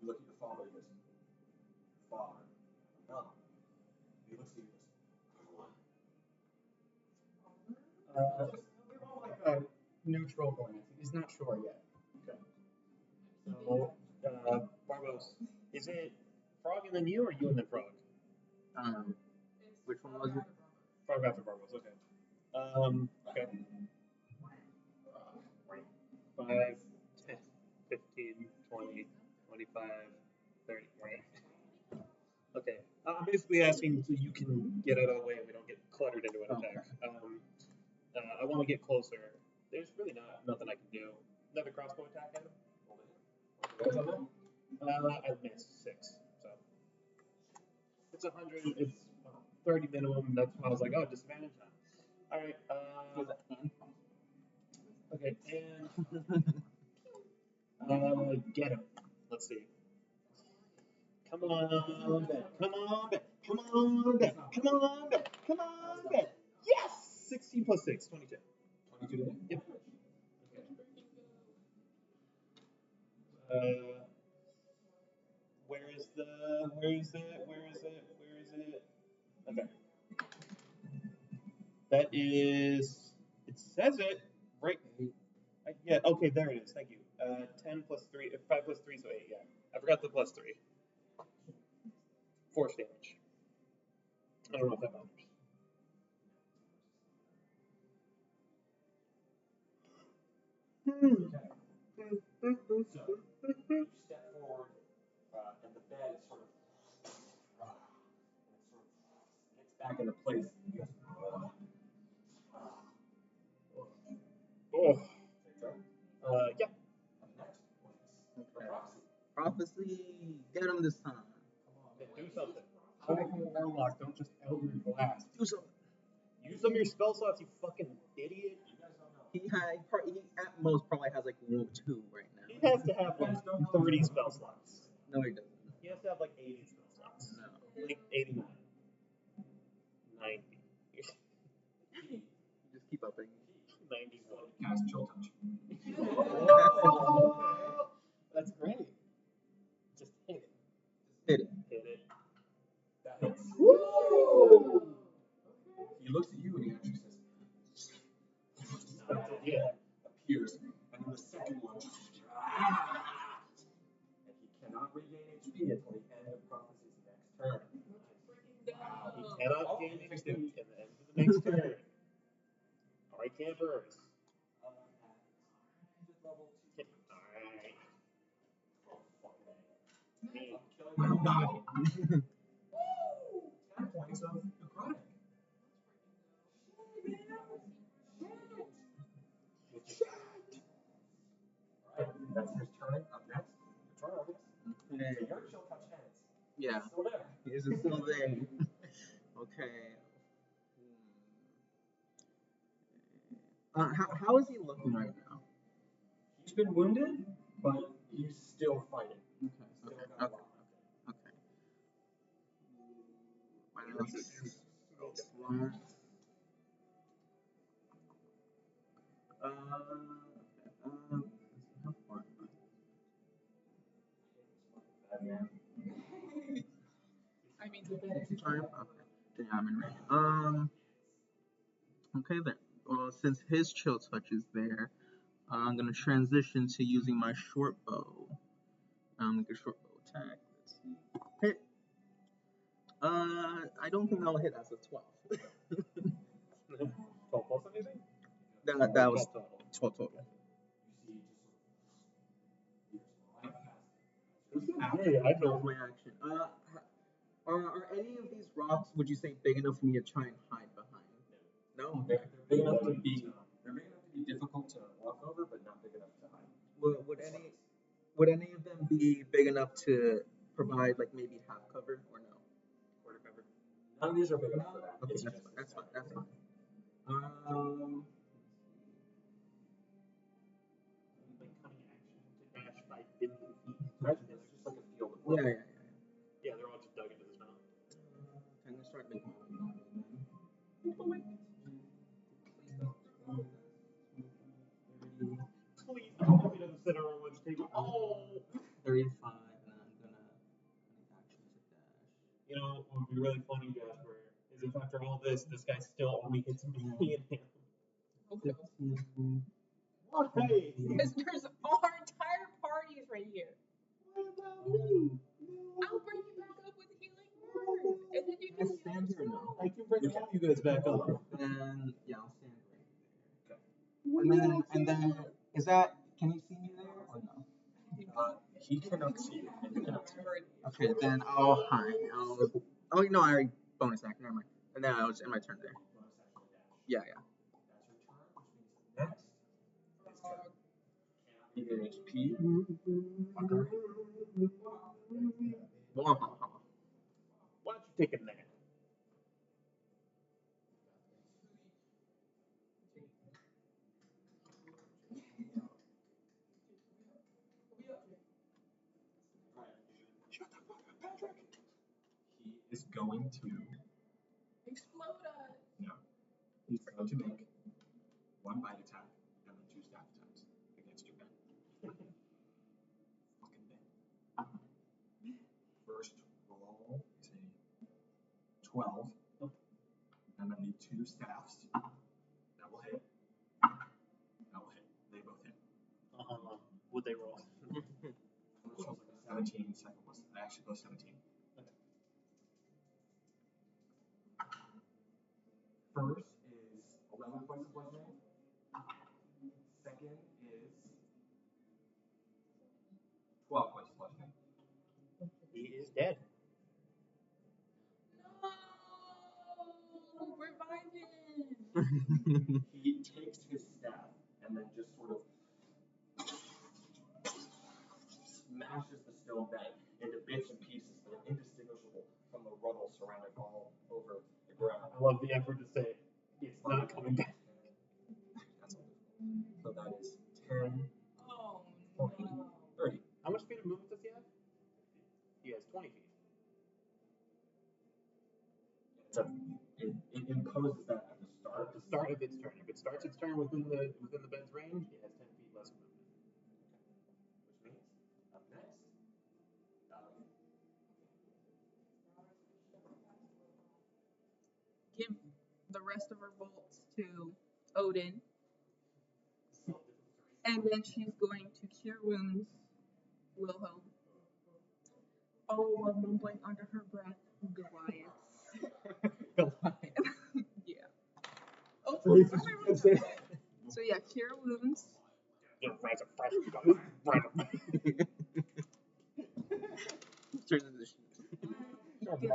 you look at your father and goes, "Father, no." He looks at you and goes, We're all like a neutral glance. He's not sure yet. "Okay." So, Barbos, is it Frog and then you, or you and then Frog? Which one was it? Frog after Barbos. Okay. Okay. 5, 10, 15, 20, 25, 30. Right. Okay. I'm basically asking so you can get out of the way and we don't get cluttered into an attack. I want to get closer. There's really nothing I can do. Another crossbow attack at him? I missed 6. So it's 100. It's 30 minimum. That's why I was like, oh, disadvantage now. All right. Okay, and get him. Let's see. Come on, Ben. Come on, Ben. Come on, Ben. Come on, Ben. Come on, Ben. Yes! 16 plus 6, 22. 22 to hit? Yep. Where is it? Okay. That is, it says it right. Yeah, okay, there it is. Thank you. 10 plus 3, 5 plus 3, so 8, yeah. I forgot the plus 3. Force damage. I don't know if that matters. So you step forward, and the bed sort of, gets back into place. And you go, Oh. Yeah. Prophecy. Get him this time. Do something. Powerful warlock, don't just Eldritch Blast. Do something. Use some of your spell slots, you fucking idiot. He at most probably has like 2 right now. He has to have like 30 spell slots. No, he doesn't. He has to have like 80 spell slots. No. Like 89. 90. Just keep upping. 91. Cast chill touch. That's great. Just hit it. Hit it. Hit it. That hits. He looks at you and he actually says, Yeah. appears, and then the second one, and he cannot regain HP until the end of Prophecy's next turn. He cannot gain HP in the end of the next turn. Alright, campers. Level 2. Alright. Me. Well done. 10 points of necrotic. Alright, that's his turn. Up next, your turn, Argus. Okay. So your chill touch ends. Yeah. It's still there. Is it still there? Okay. How is he looking right now? He's been wounded, but he's still fighting. Okay. Still Okay. got a Okay. lot. Okay. Minus 1. How far am Bad man. I mean, I? Time? Okay. Yeah, I'm in range. Okay then. Well, since his chill touch is there, I'm gonna transition to using my short bow. Make a short bow attack. Let's see. Hit. I don't think I'll hit as a 12. 12 plus anything? That was 12 total. 12 total. Hey, I That was know. my action. Are any of these rocks, would you say, big enough for me to try and hide behind? No? They're big enough to be difficult to walk over, but not big enough to hide. Would any of them be big enough to provide like maybe half cover or no? Quarter cover? None of these are big enough for that. Okay, It's that's just fine. That's fine. That's fine. Like cunning action to dash 5 billion feet. Imagine it's just like a field of Yeah, yeah, yeah. Yeah, they're all just dug into this mountain. I'm gonna start making my way down then. Please, I hope he doesn't sit on everyone's table. Oh! 35, and then I'm gonna action to dash. You know, what would be really funny, Jasper, is if after all this guy still only hits me and him. okay. 15. What? Hey! Because there's our entire parties right here. What about me? I'll bring you back up with a healing word, and then you Can can I stand here or no? I can bring all you guys back up. Then yeah, I'll stand right there. And then is that? Can you see me there or no? He cannot see you, and you cannot see him. Okay, then I'll hide. Oh no, I already bonus action. Never mind. And then I'll just end my turn there. Yeah, yeah. That's your turn, which means next is HP. Why don't you take a nap? Shut the fuck up, Patrick. He is going to explode us. no. He's going to make 1 bite attack and then 2 staff attacks against your Ben. Fucking Ben. First roll is a 12, and then the 2 staffs. That will hit. That will hit. They both hit. Would they roll? First was like a 17, second was I actually go 17. First is 11 points of bludgeoning. Second is 12 points of bludgeoning. He is dead. No, revive him. He takes his staff and then just sort of smashes the stone bed into bits and pieces that are indistinguishable from the rubble surrounding all over the ground. I love the effort to say it's not coming back. That's all. So that is 10, Oh 20, no. 30. How much feet of movement does he have? He has 20 feet. It imposes that at the start. At the start of its turn. If it starts its turn within the bed's range, it has 10 feet less movement. Which means, up next, Give the rest of her bolts to Odin, and then she's going to cure wounds Wilhelm. All while mumbling under her breath, Goliath. Yeah. Oh, so yeah, cure wounds.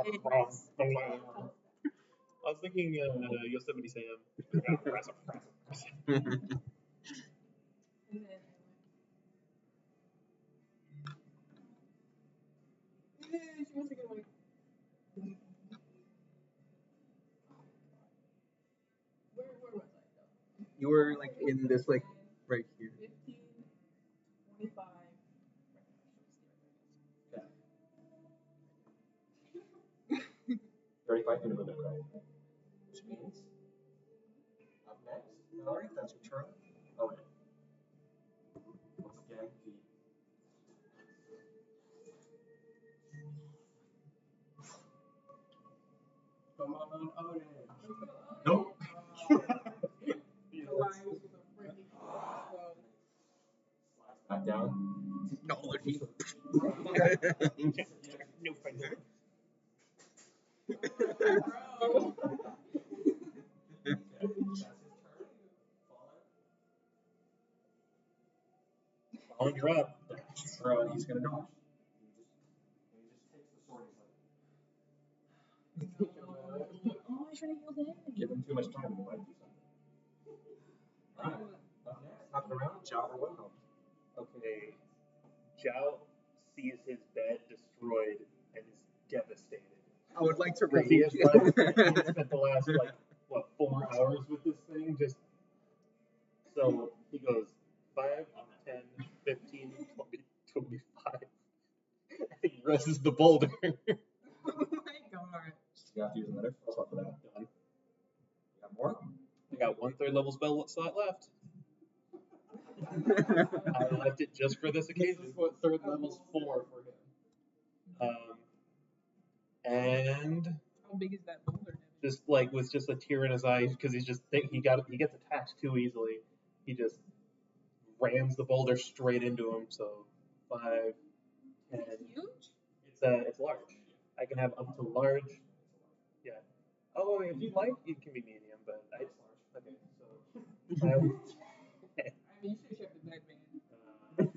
I was thinking Yosemite Sam. And then she wants to get away. Where was I though? You were like in this like right here. 15, 25. Okay. 35 feet of movement, right? Which means up next, Mallory, that's your turn. Okay. Once again, Come on, Odin. nope. Back down. No, they're deep. No fun. Fallen, you're up. He's gonna dodge. He just takes the sword. He's like, Oh, I should have healed him. give him too much time. He might do something. Alright. Up next, hopping around, Chow or Wilhelm. Okay. Zhao sees his bed destroyed and is devastated. I would like to Because rage. he has spent the last, like, what, 4 hours with this thing? Just. So he goes 5, 10, 15, 20, 25. And he rests the boulder. Oh my god. You have to use another spell slot for that. Done. You got more? I got 1 3rd level spell slot left. I left it just for this This occasion. is what 3rd level's for him. And How big is that boulder, Nevin? just like with just a tear in his eye because he gets attacked too easily. He just rams the boulder straight into him. So 5, 10. Is it huge? It's large. I can have up to large. Yeah. Oh, if you like, it can be medium, but okay. So. I mean, you should have kept the bed, man. 10,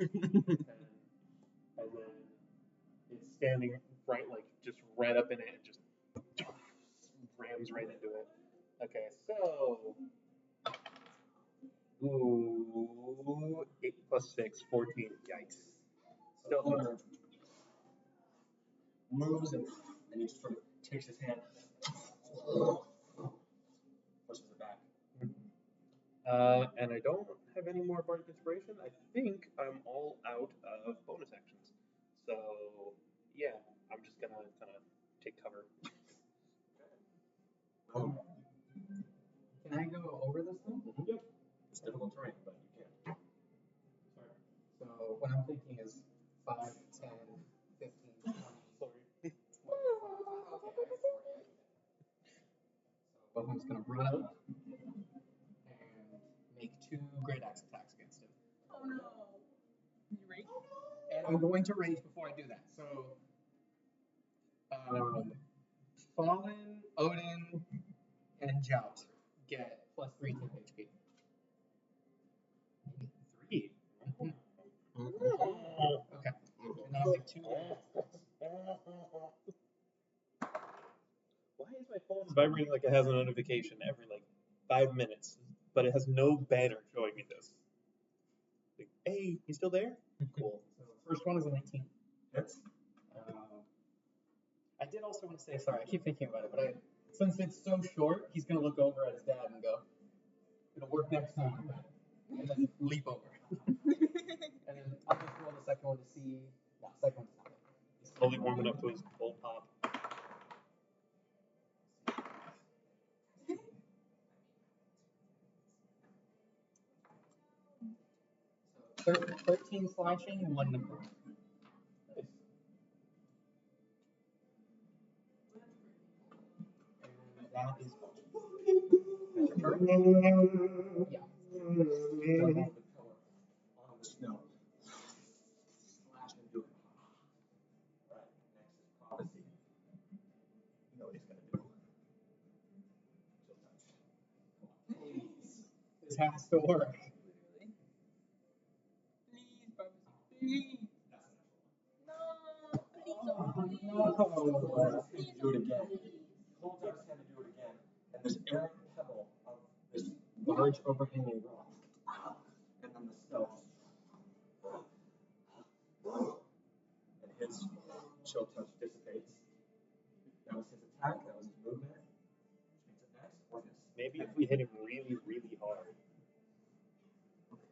and then it's standing right, like just right up in it, and just rams right into it. Okay, so ooh, 8 plus 6, 14. Yikes. Still Boulder moves and he just sort of takes his hand, pushes it back. And I don't have any more bardic inspiration. I think I'm all out of bonus actions. So yeah, I'm just gonna kind of take cover. Can I go over this thing? Yep. It's difficult terrain, but you can. Sorry. So what I'm thinking is 5, 10, 15, 20. Sorry. So Bohem's gonna run up and make 2 great axe attacks against him. Oh no. You rage? And I'm going to rage before I do that. So Fallen, Odin, and Jout get plus 3 temp HP. 3. Okay. And then I'll make 2 great axe attacks. Why is my phone vibrating like it has a notification every like 5 minutes, but it has no banner showing me this? Like, hey, you still there? Cool. So first one is a 19. Hits. I did also want to say, sorry, I keep thinking about it, but since it's so short, he's going to look over at his dad and go, it'll work next time. And then leap over. And then I'll just roll the second one to see. No, second one's not. He's slowly warming up to his full pop. So 13 slashing and 1 necrotic. And that is all. That's your turn? Yeah. Jump over the pillar on the snow. Slash into it. Alright, next is prophecy. You know what he's gonna do. She'll touch. Come on, please. This has to work. Literally. Please, Bubsy, please. That's an actual one. No, please. Do it again. Holds out his hand to do it again, and this errant pebble of this large overhanging rock, and then the spell, and his chill touch dissipates. That was his attack. That was his movement. Which means it next, Orpheus. Maybe if we hit him really, really hard.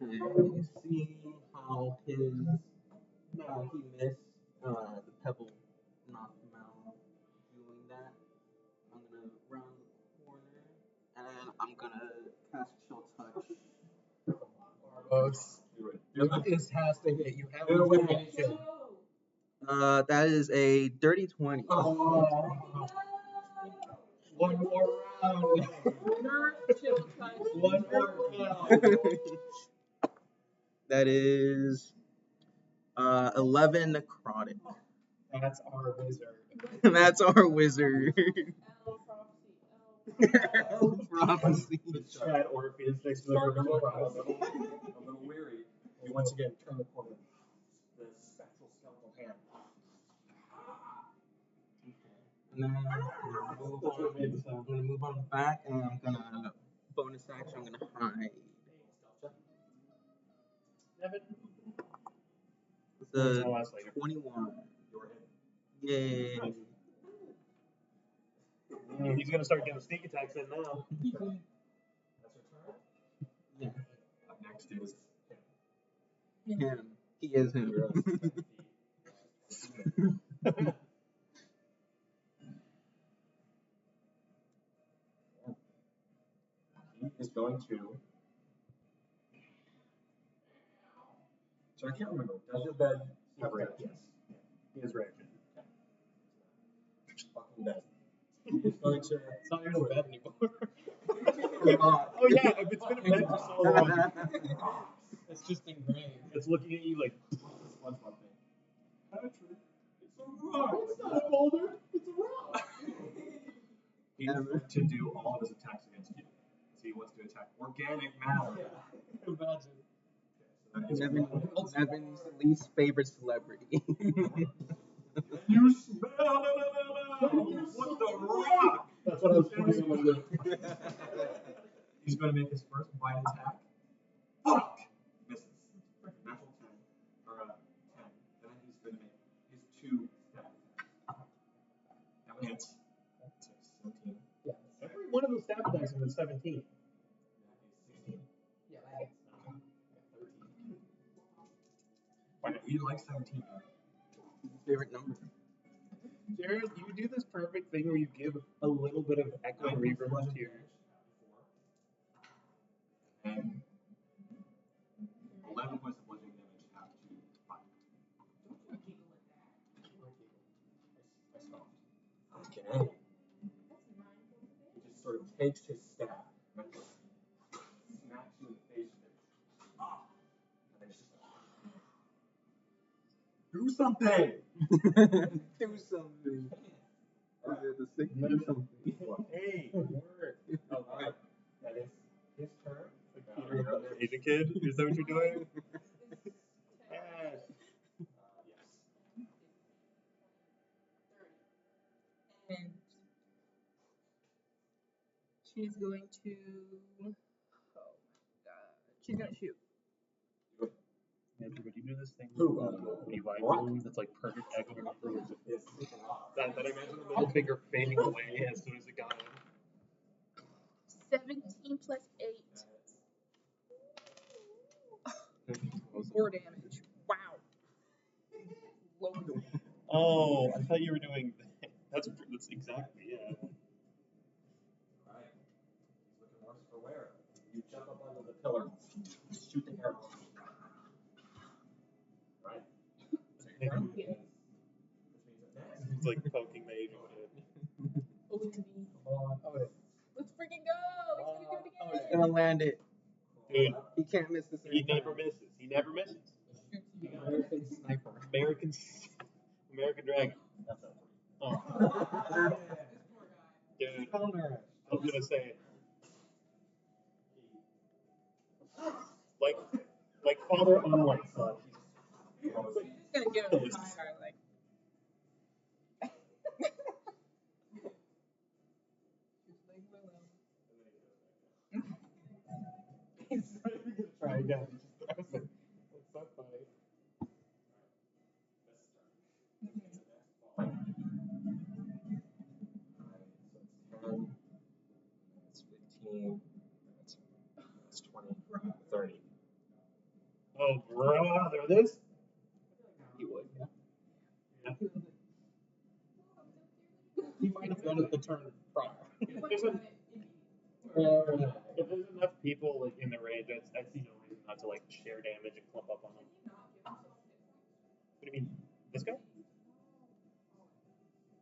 Okay, see how his he missed the pebble knocked him out doing that. I'm gonna round the corner and I'm gonna cast chill touch. Barbo's. Do it. This has to hit. You have Do it. information. That is a dirty 20. Oh. One more round. Chill touch. One more round. That is 11 necrotic. That's our wizard. That's our wizard. Prophecy. Chad Orpheus next to the Start river. to look a little weary. You once again turn the corner. The spectral skeletal hand. And then I'm gonna move on back and I'm gonna bonus action, I'm gonna hide. Nevin. It's I'll a ask later. 21. You're in. Yay. He's gonna start getting sneak attacks in now. That's your turn. Yeah. Up next is Him. He is him. He is going to. So I can't remember. Does your bed have reaction? He has reaction. Fucking bed. He is going to. It's not even a bed anymore. Oh yeah, it's been a bed for so long. It's just ingrained. It's looking at you like, SpongeBob thing. Patrick, it's a rock. it's not a boulder, it's a rock. He's going to do all of his attacks against you. So he wants to attack organic matter. Imagine. Nevin's least favorite celebrity. You smell what the rock? That's what I was putting on my lip. He's going to make his first bite attack. Fuck! Misses. Natural 10. Or 10. And then he's going to make his 2 stab attacks. That one hits. That's 17. Yeah. Every one of those stab attacks was 17. That is 16. Yeah, that hits. 13. You like 17. Favorite number. Jared, you do this perfect thing where you give a little bit of echo and reverb to your. And 11 points of bludgeoning damage after 5. I scoffed. Okay. He just sort of takes his staff and just smacks you in the face with it. And then it's just like, do something! Do something. The sick do something. Hey, word. Oh, alright. That is his turn. Asian kid? Is that what you're doing? Yes. And she's going to. Oh, God. She's going to shoot. Andrew, would you do this thing? Who? Revive What? room that's like perfect echo and reverb. That I imagine the middle finger fading away as soon as it got in. 17 plus 8. 4 damage. Wow. Loaded. Oh, I thought you were doing. That's exactly, yeah. Alright. He's looking worse for wear. You jump up onto the pillar, shoot the arrow. Right. So your turn. Which means that next. It's like poking the Asian kid. Oh, it's me. Oh, wait. Let's freaking go! We can do it He's again! gonna land it. Dude, He can't miss this. he never misses. He never misses. American sniper. American Dragon. That's it. Oh, dude. I was gonna say, like father, unlike son. Just gonna give him a fire, like. again. It's so funny. That's 15. That's 20. 30. Oh, brother, this? You would, yeah. Yeah. He might have done it the turn prior. If there's enough people like, in the range, I see no reason not to like share damage and clump up on them. What do you mean? This guy?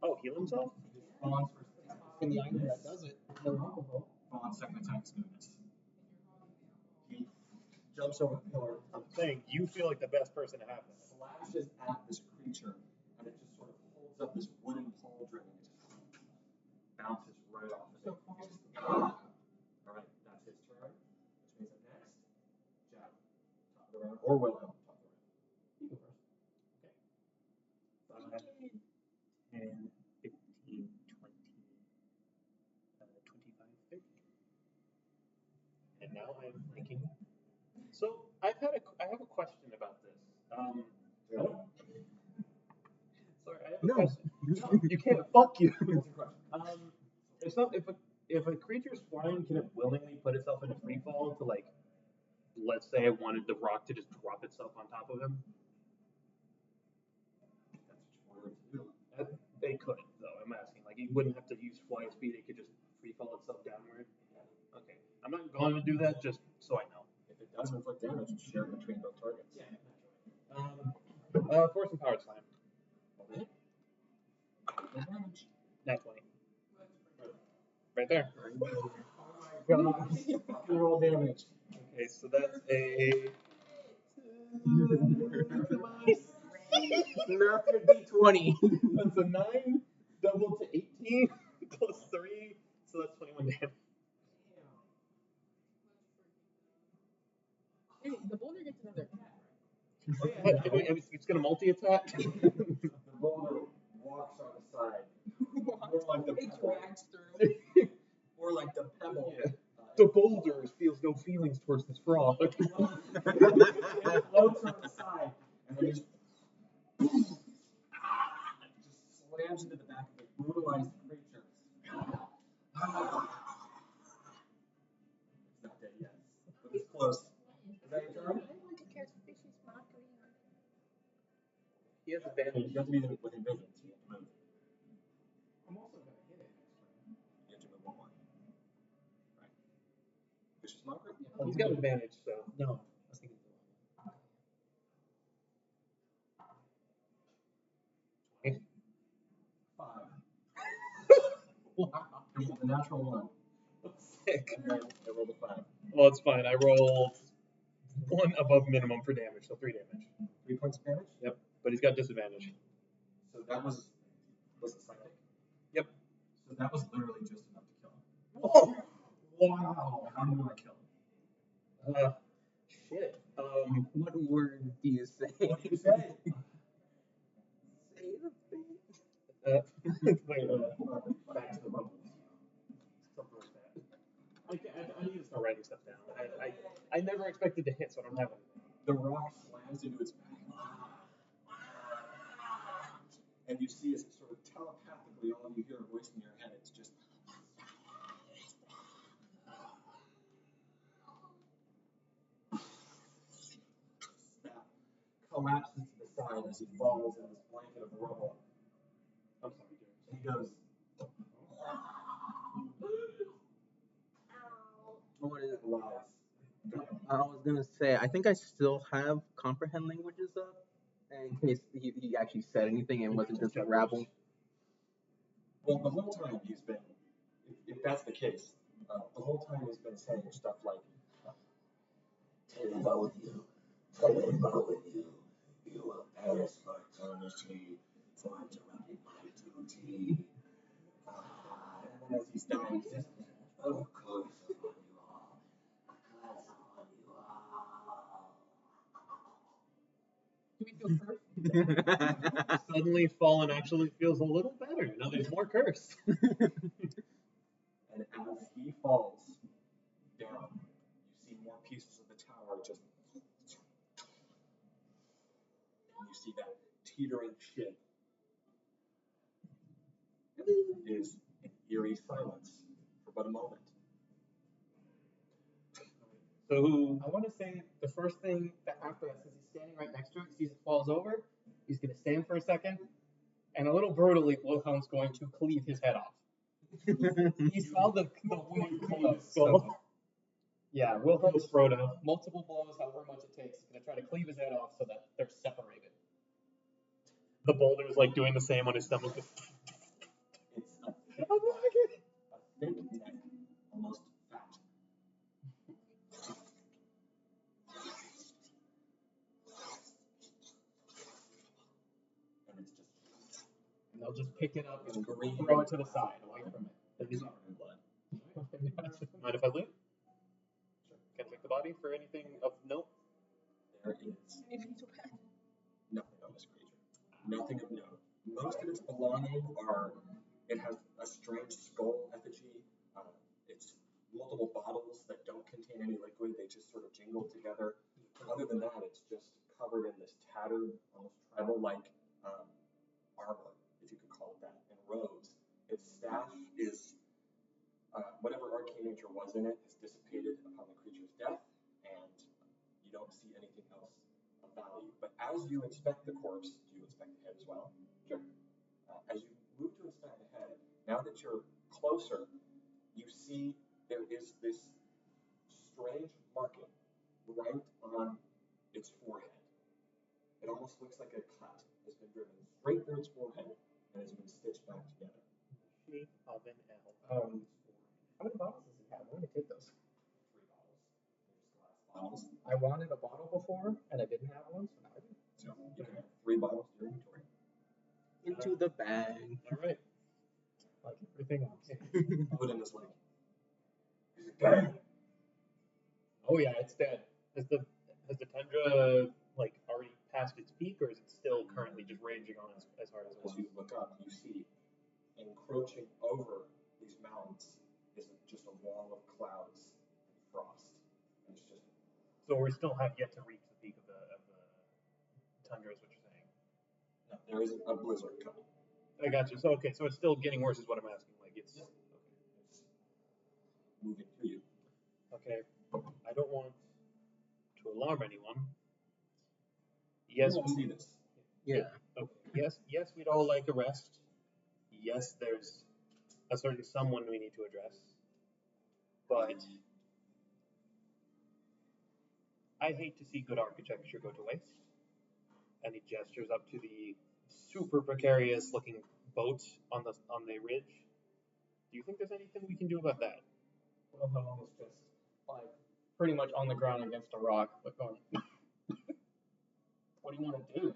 Oh, heal himself? Fawn's In the item that does it, no removal. Fawn's second attack smoothness. He jumps over the pillar, I'm saying you feel like the best person to have this. slashes at this creature, and it just sort of holds up this wooden pauldron and just bounces right off of it. Alright, that's his turn. Which means that next, Jack, top of the round, or Wilhelm, top of the round. You go first. 5, 10, 15, 20, 25, 30. And now I'm thinking. So I have a question about this. I don't, sorry, I have a question. No, you can't. Fuck you. It's not if a creature's flying, can it willingly put itself into free fall to like, let's say I wanted the rock to just drop itself on top of him? They couldn't though. I'm asking. Like, it wouldn't have to use fly speed. It could just free fall itself downward. Okay, I'm not going to do that just so I know. If it does inflict damage, it's shared between both targets. Yeah, force and power slam. Advantage. Nat 20. Right there. Oh my god. You fucking roll damage. Okay, so that's a. Not your D20. That's a 9 doubled to 18 plus 3, so that's 21 damage. Hey, the boulder gets another attack, It's gonna multi-attack. The boulder walks on the side. More like the It pebble. drags through. Or like the pebble. Yeah. The boulder feels no feelings towards this frog. It floats on the side and then just slams into the back of a brutalized creature. It's not dead yet, but it's close. Is that your turn? I want to cast vicious mockery on it. He has advantage. You have to be within vision, so you have to move. I'm also going to hit it next turn. You have to move one more. Right. Vicious mockery? Oh, he's got advantage, so. No, I was thinking. 5. Wow. You rolled a natural 1. Sick. And then I rolled a 5. Well, it's fine. I rolled 1 above minimum for damage, so 3 damage. 3 points of damage? Yep, but he's got disadvantage. So that was it psychic? Yep. So that was literally just enough to kill him. Whoa! Wow. How do you want to kill him? Shit. What word do you say? What do you say? Say the thing. Wait, Back to the bubbles. something like that. I need to start writing stuff down. I never expected to hit, so I don't have it. The rock slams into its back. And you see as it sort of telepathically, all you hear a voice in your head. It's just. Snap. Collapses to the side as he falls in this blanket of rubble. I'm sorry, James. And he goes. What is it? Lies. I was gonna say, I think I still have comprehend languages up, in case he actually said anything and wasn't just a rabble. Well, the whole time he's been, if that's the case, the whole time he's been saying stuff like, "Tell me about with you, tell me about with you, you will perish for eternity, for interrupting my duty." And then as he's dying, he says, "Oh, curse upon you all, curse upon you all." Do we feel cursed? Suddenly, Fallen actually feels a little better. Now there's more curse. And as he falls down, you see more pieces of the tower just see that teetering ship is an eerie silence for but a moment. So who? I want to say the first thing that after that, since he's standing right next to it, sees it falls over, he's going to stand for a second, and a little brutally, Wilhelm's going to cleave his head off. He saw the wound close. So, yeah, Wilhelm's Frodo. multiple blows, however much it takes. He's going to try to cleave his head off so that they're separated. The boulder's like doing the same on his stomach. It's a thick neck, almost fat. And it's just And they'll just pick it up and green. throw it to the side, away from it. It's covered in blood. Mind if I loot? Can I take the body for anything of note? There is Anything to add? nothing on this creature. Nothing of note. Most of its belongings are, it has a strange skull effigy. It's multiple bottles that don't contain any liquid. They just sort of jingle together. Other than that, it's just covered in this tattered, almost tribal-like armor, if you could call it that, and robes. Its staff is, whatever arcane nature was in it is dissipated upon the creature's death, and you don't see anything else of value. But as you inspect the corpse, do you inspect the head as well? Sure. As you move to inspect the head, now that you're closer, you see there is this strange marking right on its forehead. It almost looks like a cut has been driven straight through its forehead and has been stitched back together. Shape of an L. How many bottles does he have? I'm going to take those. 3 bottles. They're just glass bottles. I wanted a bottle before, and I didn't have one, so now I do. So you can have 3 bottles in your inventory. Into the bag. All right. Like everything else. Odin is like, is it dead? Oh yeah, it's dead. Has the tundra like already passed its peak, or is it still currently just raging on as hard as it As was? you look up, you see encroaching over these mountains is just a wall of clouds and frost. And it's just So we still have yet to reach the peak of the tundra, is what you're saying? no, there is a blizzard coming. I got you. So okay, so it's still getting worse, is what I'm asking. Like it's It's moving to you. okay. I don't want to alarm anyone. Yes, You won't see this. Yeah. okay. Yes, we'd all like a rest. Yes, there's a certain someone we need to address. But I hate to see good architecture go to waste. And he gestures up to the super precarious looking boat on the ridge. Do you think there's anything we can do about that? Wilhelm is just like pretty much on the ground against a rock, but going, what do you want to do?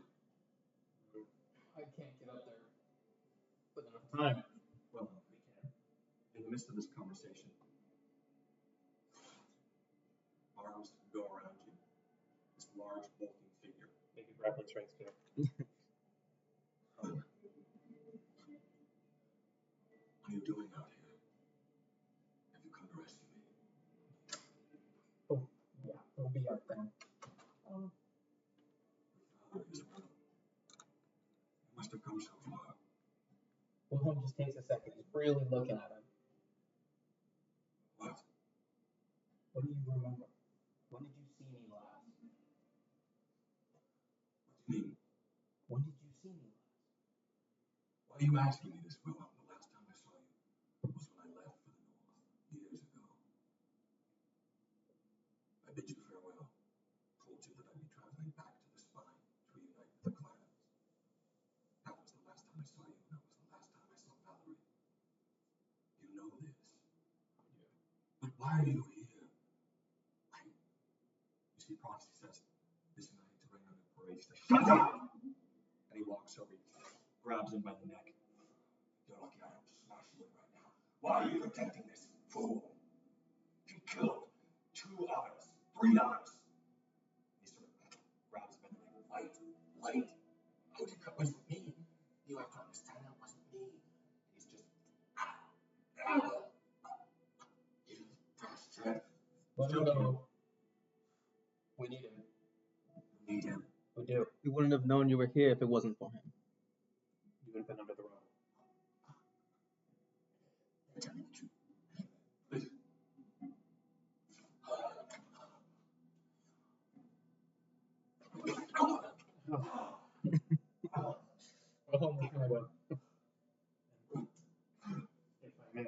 I can't get up there with enough time. Well, we can. In the midst of this conversation, arms go around you. This large, bulking figure. Make a grappling strength check. What are you doing out here? Have you come to rescue me? Oh, yeah, we'll be out then. Your father is well. You must have come so far. Wilhelm just takes a second. He's really looking at him. What? What do you remember? When did you see me last? What do you mean? When did you see me last? Why are you asking me this, Wilhelm? The last time I saw you was when I left for the north, years ago. I bid you farewell, told you that I'd be traveling back to the spine to reunite with the clans. That was the last time I saw you, and that was the last time I saw Valerie. You know this. But why are you here? You see, prophecy says, this night to reign on the parade. Shut up! And he walks over, grabs him by the neck. You're lucky I don't smash you right now. Why are you protecting this fool? You killed 2 others, 3 others. He sort of grabs him by the neck. Wait. How did that wasn't me? You have to understand that wasn't me. And he's just you bastard. Let him go. We need him. You need him. We do? We wouldn't have known you were here if it wasn't for him. You would have been under the rock. Tell me the truth. Please. Oh my God. If I may, I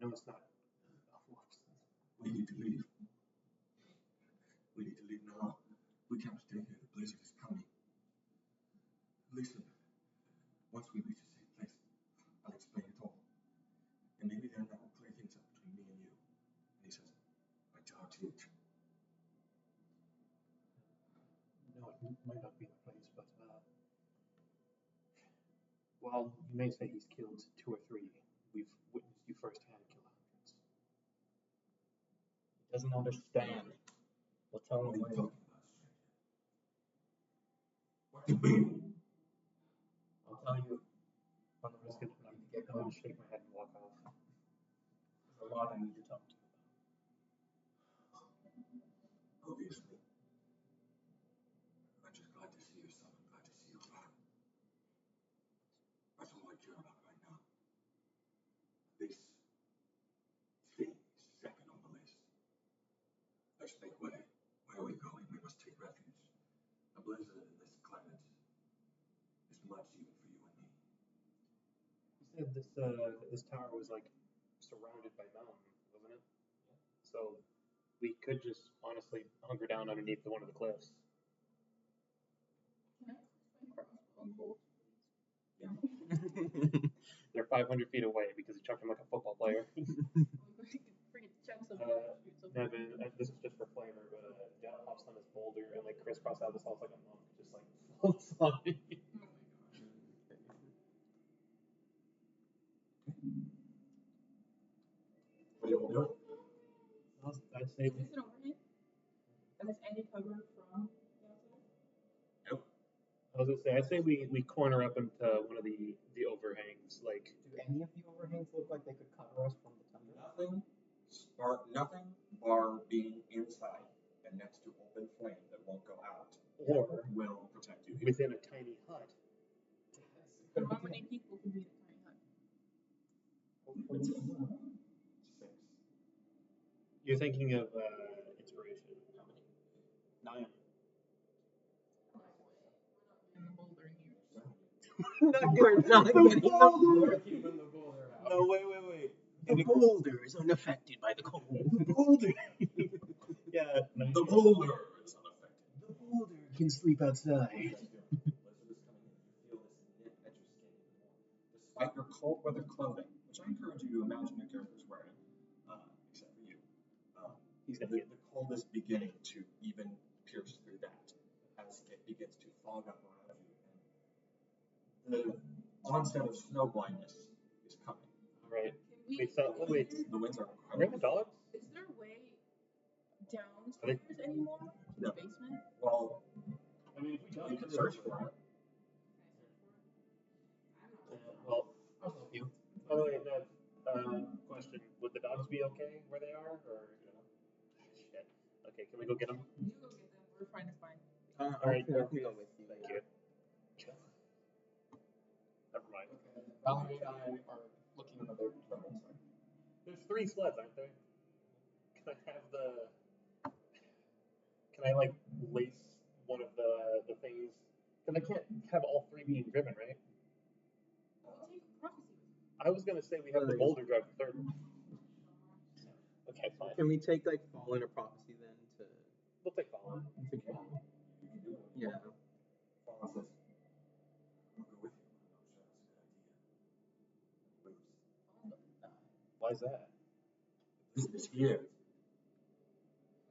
know it's not. We need to leave. We need to leave now. We can't stay here. The blizzard is coming. Listen, once we reach a safe place, I'll explain it all. And maybe then that will clear things up between me and you. And he says, I doubt it. No, it might not be the place, but well, you may say he's killed 2 or 3. We've witnessed you firsthand kill hundreds. He doesn't understand. We'll tell What are him you later. talking about, stranger? What do you mean? I'll tell you on the I'm just risk of gonna, having to get I'm gonna going. shake my head and walk off. There's a lot I need to talk to you about. Obviously. I'm just glad to see your son. I'm glad to see your father. That's all I care about right now. This thing is second on the list. Let's make way. Where are we going? We must take refuge. A blizzard in this climate is much even for you and me. You said this tower was like surrounded by mountains, wasn't it? So we could just honestly hunker down underneath one of the cliffs. Can I explain crossbow and bolt? They're 500 feet away because he chucked him like a football player. Freaking chunks of Nevin, this is just for flavor, but Jet hops on his boulder and like crisscross applesauce like a monk, just like floats on it. What do you want to do? I'd say Is this an overhang? And there's any cover from the outside? Yep. I was gonna say I'd say we corner up into one of the overhangs, like Do any of the overhangs look like they could cover us from the thunder? Nothing bar being inside and next to open flame that won't go out or will protect you. within a tiny hut. But how many people can be in a tiny hut? It's 6. You're thinking of inspiration. How many? 9. In the boulder in here. We're not getting the We're keeping the boulder out. No, wait. The boulder is unaffected by the cold. The boulder. Yeah. The boulder is unaffected. The boulder can sleep outside. Blizzard is coming in. You feel this nip at your skin even more. Despite your cold weather clothing, which I encourage you to imagine your character's wearing, except for you, the cold is beginning to even pierce through that as it begins to fog up around you. And the onset of snow blindness is coming. All right. Can Wait. The winds are Where are the dogs? Is there a way downstairs anymore? To No. the basement? Well, I mean, if we you can search for it. well, I'll help you. oh wait, no. Question: would the dogs be okay where they are, or shit? Okay, can we go get them? You go get them. We're trying to find. All right, I can go with you. Thank you. Never mind. Valerie and I are looking in the boat. There's 3 sleds, aren't there? Can I have Can I like lace one of the things? Because I can't have all 3 being driven, right? We'll take prophecy with you. I was gonna say we have the boulder drive the 3rd one. Okay, fine. Can we take like Fallen or Prophecy then to? We'll take Fallen. Yeah. Fallen says, I'll go with you. I'm not sure that's a good idea. Why is that? This is here.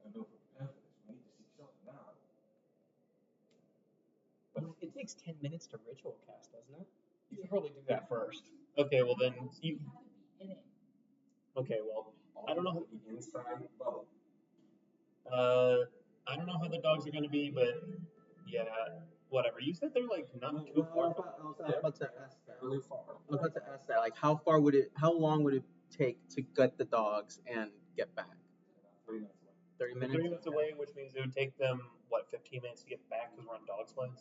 I don't know if we're prepared for this. We need to see something now. It takes 10 minutes to ritual cast, doesn't it? You should probably do that first. Okay, well then you. We have to be in it. Okay, well I don't know. The inside bubble. I don't know how the dogs are gonna be, but yeah, whatever. You said they're like not too far from. I was about to ask that. Really far. I was about to ask that. Like, how long would it take to get the dogs and get back? About 3 minutes away. 30 They're minutes. 30 minutes away, which means it would take them, what, 15 minutes to get back because we're on dog sleds?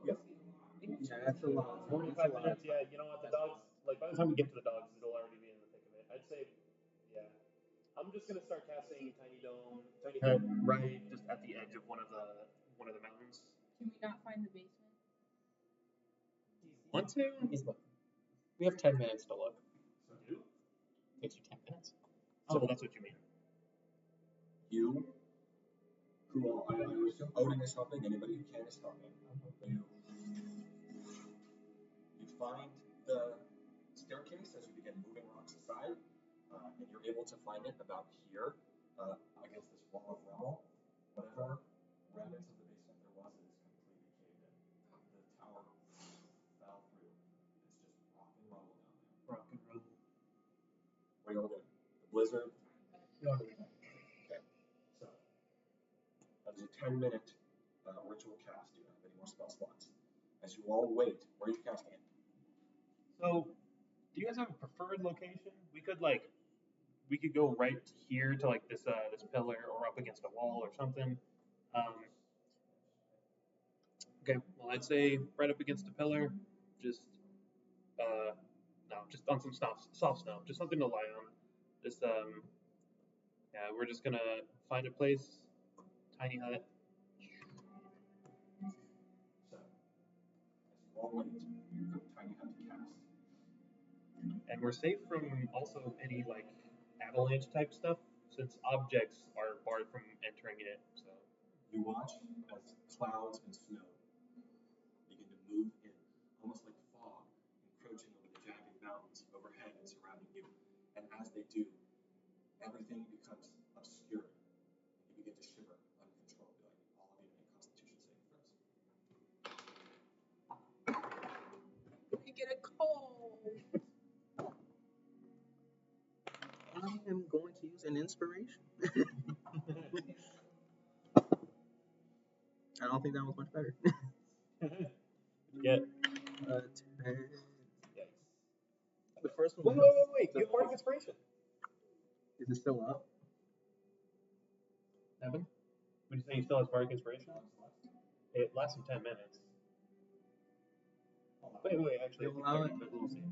Yep. Yeah, that's a lot. 45 minutes, yeah. You know what? The dogs, like, by the time we get to the dogs, it'll already be in the thick of it. I'd say, yeah. I'm just going to start casting Tiny Dome, Tiny Head right just at the edge of one of the mountains. Can we not find the basement? Want to? He's looking. We have 10 minutes to look. Takes you 10 minutes. Oh, that's what you mean. You, who all, I assume Odin is helping, anybody who can is helping. You find the staircase as you begin moving rocks aside, and you're able to find it about here, against this wall of rubble. Whatever remnants of the basement there was, it is completely caved in. The tower fell through. It's just rock and rubble down there. Rock and roll. What are you all doing? The blizzard. Okay. So that is a 10-minute ritual cast. Do you have any more spell slots? As you all wait, where are you casting it? So, do you guys have a preferred location? We could go right here to like this pillar or up against a wall or something. Okay, well I'd say right up against a pillar, just no, just on some soft snow, just something to lie on. Just yeah, we're just gonna find a place, tiny hut. So, as you all wait for the tiny hut to cast. And we're safe from also any like avalanche type stuff since objects are barred from entering it. So You watch as clouds and snow begin to move in, almost like fog, encroaching over the jagged mountains overhead and surrounding you. And as they do, everything becomes obscured. You begin to shiver uncontrollably. All of you make Constitution saving throws. We get a cold. I am going to use an inspiration. I don't think that was much better. get 10. yikes. The first Wait, one. get Bardic Inspiration. Is it still up? Nevin? Would you say he still has Bardic Inspiration? It lasts him 10 minutes. Wait, actually, I think Allow 30, it? but we'll see.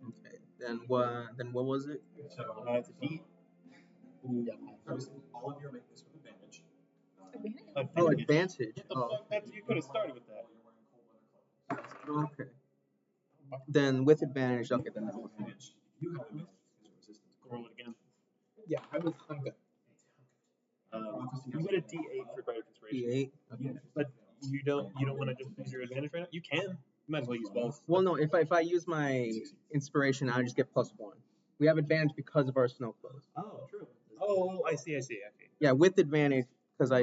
Okay. Then what was it? So, It's a D. Yeah. first, all of you are making this with advantage. Advantage? Oh, advantage. What the Oh, fuck? That's, you could have started with that. You're wearing cold weather clothing. okay. Then with advantage, okay, then that's With advantage. You have advantage because you're resistant to Roll cold. it again. Yeah, I'm good. You get a D8 for Bardic Inspiration. D8. Yeah. But you don't want to just use your advantage right now? You can. You might as well use both. Well, no. If I use my inspiration, I just get +1. We have advantage because of our snow clothes. Oh, true. Oh, I see. Yeah, with advantage because I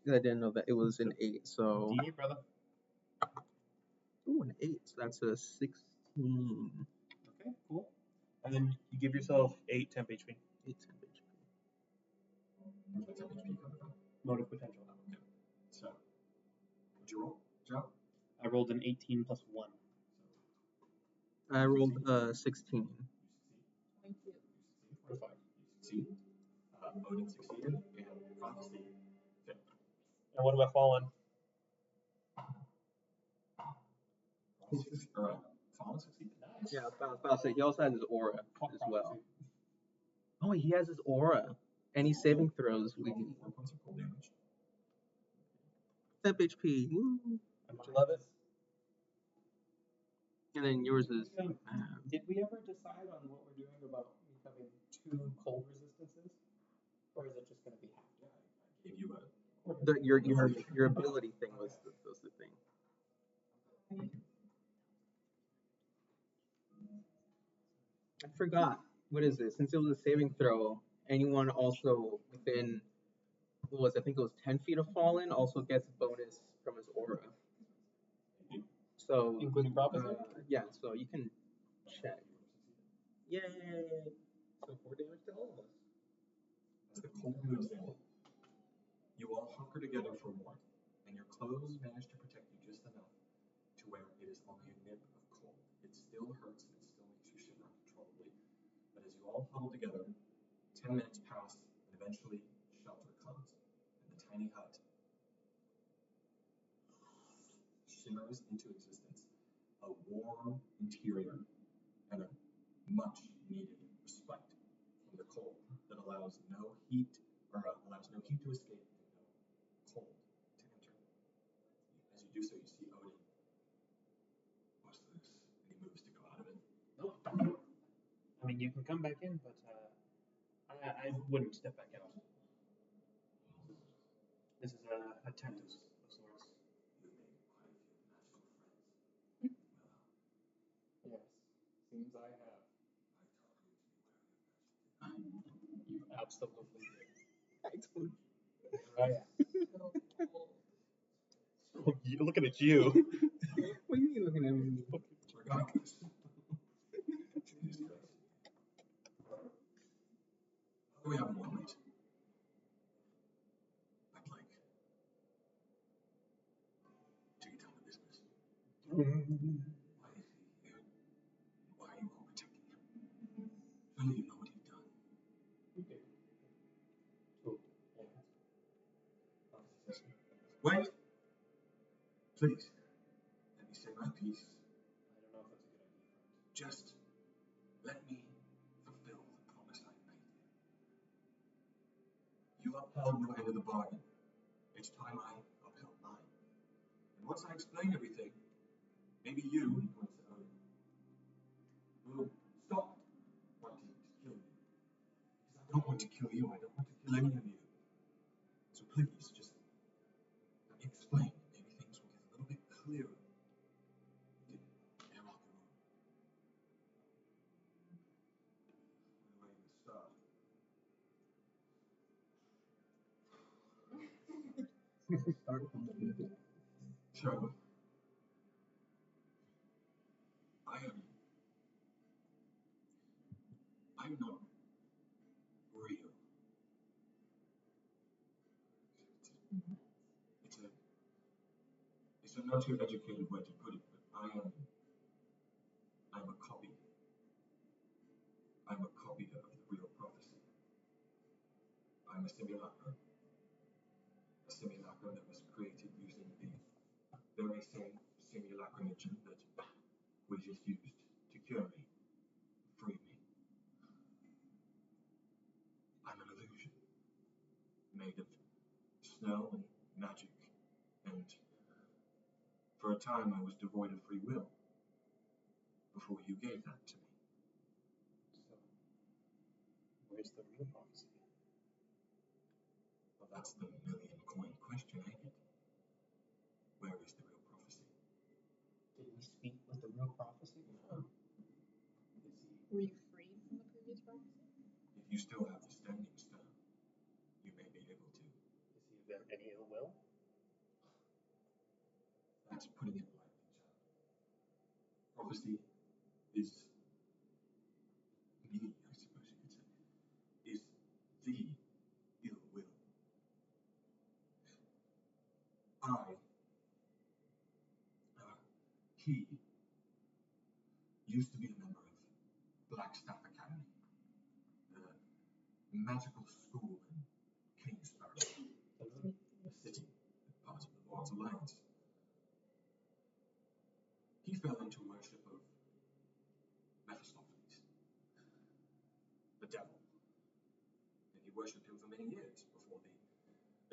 didn't know that it was an 8. So D8, brother. ooh, an 8. So that's a 16. Okay, cool. And then you give yourself 8 temp HP. 8 temp HP. Where's the temp HP coming from? Motive potential. Okay. So, what'd you roll, Joe? I rolled an 18 plus 1. I rolled 16. 22. 45. You succeed. Odin succeeded, and Prophecy failed. And what about Fallen? Fallen succeeded. Nice. Yeah, I was about to say he also has his aura as well. Oh, he has his aura. Any saving throws we 4 points of cold damage. temp HP. Woo. Love it. And then yours is. Did we ever decide on what we're doing about having 2 cold resistances? Or is it just going to be half? Yeah, I gave you a. Your ability thing was the thing. I forgot. What is it? Since it was a saving throw, anyone also within I think it was 10 feet of fallen also gets a bonus from his aura. So Including prophecy? Yeah, so you can check. Yay! So 4 damage to all of us. As the cold moves in, you all hunker together for warmth, and your clothes manage to protect you just enough to where it is only a nip of cold. It still hurts and it still makes you shiver uncontrollably. But as you all huddle together, 10 minutes pass, and eventually shelter comes, and the tiny hut shimmers into existence, a warm interior and a much needed respite from the cold that allows no heat to escape and no cold to enter. As you do so, you see Odin. What's this? And he moves to go out of it. Nope. I mean, you can come back in, but I wouldn't step back out. This is a tent of sorts. You made quite a few magical friends. Yes, seems I have. I told you to be wary of magic. You absolutely did. I told Right. You looking at you. What are you looking at me? Regardless. Jesus Christ. Although we have one night, I'd like to get down to business. Why is he here? Why are you all protecting him? Surely you know what he's done. Wait! Please, let me say my piece. I don't know if that's a good idea. Just let me fulfill the promise I made you. You upheld your end of the bargain. It's time I upheld mine. And once I explain everything, maybe you, he points to Odin, will stop wanting to kill me. Because I don't want to kill you, I don't want to kill any of you. So please, just let me explain. Maybe things will get a little bit clearer. We can air out the room. Where do I even start? Start from the beginning. So, I'm not real. It's a not too educated way to put it, but I'm a copy. I'm a copy of the real prophecy. I'm a simulacrum. A simulacrum that was created using the very same simulacrum engine that was just used to cure me, free me. I'm an illusion made of snow and magic, and for a time I was devoid of free will before you gave that to me. So, where's the real prophecy? Well, that's the million coin question, ain't it? Where is the real prophecy? Did we speak with the real prophecy before? Were you freed from the previous prophecy? If you still have the standing stone, you may be able to. Is he of any ill will? That's putting it lightly, child. Prophecy is me, I suppose you could say, is the ill will. He used to be a member of Blackstaff Academy, the magical school in Kingsburg, the city, part of the Lord's Alliance. He fell into worship of Mephistopheles, the devil, and he worshipped him for many years before the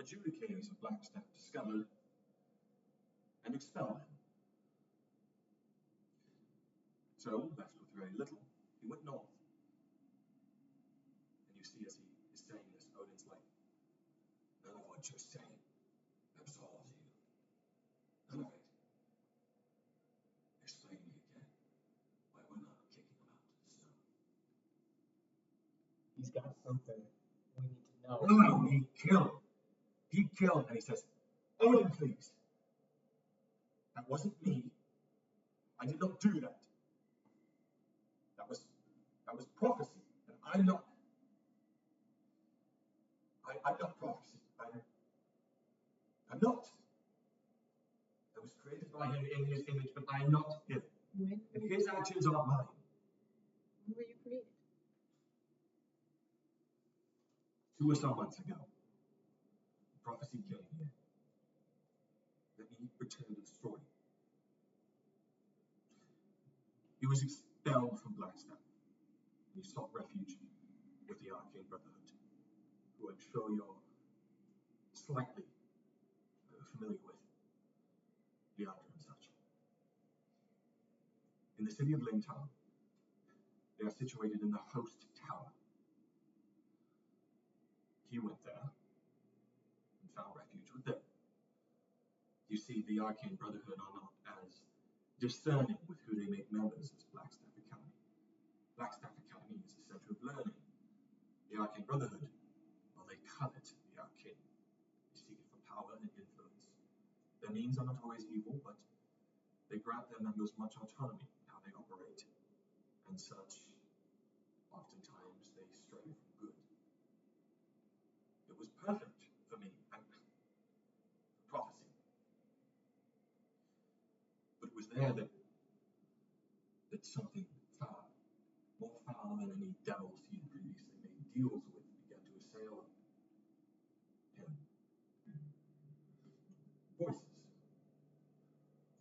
adjudicators of Blackstaff discovered and expelled him. So, left with very little, he went north. And you see as he is saying this, Odin's like, none of what you're saying absolves you. None of it. Explain me again why we're not kicking him out to the snow. He's got something we need to know. No, he killed. He killed, and he says, Odin, please. That wasn't me. I did not do that. That was prophecy, and I'm not. I'm not prophecy. I'm not. I was created by him in his image, but I'm not him. When And his actions aren't mine. were you created? 2 or so months ago, prophecy came here. Let me return to the story. He was expelled from Blackstaff, and he sought refuge with the Arcane Brotherhood, who I'm sure you're slightly familiar with, Leandra and such. In the city of Lintown, they are situated in the Host Tower. He went there and found refuge with them. You see, the Arcane Brotherhood are not as discerning with who they make members as Blackstaff Academy. Blackstaff Academy is a center of learning. The Arcane Brotherhood, well, they covet the arcane. They seek it for power and influence. Their means are not always evil, but they grant their members much autonomy in how they operate, and such, oftentimes, they stray from good. It was perfect for me, and prophecy. But it was there that something foul, more foul than any devils he had previously made deals with, began to assail him.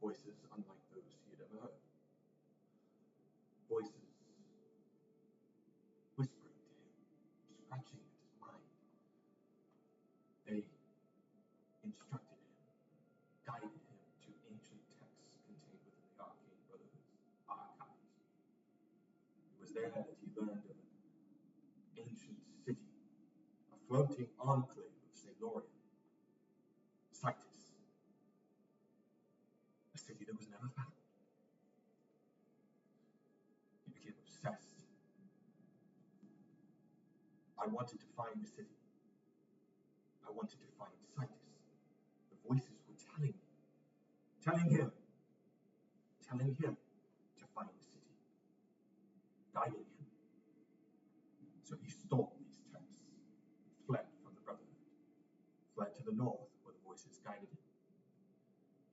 Voices unlike those he had ever heard. Voices whispering to him, scratching at his mind. They instructed him, guided him to ancient texts contained within the Arcane Brotherhood's archives. It was there that he learned of an ancient city, a floating enclave of Saloria, Citus, a city that was never found. He became obsessed. I wanted to find the city. I wanted to find Citus. The voices were telling me, telling him to find the city, guiding him. So he stole these texts, fled from the Brotherhood, fled to the north where the voices guided him,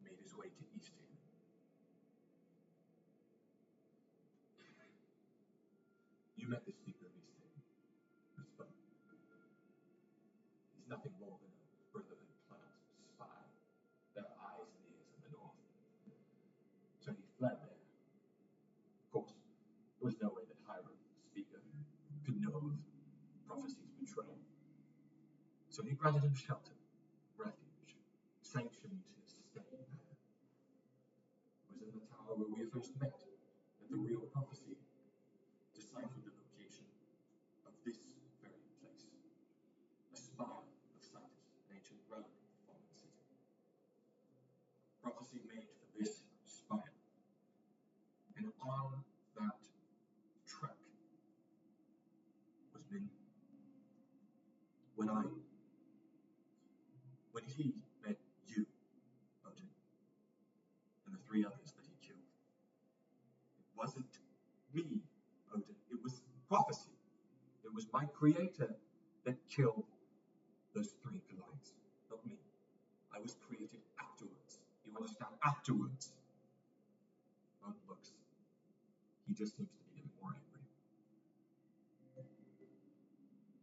made his way to East Haven. You met the speaker of East Haven. It was fun. He's nothing more than a Brotherhood plant spy. Their eyes and ears in the north. So he fled there. Of course, there was no way that Hiram, the speaker, could know of prophecy's betrayal. So he granted him shelter, refuge, sanctioned his stay there. It was in the tower where we first met that the real prophecy deciphered the location of this very place, a spire of Citus, an ancient relic of the fallen city. Prophecy made for this spire, and on that trek was Min. When he met you, Odin, and the 3 others that he killed, it wasn't me, Odin, it was prophecy. It was my creator that killed those 3 Goliaths, not me. I was created afterwards. You understand? Afterwards. Odin looks. He just seems to be getting more angry.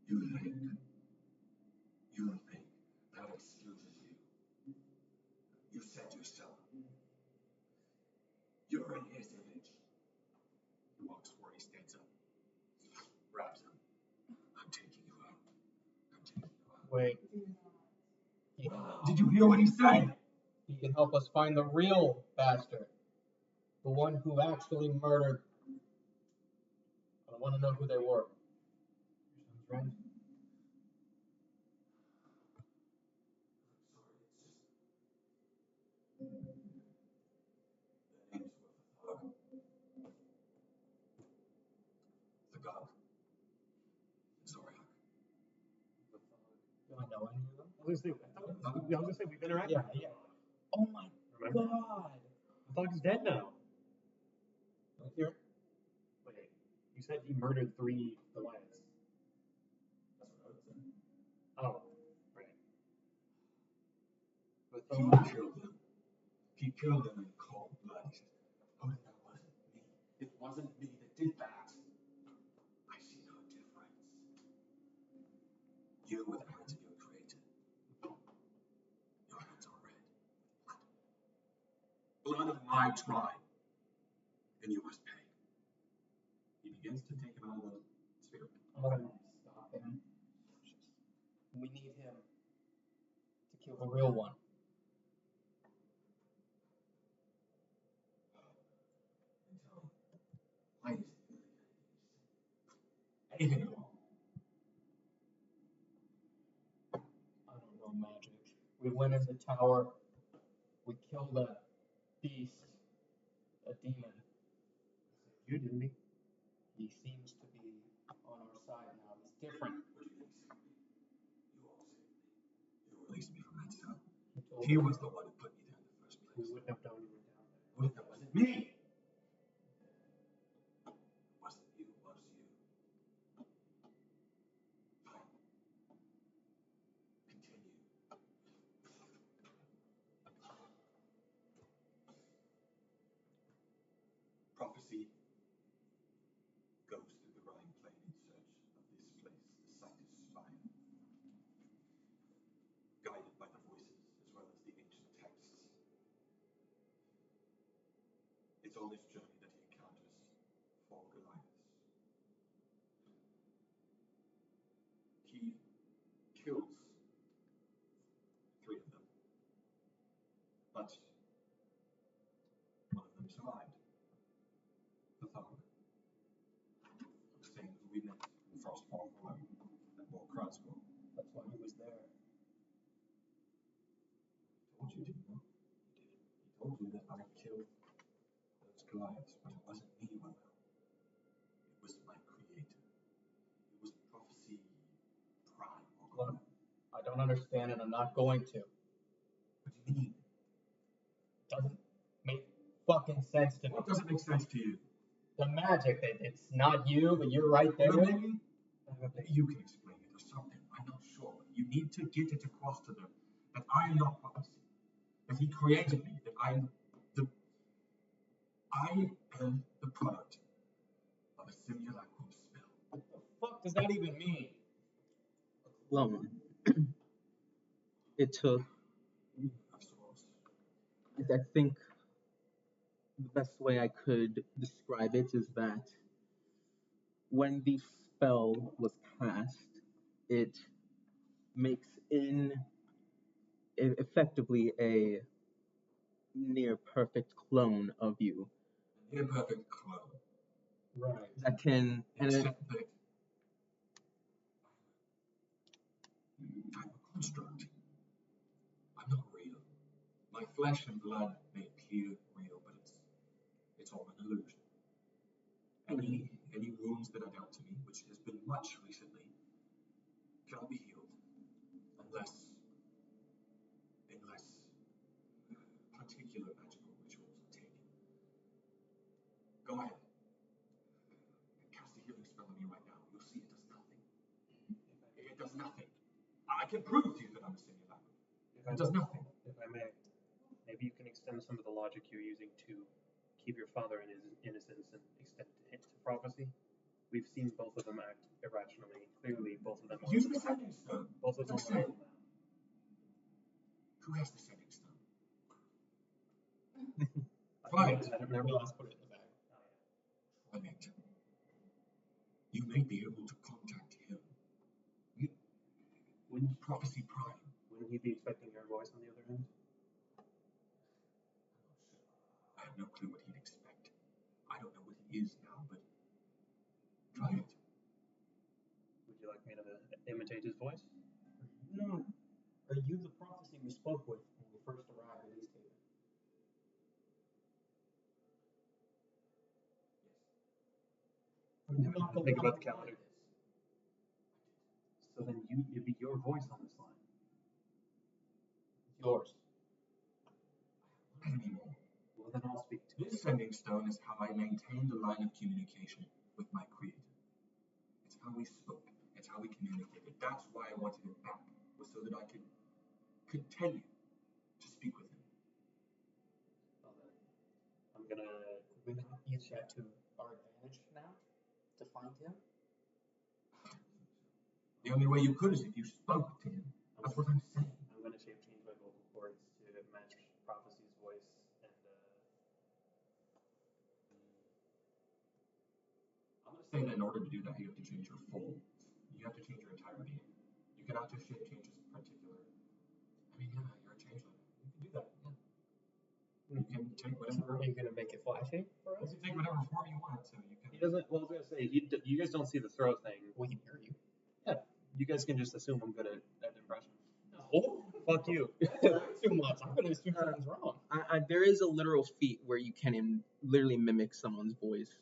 You think that excuses you. You said yourself. You're in his image. He walks forward, he stands up, grabs him. I'm taking you out. Wait. Did you hear what he said? He can help us find the real bastard. The one who actually murdered. I want to know who they were. Sounds right. The names were Thagog, Zoriak. Do I know any of them? I was gonna say we've interacted. Yeah. Oh my Remember? god. The dog's dead now. Here. Wait, you said he murdered 3 Goliaths. That's what I would say. Oh, right. With He killed them. He killed them in cold blood. He says, "Oh, that wasn't me. It wasn't me that did that. I see no difference. You try, then you must pay. He begins to take him out of the sphere. Stop him. We need him to kill the real one. Why is it? Anything at all. I don't know magic. We went in the tower. We killed a beast, a demon. You didn't he? He seems to be on our side now. He's different. You released me from that cell. He He was the one who put me there in the first We place. wouldn't have known you were down there. What if that wasn't me? Wasn't you, was you. Fine. Continue. Prophecy goes through the Rhine plain in search of this place, the site is fire. Guided by the voices as well as the ancient texts. It's on this journey that he encounters four Goliaths. He kills three of them, but one of them survived. The thug, the same who we met in Frostfall below, that wore crossbow. That's why he was there. Told you, didn't he? He told you that I killed those Goliaths, but it wasn't me, Willow. It was my creator. It was Prophecy Prime. Look, I don't understand and I'm not going to. What do you mean? It doesn't make fucking sense to me. What doesn't make sense to you? The magic, that it's not you, but you're right there. Well, maybe you can explain it or something. I'm not sure. You need to get it across to them that I am not Prophecy. That he created me. That I am the product of a simulacrum spell. What the fuck does that even mean? Clone. It took, Of sorts. I think the best way I could describe it is that when the spell was cast, it makes effectively a near perfect clone of you An imperfect clone. Right. that can Except that I'm a construct. I'm not real. My flesh and blood may appear real, but it's all an illusion. Any wounds that are dealt to me, which has been much recently, cannot be healed unless particular magical rituals are taken. Go ahead. Cast a healing spell on me right now. You'll see it does nothing. It does nothing. I can prove to you that I'm a simulacrum. It does nothing. If I may, maybe you can extend some of the logic you're using to keep your father in his innocence and extend it to prophecy. We've seen both of them act irrationally. Clearly, both of them are. Use the sending stone. Both of them That's are. it. Who has the sending stone? Right. I never realized put it in the bag. Try it. You may be able to contact him. Wouldn't Prophecy Prime. Wouldn't he be expecting your voice on the other end? I have no clue what he'd expect. I don't know what he is now, but try it. Would you like me to imitate his voice? No. Are you the prophecy we spoke with when we first arrived at East Haven? Never had to think about the calendar. So then it'd be your voice on this line. It's yours. Not anymore. Well, then I'll speak to This sending stone is how I maintained a line of communication with my creator. It's how we spoke. It's how we communicated. That's why I wanted it back, was so that I could continue to speak with him. Well, then, I'm gonna. We not use that to our advantage now to find him? The only way you could is if you spoke to him. That's what I'm saying. I'm gonna change my vocal cords to match Prophecy's voice and say that in order to do that, you have to change your full. You have to change your entire being. You cannot just shape change a particular. I mean, yeah, you're a changeling. You can do that. Yeah. You can take whatever. Are you gonna make it flashy for You us? can take whatever form you want. So you can. He doesn't. Well, I was gonna say you guys don't see the throw thing. We can hear you. Yeah. You guys can just assume I'm good at impressions. Oh, Fuck you. too much. I'm gonna assume something's wrong. There is a literal feat where you can literally mimic someone's voice.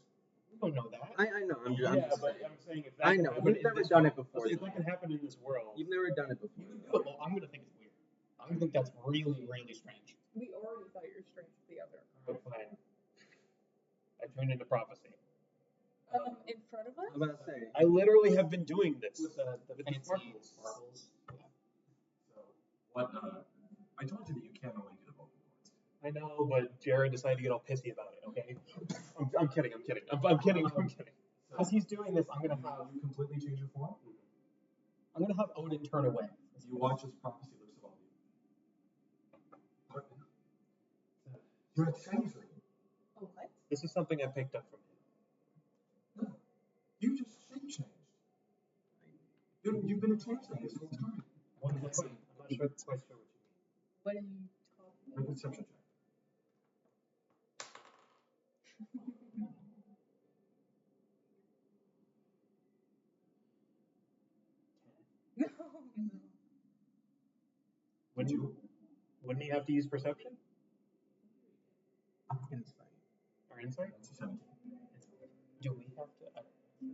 We don't know that. I know. I'm Yeah, just but saying. I'm saying if that I can know. happen You've in never this done it world- before. If that can happen in this world, You've never done it You before. can do it. Well, I'm gonna think it's weird. I'm gonna think that's really, really strange. We already thought you were strange with the other. but fine. I turned into prophecy. In front of us? I'm about to say. I literally have been doing this. With the With the fancy sparkles. sparkles. Yeah. So what? I told you that you can only do the vocal cords. I know, but Jared decided to get all pissy about it. Okay. I'm kidding. I'm kidding. I'm kidding. I'm kidding. As he's doing this, I'm gonna have You completely change your form. Odin turn away. You watch as prophecy looks above you. You're a changeling. Oh, what? This is something I picked up from him. No, you just shape changed. You've been a changeling this whole time. What does that mean? I'm not sure, quite sure what you mean. What are you talking Make a perception check. No. Wouldn't he have to use perception Insight. or insight? That's a 17. Do we have to? You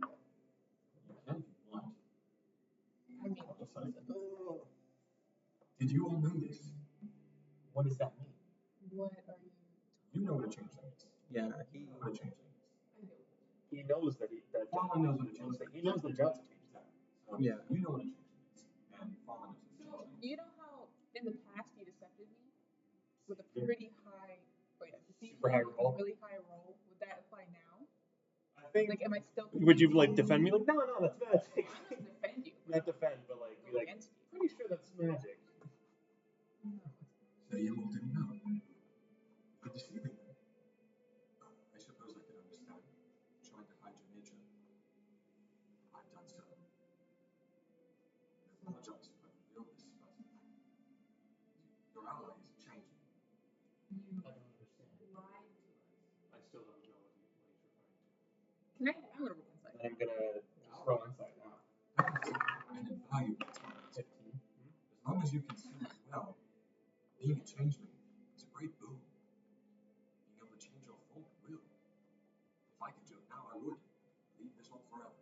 can if you want. I mean, Did you all know this? What does that mean? what are you You know what a changeling is. Yeah, You know what a changeling is. I know. He knows that Fallen knows what a changeling is. he knows the just changed that. So Yeah. you know what a changeling is. And Fallen knows what a So, changeling is. you know how in the past you decepted me with a pretty high, Super high roll. really high roll? Would that apply now? I think. Like, am I still? Would you like defend me? Like, no, that's magic. I'm not gonna defend you. Not defend, but like, be Go like, against you. pretty sure that's magic. So you all didn't know. You're deceiving them. I suppose I could understand trying to hide your nature. I've done so. I apologize if I've revealed this, but your ally is changing. You I don't understand. lied to us. I still don't know what he's referring to. Can I? I'm gonna roll inside. I'm gonna I'll roll inside now. An invaluable talent. 15. As long as you can see it well, being a changeling is a great boon. Being able to change your form at will. If I could do it now, I would. Leave this all forever.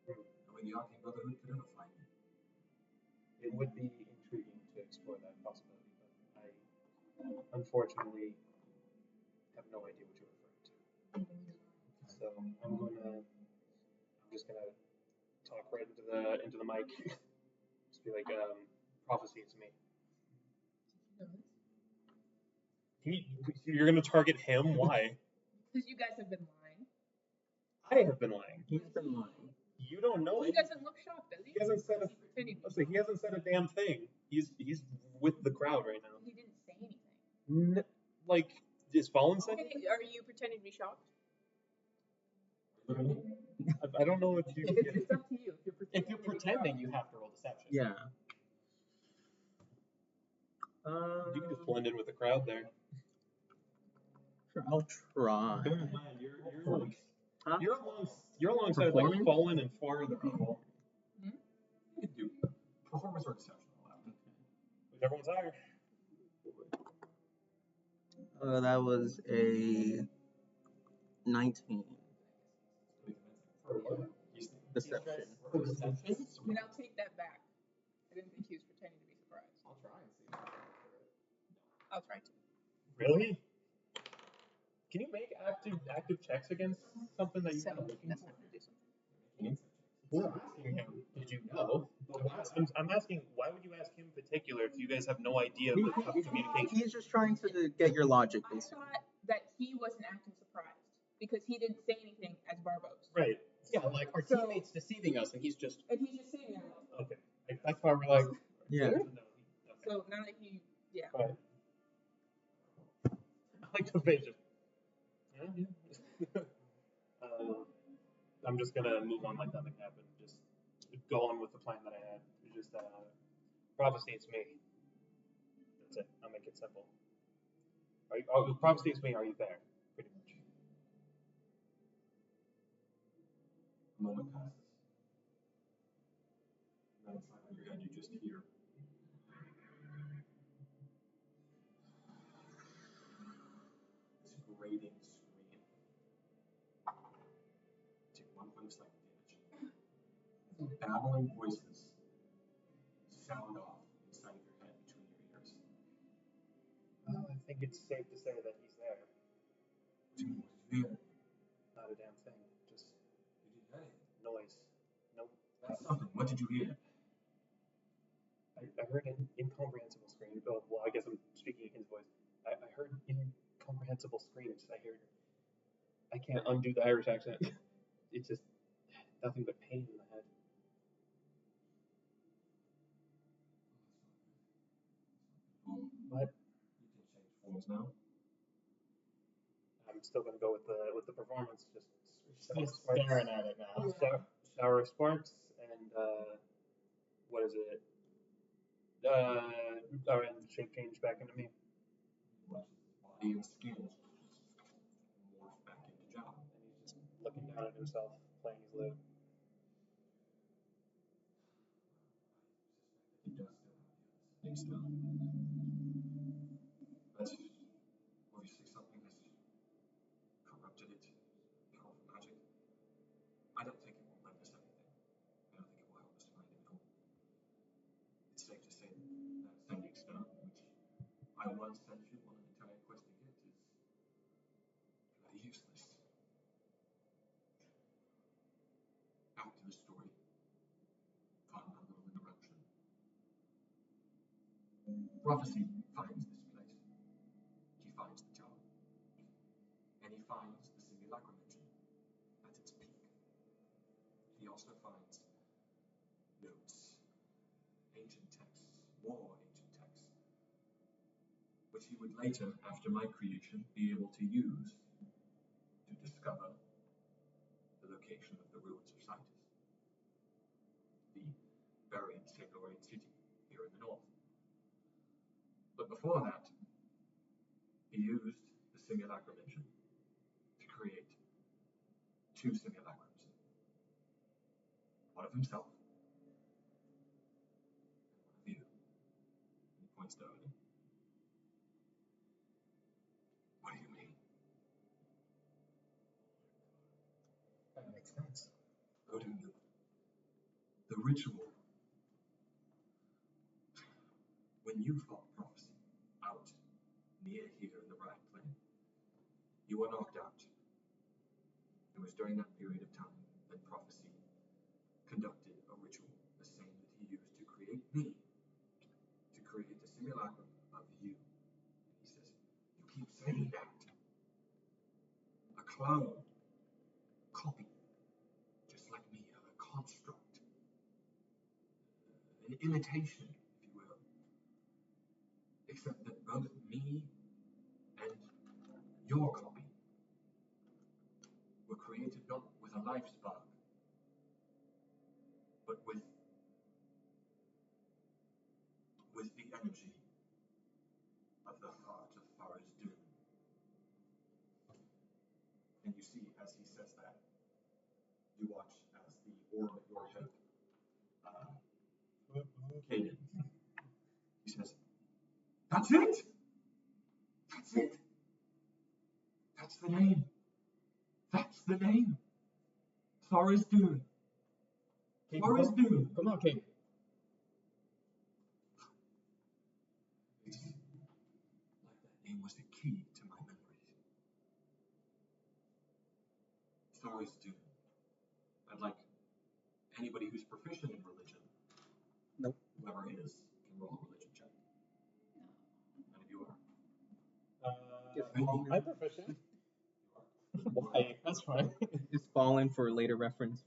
No way the Arcane Brotherhood could ever find me. It would be intriguing to explore that possibility, but I unfortunately have no idea what you're referring to. So I'm just gonna talk right into the mic. Just be like, prophecy, it's me. You're gonna target him? Why? Because you guys have been lying. I have been lying. He's been lying. You don't know He it. doesn't look shocked, does he? He hasn't said a. He's pretending to be Let's say he hasn't said a damn thing. He's with the crowd right now. He didn't say anything. Like, is Fallen said? Okay, are you pretending to be shocked? I don't know if you. It's up to you. If you're pretending, you have to roll deception. Yeah. You can just blend in with the crowd there. Sure, I'll try. Huh? You're alongside like Performance? Fallen and four other people. You could do performance or deception. Whichever one's higher. That was a 19. For what? Deception. For deception? I mean, I'll take that back. I didn't think he was pretending to be surprised. I'll try and see if I can do it. I'll try to. Really? Can you make active checks against something that you're So, not looking that's for? not gonna do something. We're asking him, did you know? I'm asking, why would you ask him in particular if you guys have no idea of communication? He's just trying to get your logic, I basically. thought that he wasn't acting surprised because he didn't say anything as Barbos. Right. Yeah, like our So- teammate's deceiving us, and he's just. And he's just sitting there like, Okay. That's why we're like. Yeah. so now that he, yeah. Right. I like the vision. Yeah. I'm just gonna move on like nothing happened. Just go on with the plan that I had. Just prophecy, it's me. That's it. I'll make it simple. Prophecy, it's me. Are you there? Pretty much. A moment passes. And then inside of your head, you just hear. This grating scream. Take 1 point of psychic damage. Babbling voices sound off inside of your head between your ears. Well, I think it's safe to say that he's there. What do you mean? What did you hear? Not a damn thing. Just You didn't hear anything. noise. Nope. That's something. What did you hear? I heard an incomprehensible scream. Oh, well, I guess I'm speaking in his voice. I heard incomprehensible screams. I can't undo the Irish accent. It's just nothing but pain in the head. What? You can change forms now. I'm still gonna go with the performance. Just He's staring at it now. shower of sparks and what is it? And shape change back into me. Watch his body and skin morph back into Java. And he's just looking down at himself, playing his lute. He does still have the other setting still. But obviously something has corrupted it. Powerful magic. I don't think it will lend us anything. I don't think it will help us find him at all. It's safe to say that sending stone, which I once sent you on an entire quest to get, is bloody useless. Back to the story. Pardon a little interruption. Prophecy finds this place. He finds the tower. And he finds the simulacrum engine at its peak. He also finds notes, ancient texts, more ancient texts, which he would later, after my creation, be able to use to discover the location of the ruins of Citus, the buried Sailorian city here in the north. But before that, he used the simulacrum engine to create 2 simulacrums. One of himself, and one of you. And he points to Odin. What do you mean? That makes sense. Odin, the ritual. When you fought prophecy out near here in the Rhine Plain, you were knocked out. It was during that period of time that prophecy conducted a ritual, the same that he used to create me, to create a simulacrum of you. And he says, you keep saying that. A clone, copy, just like me, a construct, an imitation, if you will. Except that both me and your copy were created not with a life spark, but with the energy of the heart of Thara's Doom. And you see, as he says that, you watch as the orb at your hip, Caden, he says, that's it! That's it! That's the name! That's the name! Thara's Doom! Kate, Thara's Doom! Come on, Kate. It's like that name was the key to my memories. Thara's Doom. I'd like anybody who's proficient in religion, Nope. whoever is, can roll a religion check. None of you are. I'm proficient. Why? That's fine. Just fall in for later reference.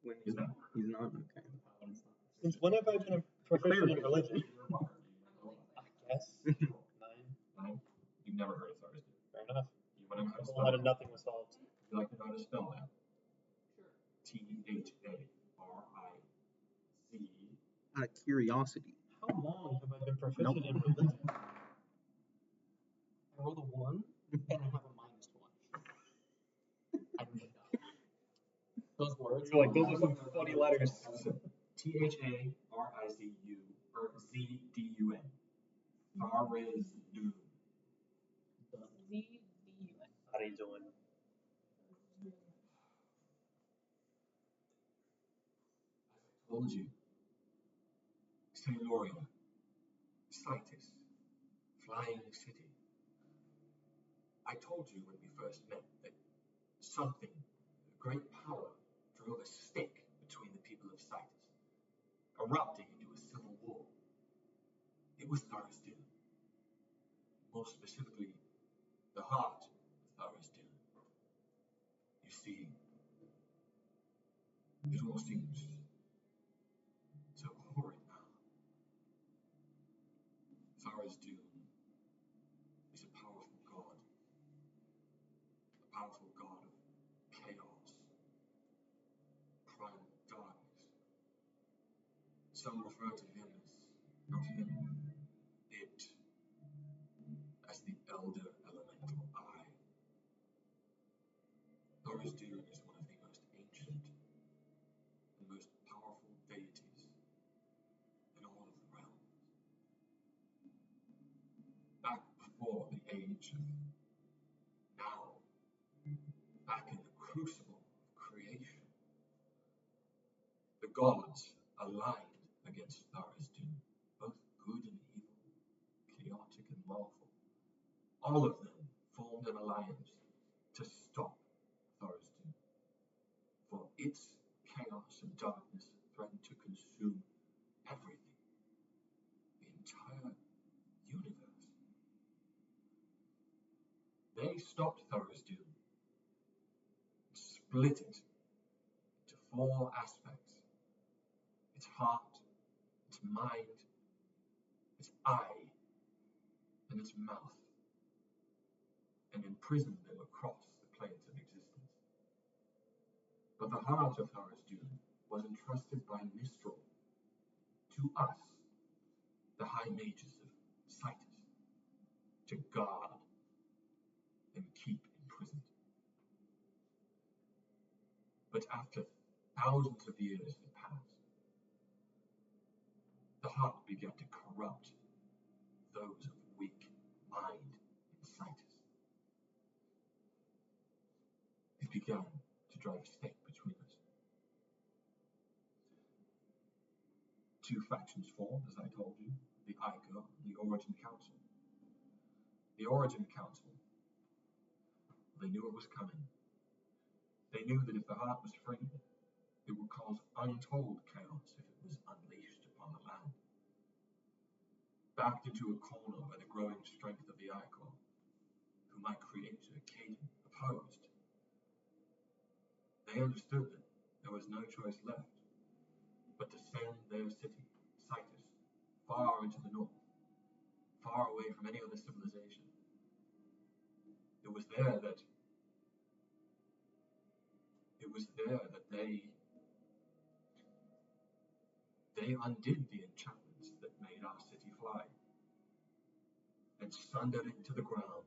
When He's not. He's not? Okay. Since when have I been a proficient in religion? I guess. 9. 9. You've never heard of Thara's Doom. Fair enough. You want to know how to A spell lot of it? nothing was solved. You like to know how to spell that? Sure. T-H-A-R-I-Z. Out of curiosity. How long have I been proficient in religion? I rolled a 1 and I have a -1. I don't know. Those words. You're like, those are some funny letters. T-H-A-R-I-Z-U or Z-D-U-N. Tharizdu. Z-D-U-N. How are you doing? Told you. Sailoria. Citus. Flying City. I told you when we first met that something, a great power, drove a stick between the people of Citus, erupting into a civil war. It was Tharizdu. More specifically, the heart of Tharizdu. You see, it all seems so horrid now. Tharizdu is a powerful god of chaos, primal darkness. Some refer to him as, not him, it, as the elder elemental eye. Tharizdu is one of the most ancient and most powerful deities in all of the realms. Back before the age of now, back in the crucible of creation, the gods aligned against Tharizdu, both good and evil, chaotic and lawful. All of them formed an alliance to stop Tharizdu, for its chaos and darkness threatened to consume everything, the entire universe. They stopped Tharizdu, split it into 4 aspects: its heart, its mind, its eye, and its mouth, and imprisoned them across the planes of existence. But the heart of Tharizdu was entrusted by Mistral to us, the high mages of Citus, to guard and keep imprisoned. But after thousands of years had passed, the heart began to corrupt those of weak mind in Citus. It began to drive a stake between us. 2 factions formed, as I told you, the Ica and the Origin Council. The Origin Council, they knew it was coming. They knew that if the heart was freed, it would cause untold chaos if it was unleashed upon the land. Backed into a corner by the growing strength of the Ica, whom my creator, Caden, opposed, they understood that there was no choice left but to send their city, Citus, far into the north, far away from any other civilization. It was there that they undid the enchantments that made our city fly and sundered it to the ground.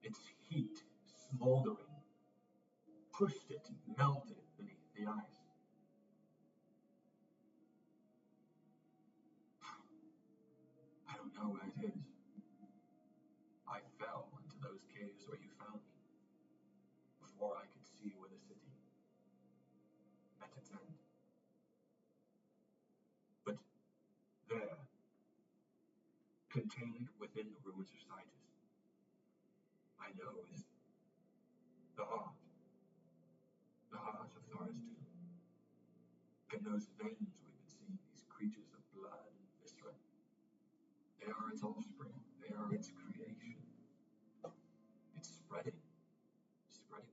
Its heat, smoldering, pushed it and melted it beneath the ice. I don't know where it is. I fell into those caves where you found me before I could see where the city met its end. But there, contained within the ruins of Citus, I know is the heart of Tharizdu. And those veins we've been seeing, these creatures of blood and viscera, they are its offspring, they are its creation. It's spreading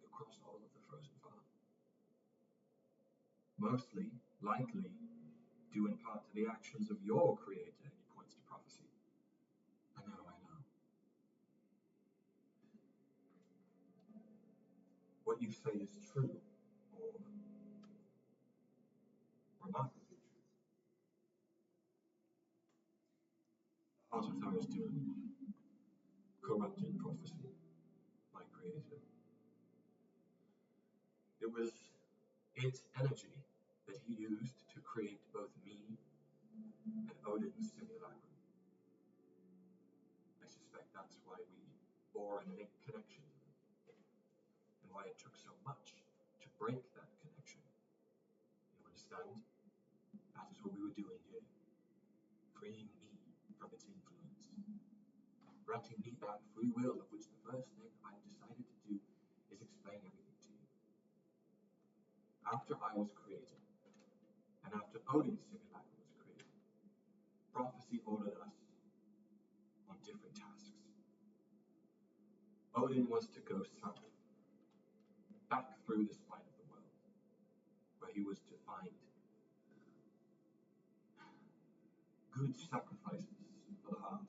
across all of the frozen farm. Mostly, likely, due in part to the actions of your creator, and he points to prophecy. I know. you say is true, or remarkably true. The heart of Tharizdun corrupted prophecy, my creator. It was its energy that he used to create both me and Odin's simulacrum. I suspect that's why we bore an innate connection to them, and why it took so much to break that connection. You understand? That is what we were doing here. Freeing me from its influence. Granting me back free will, of which the first thing I've decided to do is explain everything to you. After I was created, and after Odin's simulacrum was created, prophecy ordered us on different tasks. Odin was to go south, back through the spine of the world, where he was to find good sacrifices for the heart,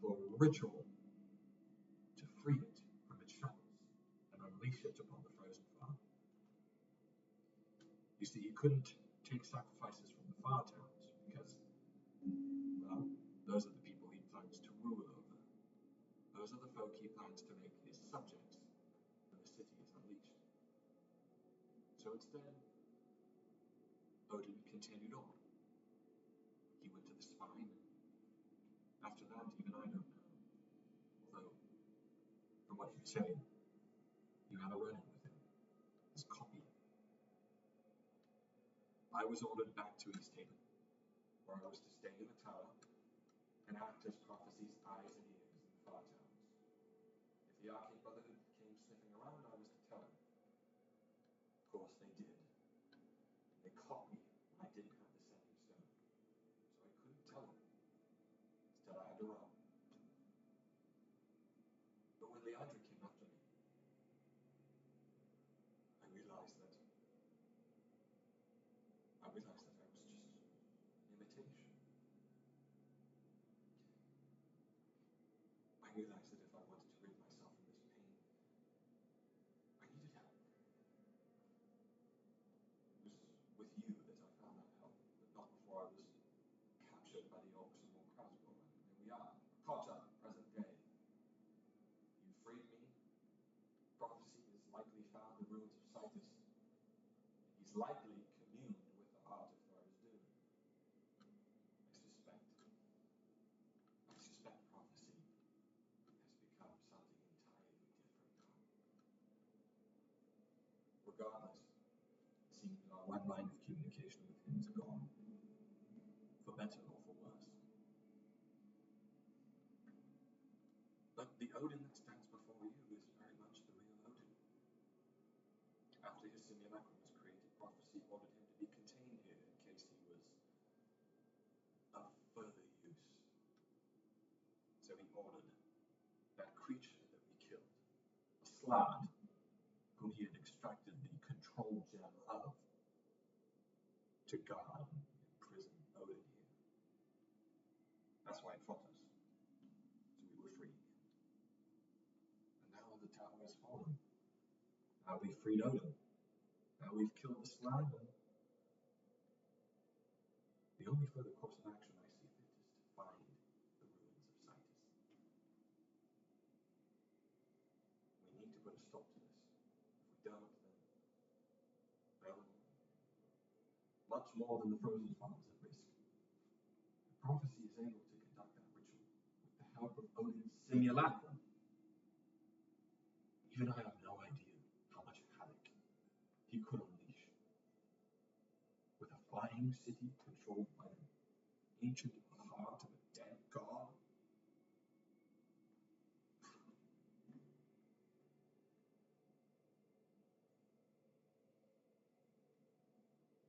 for a ritual to free it from its shackles and unleash it upon the frozen farm. You see, he couldn't take sacrifices from the far towns because, well, those are the people he plans to rule over. Those are the folk he plans to make his subjects when the city is unleashed. So instead, Odin continued on. He went to the spine, and after that, even I don't know. Although, from what you say, you had a run-in with him, his copy. I was ordered back to East Haven, where I was to stay in the tower and act as prophecy's eyes and ears in the far towns. If the Arcane Brotherhood came sniffing around, I was to tell them. Of course, they did. They caught me when I didn't have the sending stone, so I couldn't tell them. Instead, I had to run. But when Leandra came after me, I realized that I was just an imitation. I realized that if I wanted to rid myself from this pain, I needed help. It was with you that I found that help, but not before I was captured by the orcs of Morkrasbor. And here we are, caught up, present day. You freed me. Prophecy has likely found the ruins of Citus. He's likely communed with the heart of Tharizdun. I suspect prophecy has become something entirely different now. Regardless, it seems that our one line of communication with him is gone, for better or for worse. But the Odin that stands before you is very much the real Odin. After his simulacrum was created, prophecy ordered him to be contained here in case he was of further use. So he ordered that creature that we killed, a Slad, whom he had extracted the control gem of, to guard and imprison Odin here. That's why it fought us. So we were free. And now the tower has fallen. Now we've freed Odin. Now we've killed the Slad. The only further course of action I see fit is to find the ruins of Citus. We need to put a stop to this. If we don't, then, well, much more than the frozen farm is at risk. The prophecy is able to conduct that ritual with the help of Odin's simulacrum. Even I have no idea how much havoc he could unleash. With a flying city controlled by an ancient heart of a dead god.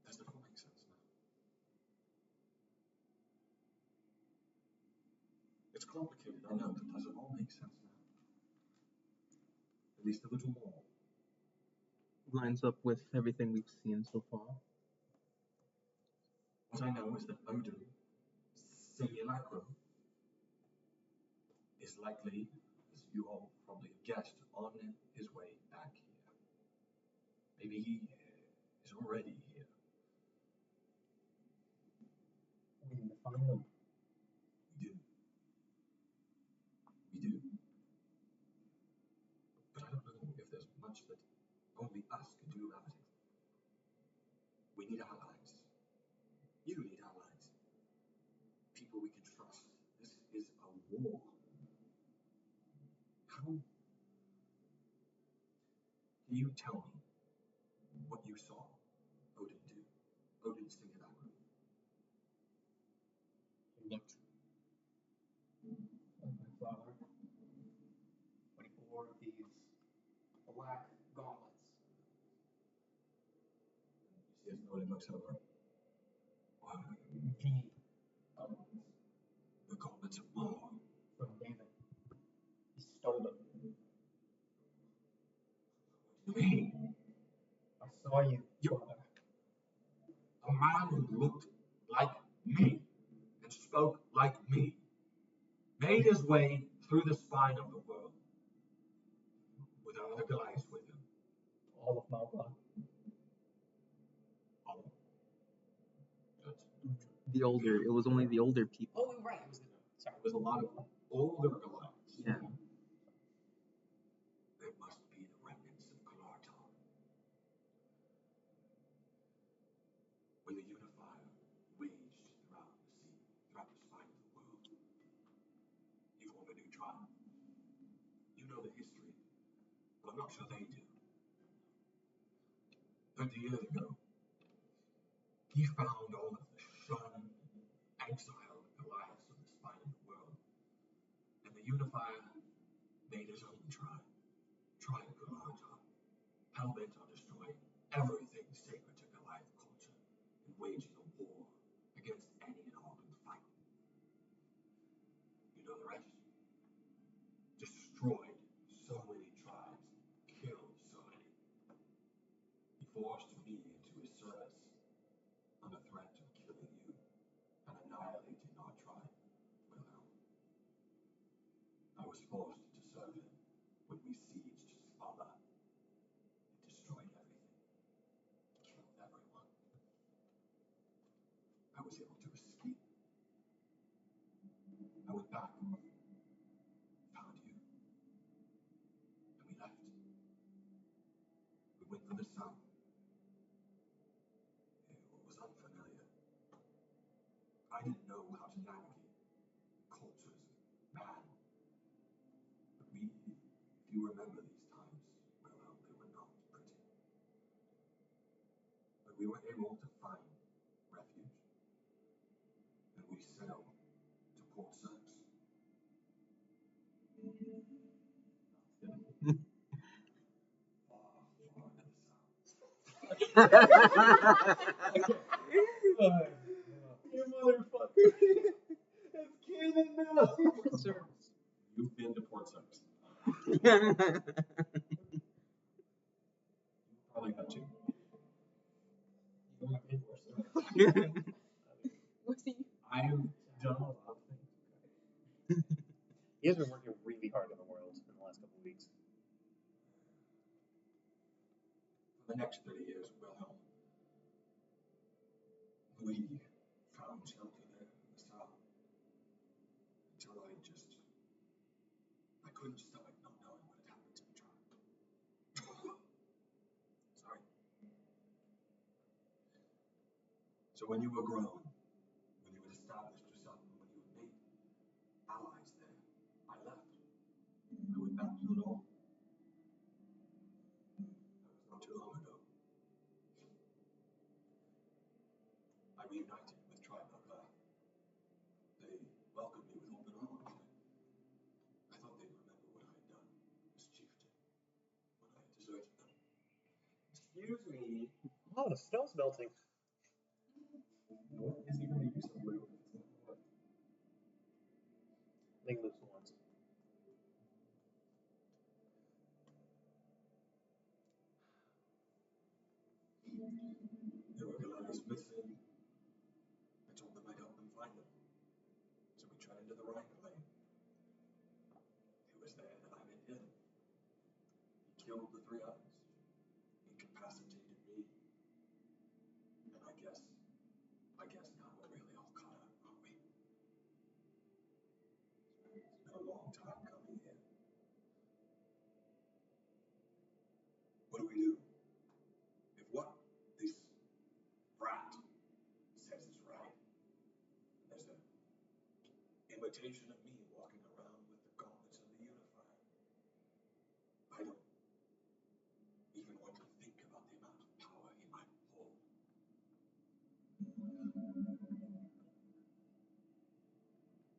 Does it all make sense now? It's complicated, I know, but does it all make sense now? At least a little more. Lines up with everything we've seen so far. What I know is that Odin's simulacrum is likely, as you all probably have guessed, on his way back here. he is already here. We need to find them. We do. We do. But I don't know if there's much that only us can do about it. We need allies. You need allies. People we can trust. This is a war. How can you tell me what you saw Odin do? Odin Singalakru. He looked like my father when he wore these black gauntlets. You see as Odin looks over. Wow. The gauntlets The gauntlets of war. from Nevin. He stole them. What do you mean? I saw you, You- father. A man who looked like me and spoke like me made his way through the spine of the world with other guys with him. All of Malva. Oh, that's The older, it was only the older people. Oh, right. It was the, sorry. There was a lot of older Goliaths. Yeah. They must be the remnants of Galartar. When the unifier waged throughout the sea, throughout the spine of the world, he formed a new tribe. You know the history, but I'm not sure they do. 30 years ago, he found all of the shunned, exiled Goliaths of the spine of the world, and the unifier made his own tribe Galartar, hell-bent on destroying everything sacred to Goliath culture and waging a war against any and all who fight. You know the rest? Destroyed so many tribes, killed so many. He forced me into his service under threat of killing you and annihilating our tribe, Wilhelm. I was forced to serve him when we sieged Svala. It destroyed everything, killed everyone. I was able to escape. I went back, found you, and we left. We went for the sun. It was unfamiliar. I didn't know how to navigate cultures, man. But if you remember these times, well, they were not pretty. But we were able to find refuge, and we sailed to Port Sax. Far, far to the south. You motherfucker. That's canon now. You've been to Port Sax. Probably have to. You want to pay for stuff? Was he? I've done a lot of things. He has been working really hard in the world in the last couple of weeks. For the next 30 years, Wilhelm, we found shelter there in the south until I couldn't stomach not knowing what had happened to the tribe. Sorry. So when you were grown, when you had established yourself, and when you had made allies there, I left. I went back to the north. That was not too long ago. I reunited with Tribe Belka. They welcomed me with open arms. I thought they'd remember what I had done as chieftain when I had deserted them. Excuse me. Oh, the snow's melting. What is even the use of blue? I think Luke's the ones. There were Goliaths missing. I told them I'd help them find them. So we tried into the Rhine claim. It was there that I met him. He killed the three others, incapacitated I guess now we're really all caught up, aren't we? It's been a long time coming here. What do we do? If what this brat says is right, there's an imitation of me walking around with the gauntlets of the Unifier. I don't even want to think about the amount of power he might hold.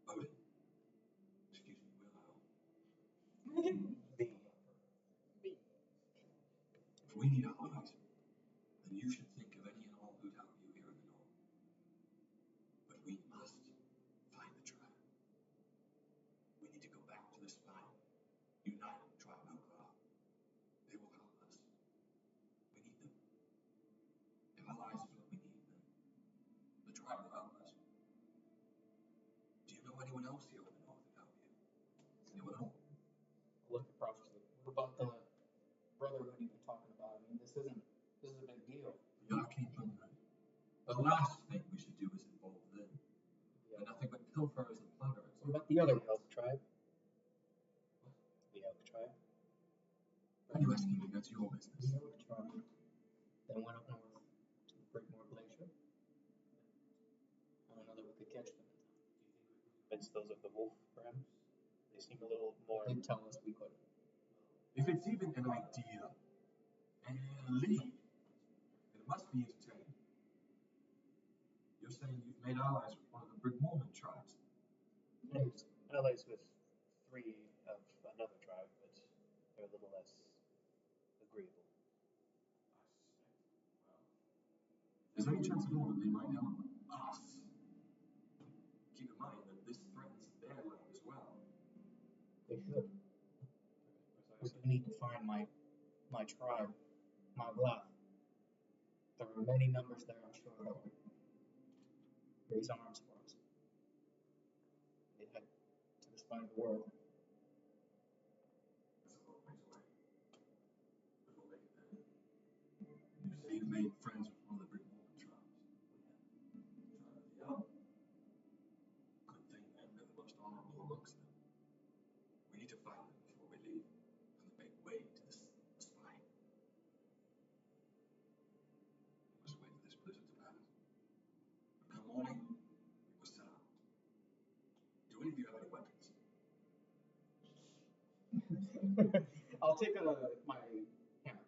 Odin, excuse me, Willow. If we need allies, then you should think of any and all who'd help you here in the north. But we must find the tribe. We need to go back to the spine, unite tribe Outlaw. They will help us. We need them. If allies is what we need, then the tribe will help us. Do you know anyone else here in the north who'd help you? Anyone else? Look at prophecy. What about the brotherhood you've been talking about? I mean, this is a big deal. The Arcane Brotherhood. The last thing we should do is involve them. They're nothing but pilferers and plunderers. What about the other elk tribe? The elk tribe? Why are you asking me? That's your business. The elk tribe. They went up north to the Breakmore Glacier. I don't know that we could catch them in time. Convince those of the wolf, perhaps? They seem a little more. They tell us we couldn't. If it's even an idea, and lead, it must be entertaining. You're saying you've made allies with one of the Brick Mormon tribes. Allies with 3 of another tribe, but they're a little less agreeable. Is there any chance at all that they might help us? Keep in mind that this threatens their land as well. They should. We do need to find my tribe, my bluff. There are many numbers there, I'm sure, that will raise arms for us. They head to the spine of the world. That's a long ways away. But we'll make it there. You say you've made friends with one of the Brick Mormon tribes. Tribe of the Elk. Good thing then they're the most honorable amongst them. We need to find them before we leave on the make way to the spine. We must wait for this blizzard to pass. And come morning, we must set out. Do any of you have any weapons? I'll take my hammer.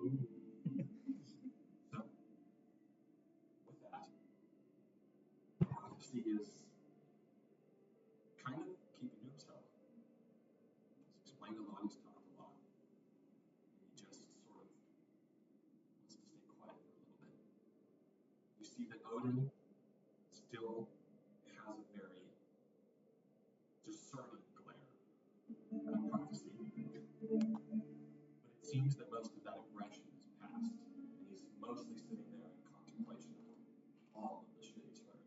Ooh. So, with that, prophecy is kind of keeping to himself. He's explained a lot, he's talked a lot. And he just sort of wants to stay quiet for a little bit. You see that Odin still has a very discerning glare at prophecy. But it seems that most of that aggression is past, and he's mostly sitting there in contemplation of all of the shit he's heard.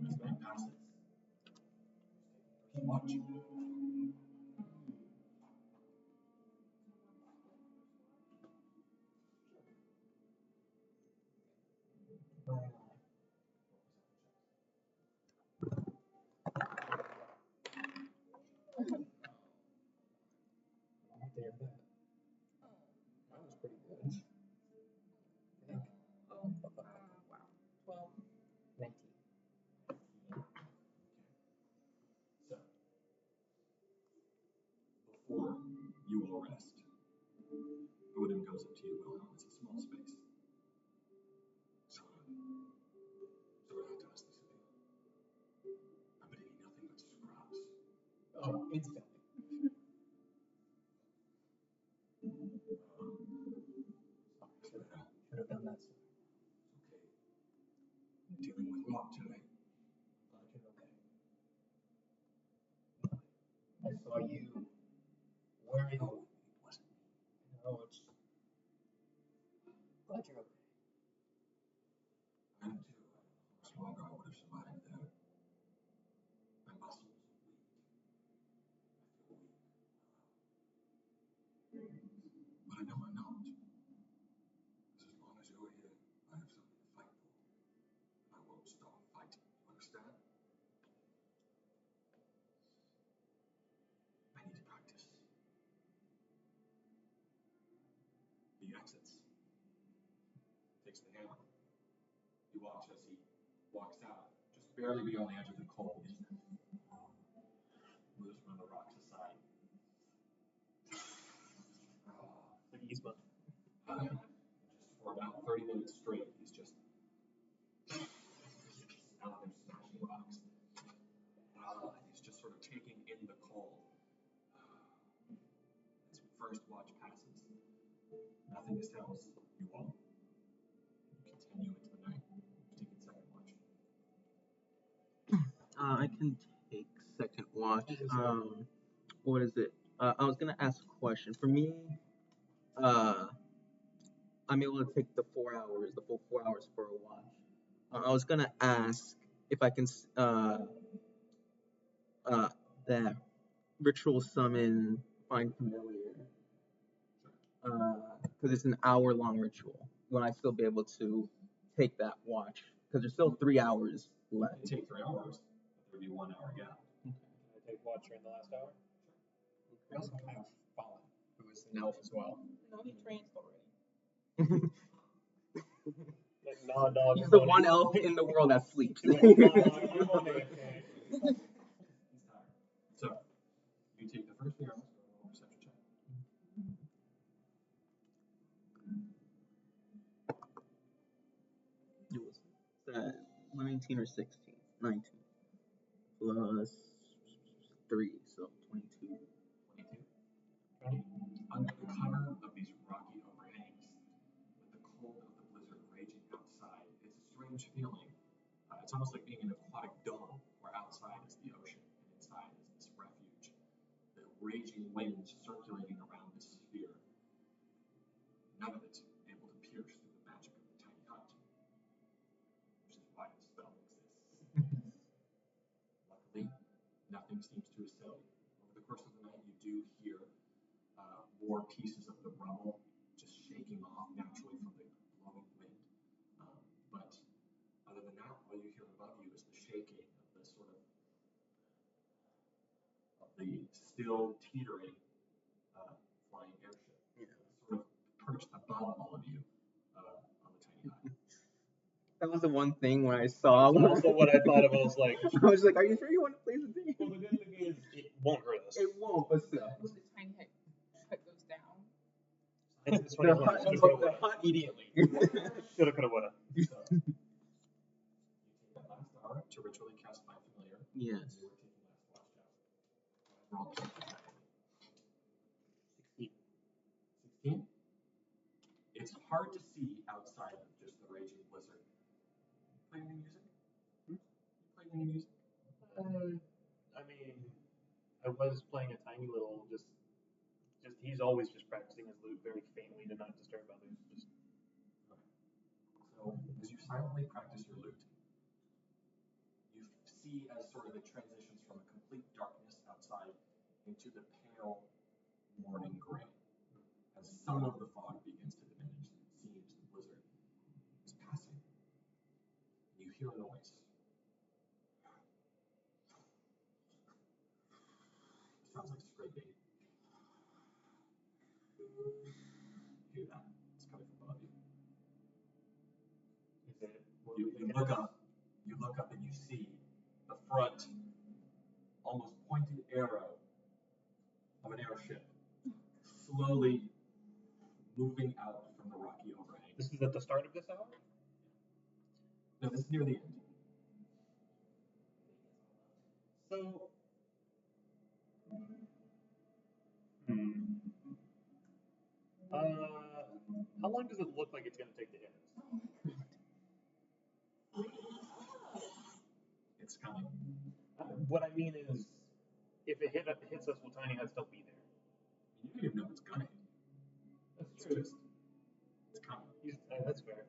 As night passes, he's watching. Not there that. That was pretty good. I think. Oh, wow. 12. 19. So, before you all rest, Odin goes up to you, Wilhelm. It's a small space. So I have to ask this of you. I've been eating nothing but scraps. Oh, instantly. Should have done that sooner. It's okay. Dealing with what today? Glad you're okay. I saw you wearing. No, it wasn't me. No, it's. Glad you're okay. I am too. I don't know how much longer I would have survived there. My muscles are weak. I feel weak. exits. Takes the hammer. You watch as he walks out, just barely beyond the edge of the cold. Moves one of the rocks aside. Like Yzma. Just for about 30 minutes straight, he's just out there smashing rocks. He's just sort of taking in the cold. As first watch passes, nothing astounds you all. Continue into the night. Taking second watch. I can take second watch. What is it? I was gonna ask a question. For me, I'm able to take the 4 hours, the full 4 hours for a watch. I was gonna ask if I can that ritual summon find familiar, because it's an hour-long ritual. Will I still be able to take that watch? Because there's still 3 hours left. It'd take 3 hours. There would be 1 hour gap. Can I take watch during the last hour? We also have Fallen, who is an elf as well. No, he trains already. Like, no, dog. He's the one elf in the world that sleeps. So, you take the first 3 hours, roll a perception check. It was 19 or 16? 19. Plus 3, so 22. 22. Under the cover of these rocky overhangs, with the cold of the blizzard raging outside, it's a strange feeling. It's almost like being in an aquatic dome, where outside is the ocean and inside is this refuge. The raging winds circulating around this sphere. None of it able to pierce through the magic of the tiny hut, which is why the spell exists. Luckily, nothing seems to assail you. Over the course of the night, you do hear more pieces of the rubble just shaking off naturally from the blowing wind. But other than that, all you hear above you is the shaking of the sort of the still teetering flying airship. Sort of perched above all of you on the tiny hut. That was the one thing when I saw. That's also what I thought of. I was like, I was like, are you sure you want to play the game? well, the good thing is it won't hurt us. It won't, but still. When the tiny hut goes down. It's funny. The hut immediately. Shoulda, coulda, woulda. So, you take that last hour to ritually cast Find Familiar. Yes. You were taking last watch out. Roll the 16. It's hard to see outside of just the raging blizzard. Play any music? Play any music? I mean, I was playing a tiny little, just he's always just practicing his lute very faintly to not disturb others. Just So, as you silently practice your lute, you see as sort of it transitions from a complete darkness outside into the pale morning gray. As some of the fog begins to diminish, it seems the blizzard is passing. You hear a noise. It sounds like scraping. You hear that? It's coming from above you. is it? You look up and you see the front, almost pointed arrow of an airship slowly moving out from the rocky overhang. This is at the start of this hour. No, this is near the end. So, how long does it look like it's gonna take to hit us? It's coming. What I mean is, if it hits us, will Tiny Hut still be there? You don't even know it's gonna hit. That's It's true. just, it's coming. That's fair.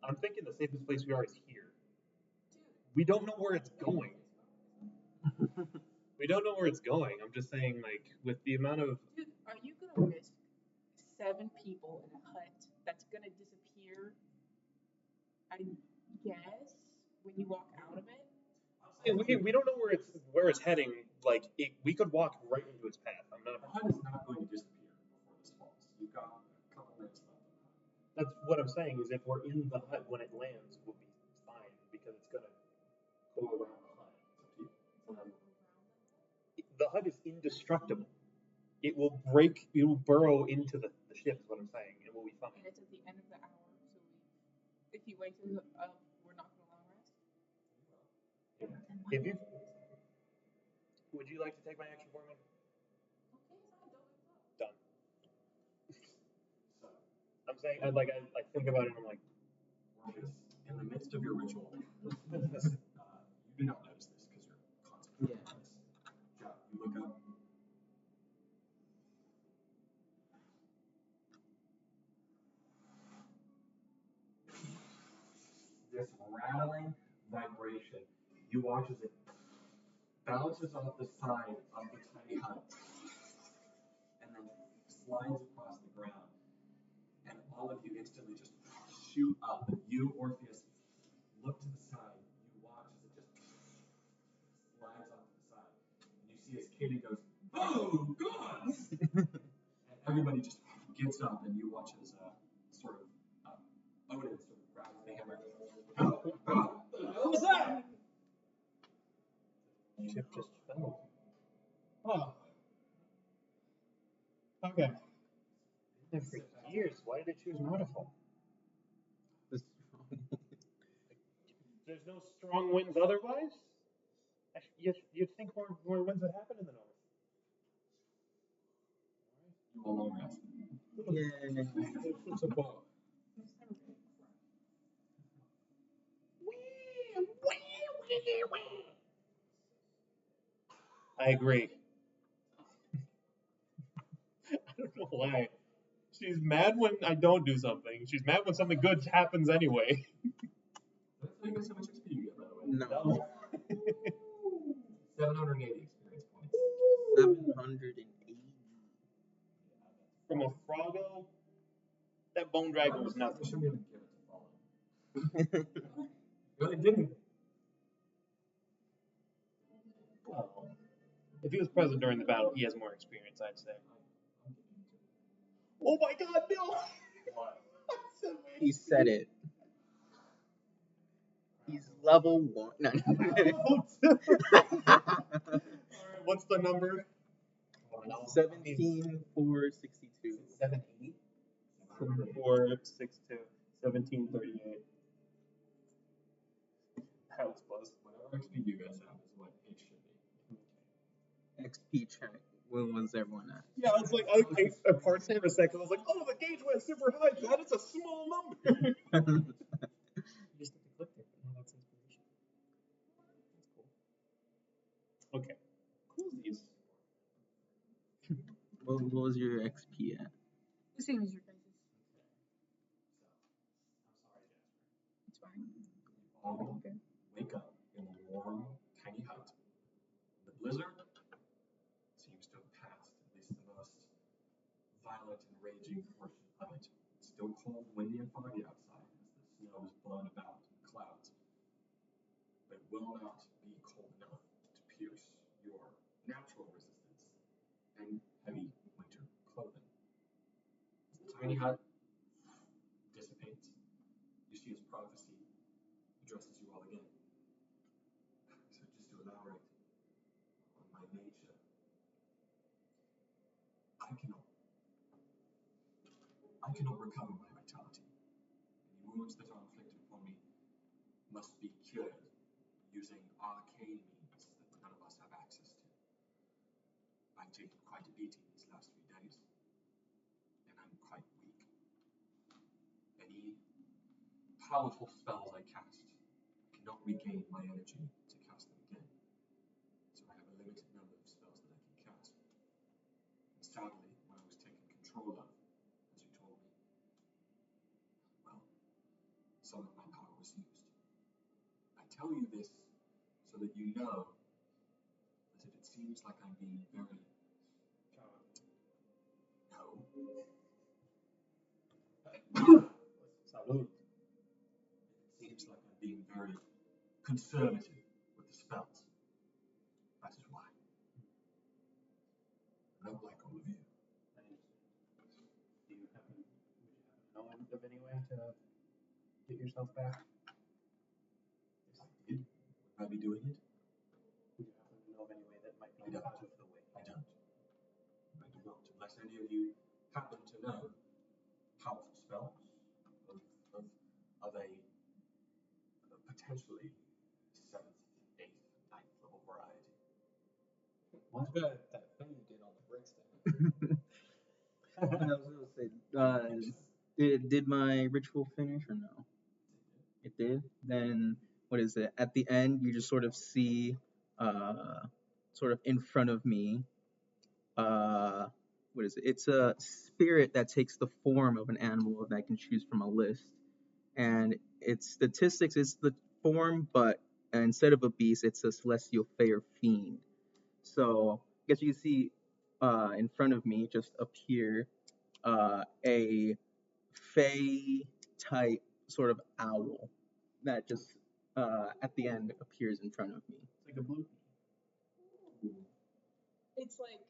I'm thinking the safest place we are is here. We don't know where it's going. We don't know where it's going. I'm just saying, like, with the amount of Dude, are you gonna risk 7 people in a hut that's gonna disappear? I guess when you walk out of it. we don't know where it's heading. Like, we could walk right into its path. I'm not. The hut is not going to disappear before this falls. You've got a couple minutes That's what I'm saying. Is if we're in the hut when it lands, we'll be fine because it's gonna go around the hut. The hut is indestructible. It will break. It will burrow into the ship. Is what I'm saying, and we'll be fine. And it's at the end of the hour, so if he wakes us up, we're not gonna long rest. If you would you like to take my action for me? Done. I'm saying I think about it and I'm like, Orpheus, in the midst of your ritual, you do not notice this because you're concentrating on this. Jack, you look up. This rattling vibration, you watch as it bounces off the side of the tiny hut and then slides across the ground. And all of you instantly just shoot up. You, Orpheus, look to the side. You watch as it just slides off to the side. And you see as Katie goes, "Oh, God!" And everybody just gets up, and you watch as Odin sort of grabs the hammer. What the hell was that? ship just fell. Oh. Okay. For years, why did it choose Nautical? There's no strong winds otherwise? You'd think more winds would happen in the north. You will long rest. It's a ball. I agree. I don't know why. She's mad when I don't do something. She's mad when something good happens anyway. That's how you get so much XP you get, by the way. No. 780 experience points. 780. From a Froggo, that bone dragon was I nothing. shouldn't even give it to Fallen. Really didn't. Well, if he was present during the battle, he has more experience, I'd say. Oh my God, no! He said it. He's level 1. No. Alright, what's the number? 17,462. 780. 462. 1738. That was close. Whatever XP you guys have is what it should be. XP check. What was everyone at? Yeah, I was like, I parsed it for a second. I was like, oh, the gauge went super high. That is a small number. You just have to click it. No, that's inspiration. That's cool. Okay. Coolsies. What was your XP at? The same as your guys'. It's fine. All wake up in the warm, tiny hut. The blizzard seems to have passed, at least the most violent and raging portion of it. It's still cold, windy, and foggy outside as the snow is blown about in clouds. But it will not be cold enough to pierce your natural resistance and heavy winter clothing. As the tiny hut dissipates, you see his prophecy addresses you all again. So just to elaborate on my nature, I cannot recover my vitality. Any wounds that are inflicted upon me must be cured using arcane means that none of us have access to. I've taken quite a beating these last few days, and I'm quite weak. Any powerful spells I cast cannot regain my energy to cast them again. So I have a limited number of spells that I can cast. And sadly, when I was taken control of, as you told me, well, some of my power was used. I tell you this so that you know that if it seems like I'm being very... No. Salud. It seems like I'm being very conservative with the spells. That is why. I don't like all of you. Do you happen know of any way to get yourself back? If I did, would I be doing it? Would you happen to know of any way that might be I don't. out of the way? I don't. I do not. Unless any of you happen to know powerful spells of a potentially 7th, 8th, 9th level variety. What's that thing you did on the bricks there? I was gonna say, did my ritual finish or no? It did. Then what is it? At the end, you just sort of see, sort of in front of me, what is it? It's a spirit that takes the form of an animal that I can choose from a list, and its statistics is the form, but instead of a beast, it's a celestial fair fiend. So I guess you can see, in front of me just appear, a fey type sort of owl that just, at the end appears in front of me. It's like a blue. It's like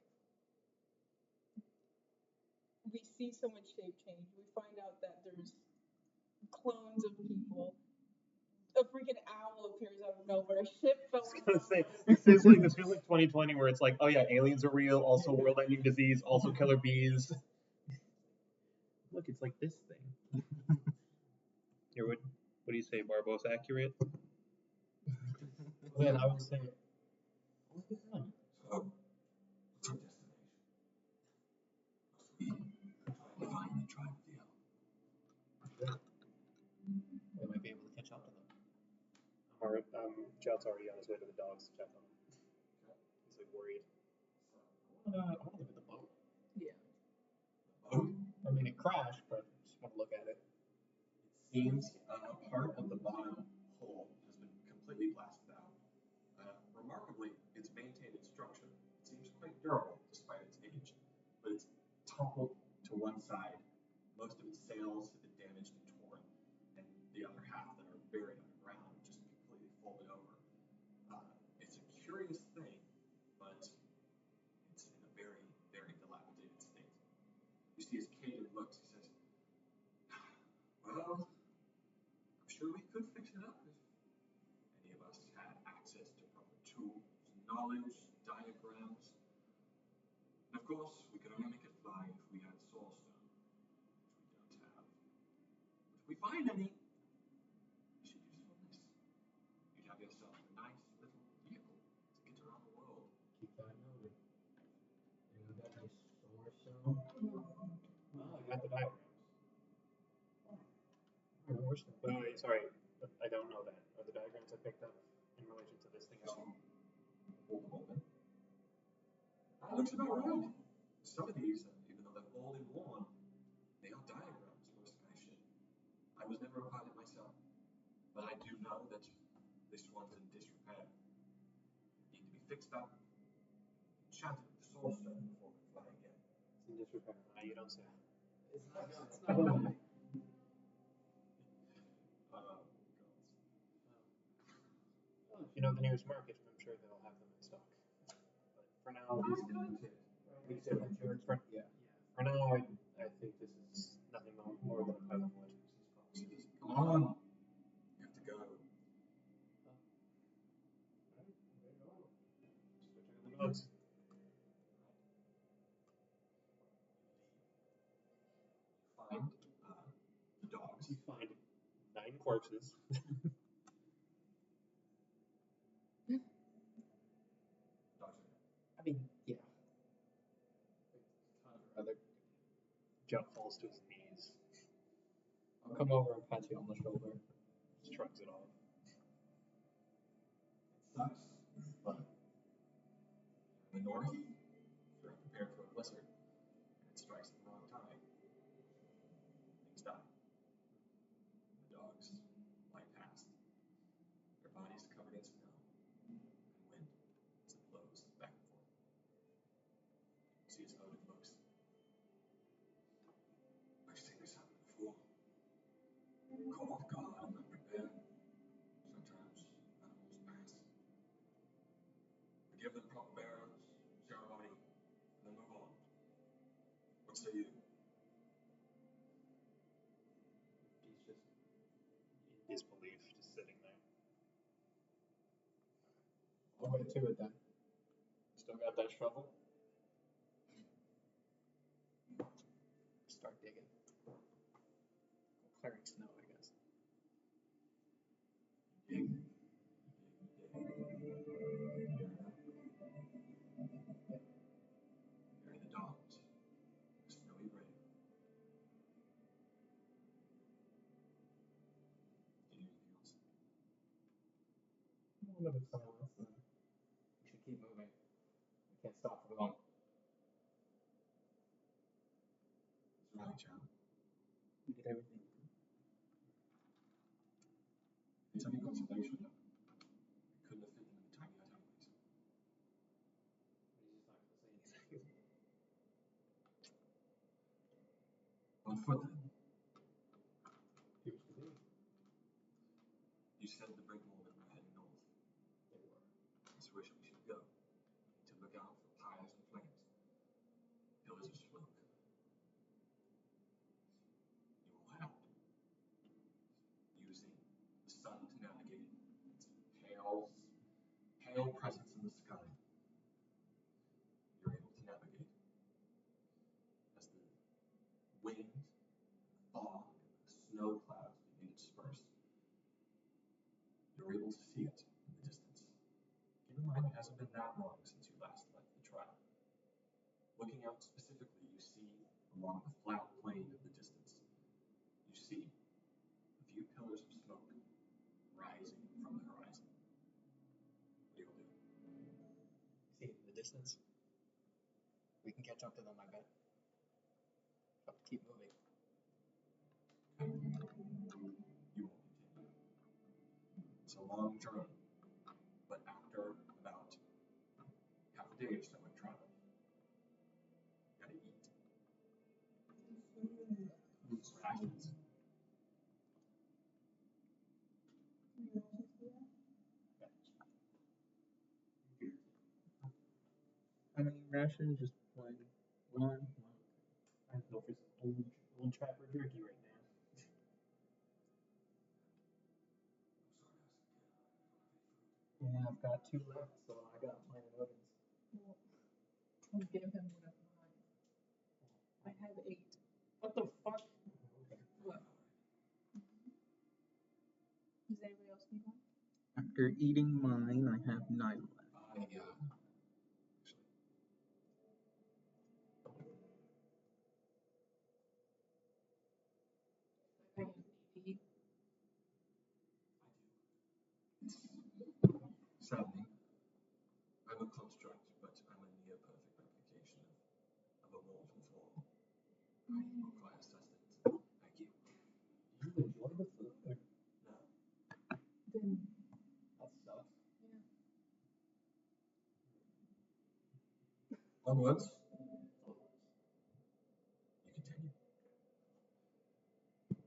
we see so much shape change. We find out that there's clones of people. A freaking owl appears out of nowhere. A ship fell. I was gonna say, this feels like 2020, where it's like, oh yeah, aliens are real, also world-ending disease, also killer bees. Look, it's like this thing. Here, what do you say, Barbos? Accurate? Then I would say, what's this one? So, what's our destination? We find the tribe of the owl. We might be able to catch up to them. Alright, Jout's already on his way to the dogs to check on him. He's like worried. I want to look at the boat. Yeah. Boat? I mean, it crashed, but I just want to look at it. It seems a part of the bottom hull has been completely blasted out. Remarkably, it's maintained its structure. It seems quite durable despite its age, but it's toppled to one side. Most of its sails have been damaged and torn, and the other half that are buried underground just completely folded over. It's a curious thing, but it's in a very, very dilapidated state. You see as Caden looks, he says, well, I'm sure we could fix it up if any of us had access to proper tools, knowledge, diagrams. And of course, we could only make it fly if we had soul stone, which we don't have. But if we find any, you should use for this. You'd have yourself a nice little vehicle to get around the world. Keep that noted. And we got any solar stone? Oh, I got the diagrams. I don't know which Wait, sorry, I don't know that. Are the diagrams I picked up in relation to this thing at all? Hold them open. That looks about right. Some of these, even though they're old and worn, they are diagrams for a skyship. I was never a pilot myself, but I do know that this one's in disrepair. Need to be fixed up, shattered with soul stone before it can fly again. It's in disrepair. You don't say. It's not going. If you know the nearest market, I'm sure they'll have them in stock. But for now, Yeah. For now, I think this is nothing more than a pile of wood. Come on. You have to go. The dogs. Find the dogs. You find 9 corpses. Dogs are I mean, yeah. Other, Jout falls to his knees. I'll come over and pat you on the shoulder. Shrugs it off. It sucks, but in the north, you're prepared for a blizzard, and it strikes at the wrong time. Things die. The dogs fly past, their bodies covered in snow and wind as it blows back and forth. You see as Odin looks. I've seen this happen before. Caught off guard and unprepared. Sometimes animals pass. We give them proper burials, ceremony, and then move on. What say you? get to it then. Still got that shovel? Start digging. Clearing snow, I guess. Dig. Hear the dogs. Snowy rain. Do you need anything else? One of the silence. We should keep moving. We can't stop for long. It's right, John. We did everything. Anytime you conservation, though, we couldn't have fit them in the tiny hut anyways. He's just not going to say anything. On foot then. Here's the thing. You said the brig moment we're heading north. They were. That's where we should go. To look out for pyres and flames. Pillars of smoke. You will have using the sun to navigate its pale presence in the sky. You're able to navigate as the wind, fog, and the snow clouds begin to disperse. You're able to see it in the distance. Keep in mind, it hasn't been that long since you last left the tribe. Looking out specifically, you see along the flat plain of the distance, you see a few pillars of smoke rising from the horizon. What do you do? See it in the distance. We can catch up to them, I bet. Have to keep moving. You won't continue. It's a long journey, but after about half a day or so of travel, you gotta eat. Rations. How many rations? Just one. One. I don't know if it's old trapper jerky right now. Yeah, I've got 2 left, so I got mine and Odin's. Well, I'll give him one of mine. I have 8. What the fuck? What? Does anybody else need one? After eating mine, I have 9 left. Actually, I have 8. it's saddening. I'm a construct, but I'm a near perfect replication of a mortal form. I require sustenance. Thank you. You enjoy the food? Or? No. Then, That sucks. yeah. Onwards. You continue.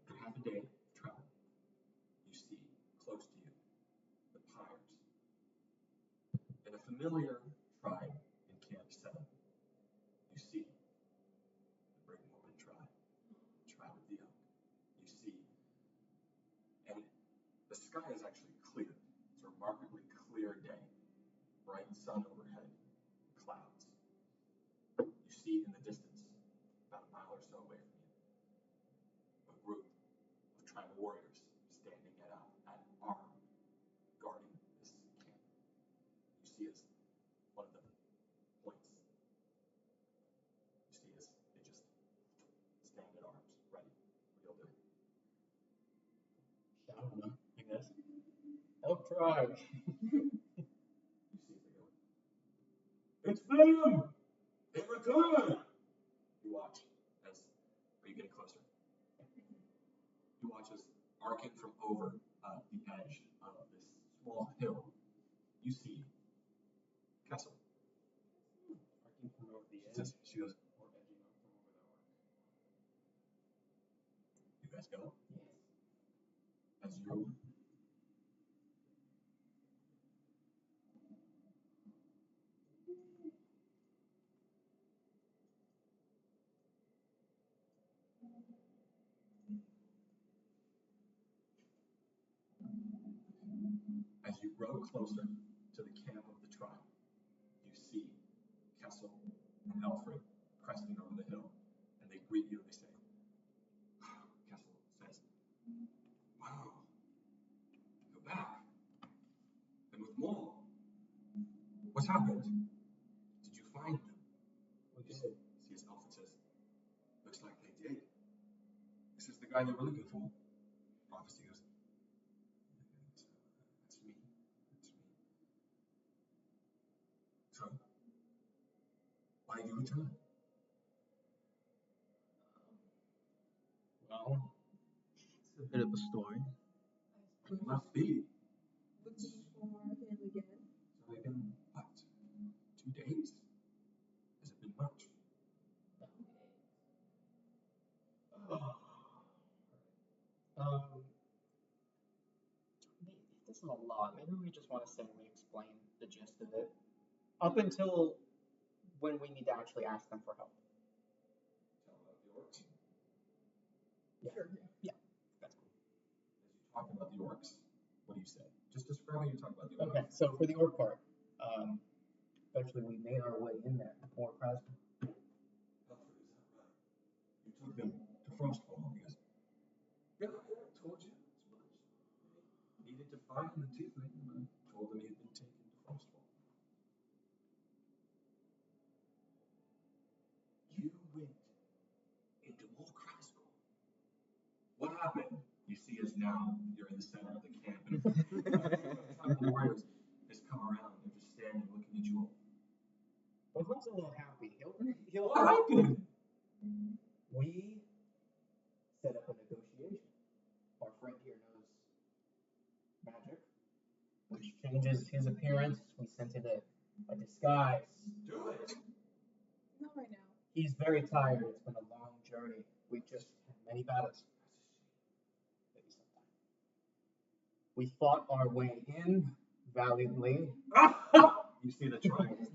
After half a day of travel, you see, close to you, the pyres. In a familiar tribe in Camp 7, you see the Brig Mormon tribe, tribe of the Oak. You see, and the sky is actually clear. It's a remarkably clear day. Bright sun overhead, clouds. You see in the distance, about a mile or so away from you, a group of tribal warriors standing at arm, guarding this camp. You see as one of them points. You see as they just stand at arms, ready. What do you do? Shout at them, I guess. Elk tribe! You see as they go, it's them! They return! You watch as, are you getting closer? You watch as arcing from over the edge of this small hill, you see Castle. Arcing from over the edge. She goes, Or edging up from over the arc. you guys go? Yes. As you row closer to the camp of the tribe, you see Kessel and Alfred cresting over the hill, and they greet you and they say, Kessel says, wow, you're back, and with more. What's happened? Did you find them? We did. See, as Alfred says, looks like they did. This is the guy they were looking for. Prophecy goes, that's me. That's me. So, why did you return? Well, It's a bit of a story. It must be. Looking for him again. It's only been, what, 2 days? Has it been much? This is a lot. Maybe we just want to simply explain the gist of it up until when we need to actually ask them for help. Tell about the orcs. Yeah. Sure. Yeah. That's cool. As you talk about the orcs, what do you say? Just describe how you talk about the orcs. Okay, so for the orc part, eventually we made our way in there. More Crasby. Alfred, is that right? You took them to Frostfall. He goes, yeah, I told you as much. They needed to find the tiefling, and I told them he had been taken to Frostfall. You went into more Crascore. What happened? You see as now you're in the center of the camp, and the warriors has come around. They're just standing looking at you all. Well, Hook's a little happy. He'll What happened? We set up a negotiation. Our friend here knows magic, which changes his appearance. We sent in a disguise. Do it. Not right now. He's very tired. It's been a long journey. We've just had many battles. Maybe sometime. We fought our way in valiantly, You see the triangle.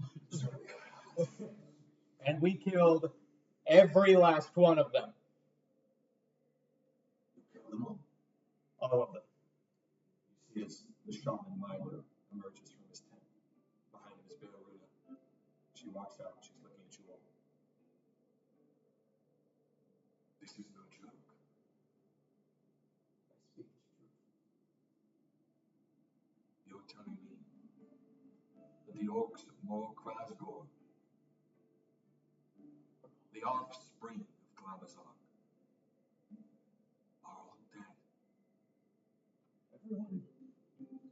and we killed every last one of them. You kill them all. All of them. You see as the shaman Myra emerges from his tent. Behind him is Bearuna. She walks out. She's looking at you all. This is no joke. I speak the truth. You're telling me that the orcs of Mor Krasgor, the offspring of Glabazar, are all dead.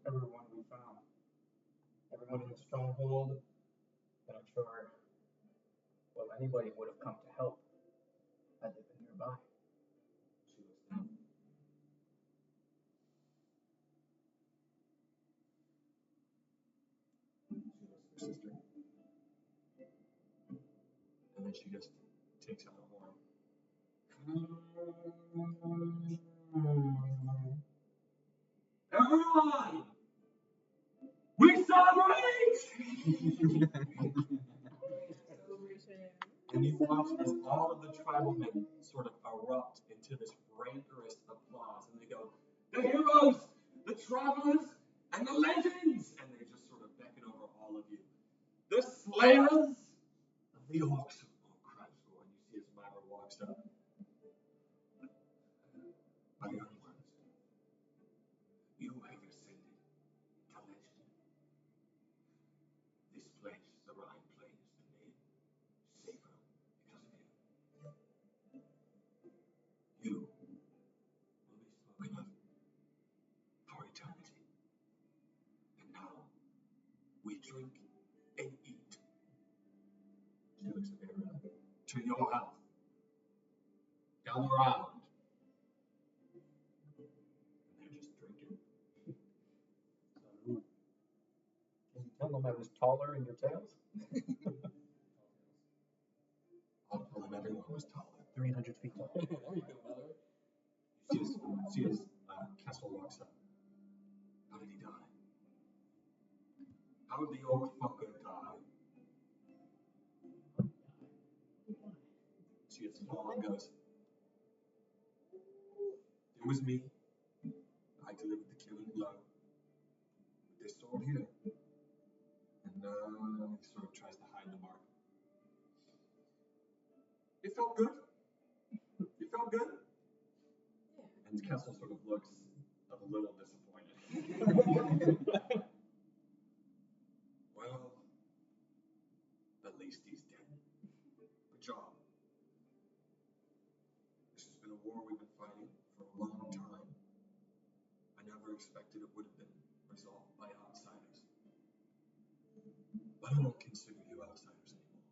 Everyone we found. Everyone in the stronghold. And I'm sure, well, anybody would have come to help had they been nearby. She looks down. She looks at her sister. And then she just takes out a horn. Everyone! We celebrate! And you watch as all of the tribal men sort of erupt into this rancorous applause, and they go, the heroes, the travelers, and the legends! And they just sort of beckon over all of you. The slayers of the orcs of Mor Krasgor. And you see as Myra walks up. My young ones, you have ascended to legend. This place, the Rhine Plains, the name savor because of you. You will be spoken of for eternity. And now we drink and eat. She looks at everyone. To your health. Gather around. And they're just drinking. Can you tell them I was taller in your tails? I'll tell them everyone was taller. 300 feet tall. There you go, brother. See as Kessel walks up. How did he die? How did the old fucker die? See as Dawn goes. It was me. I delivered the killing blow. With this sword here, sort of tries to hide the mark. It felt good. It felt good. Yeah. And Kessel sort of looks a little disappointed. Well, at least he's dead. Good job. This has been a war we've been fighting for a long time. I never expected it would have been resolved by outsiders. But I don't consider you outsiders anymore.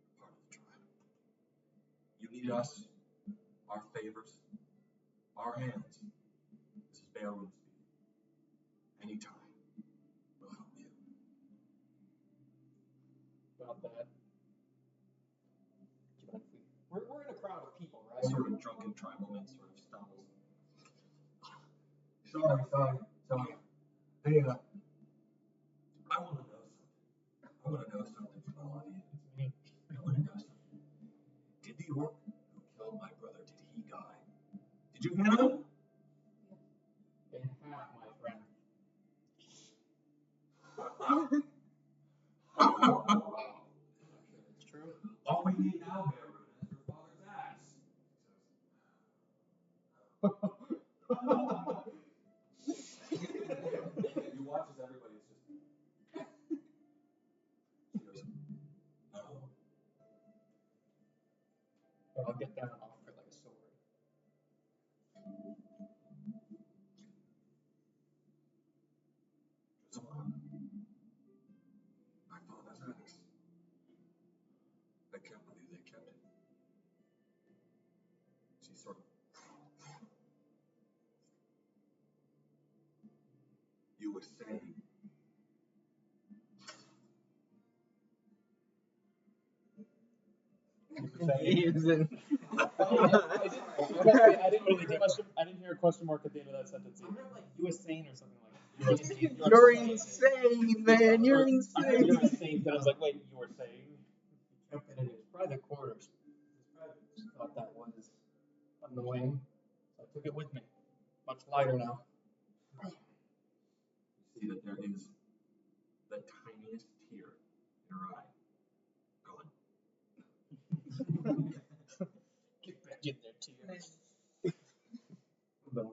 You're part of the tribe. You need us, our favors, our hands. This is Beowulf speaking. Anytime, we'll help you. About that. Do you mind if we're in a crowd of people, right? Sort of drunken tribalman sort of stumbles. Sorry. Hey, I want to know something. I want to know something from all of you. It's me. I want to know something. Did the orc who killed my brother, did he die? Did you hit him? In half, my friend. It's true. All we need now, Bearroot, is your father's axe. He watches everybody. It's just. He goes, no. I'll get down and offer like a sword. My father's axe. I can't believe they kept it. She sort of. You were saying. I didn't hear a question mark at the end of that sentence. I heard like you were sane or something like that. You're insane, man. You're I heard insane. you were insane, but I was like, wait, you were saying? He kept it in his private quarters. Thought that was annoying, so I took it with me. Much lighter now. You see that there is the tiniest tear in her eye. Gone. Get back in there, tears. Not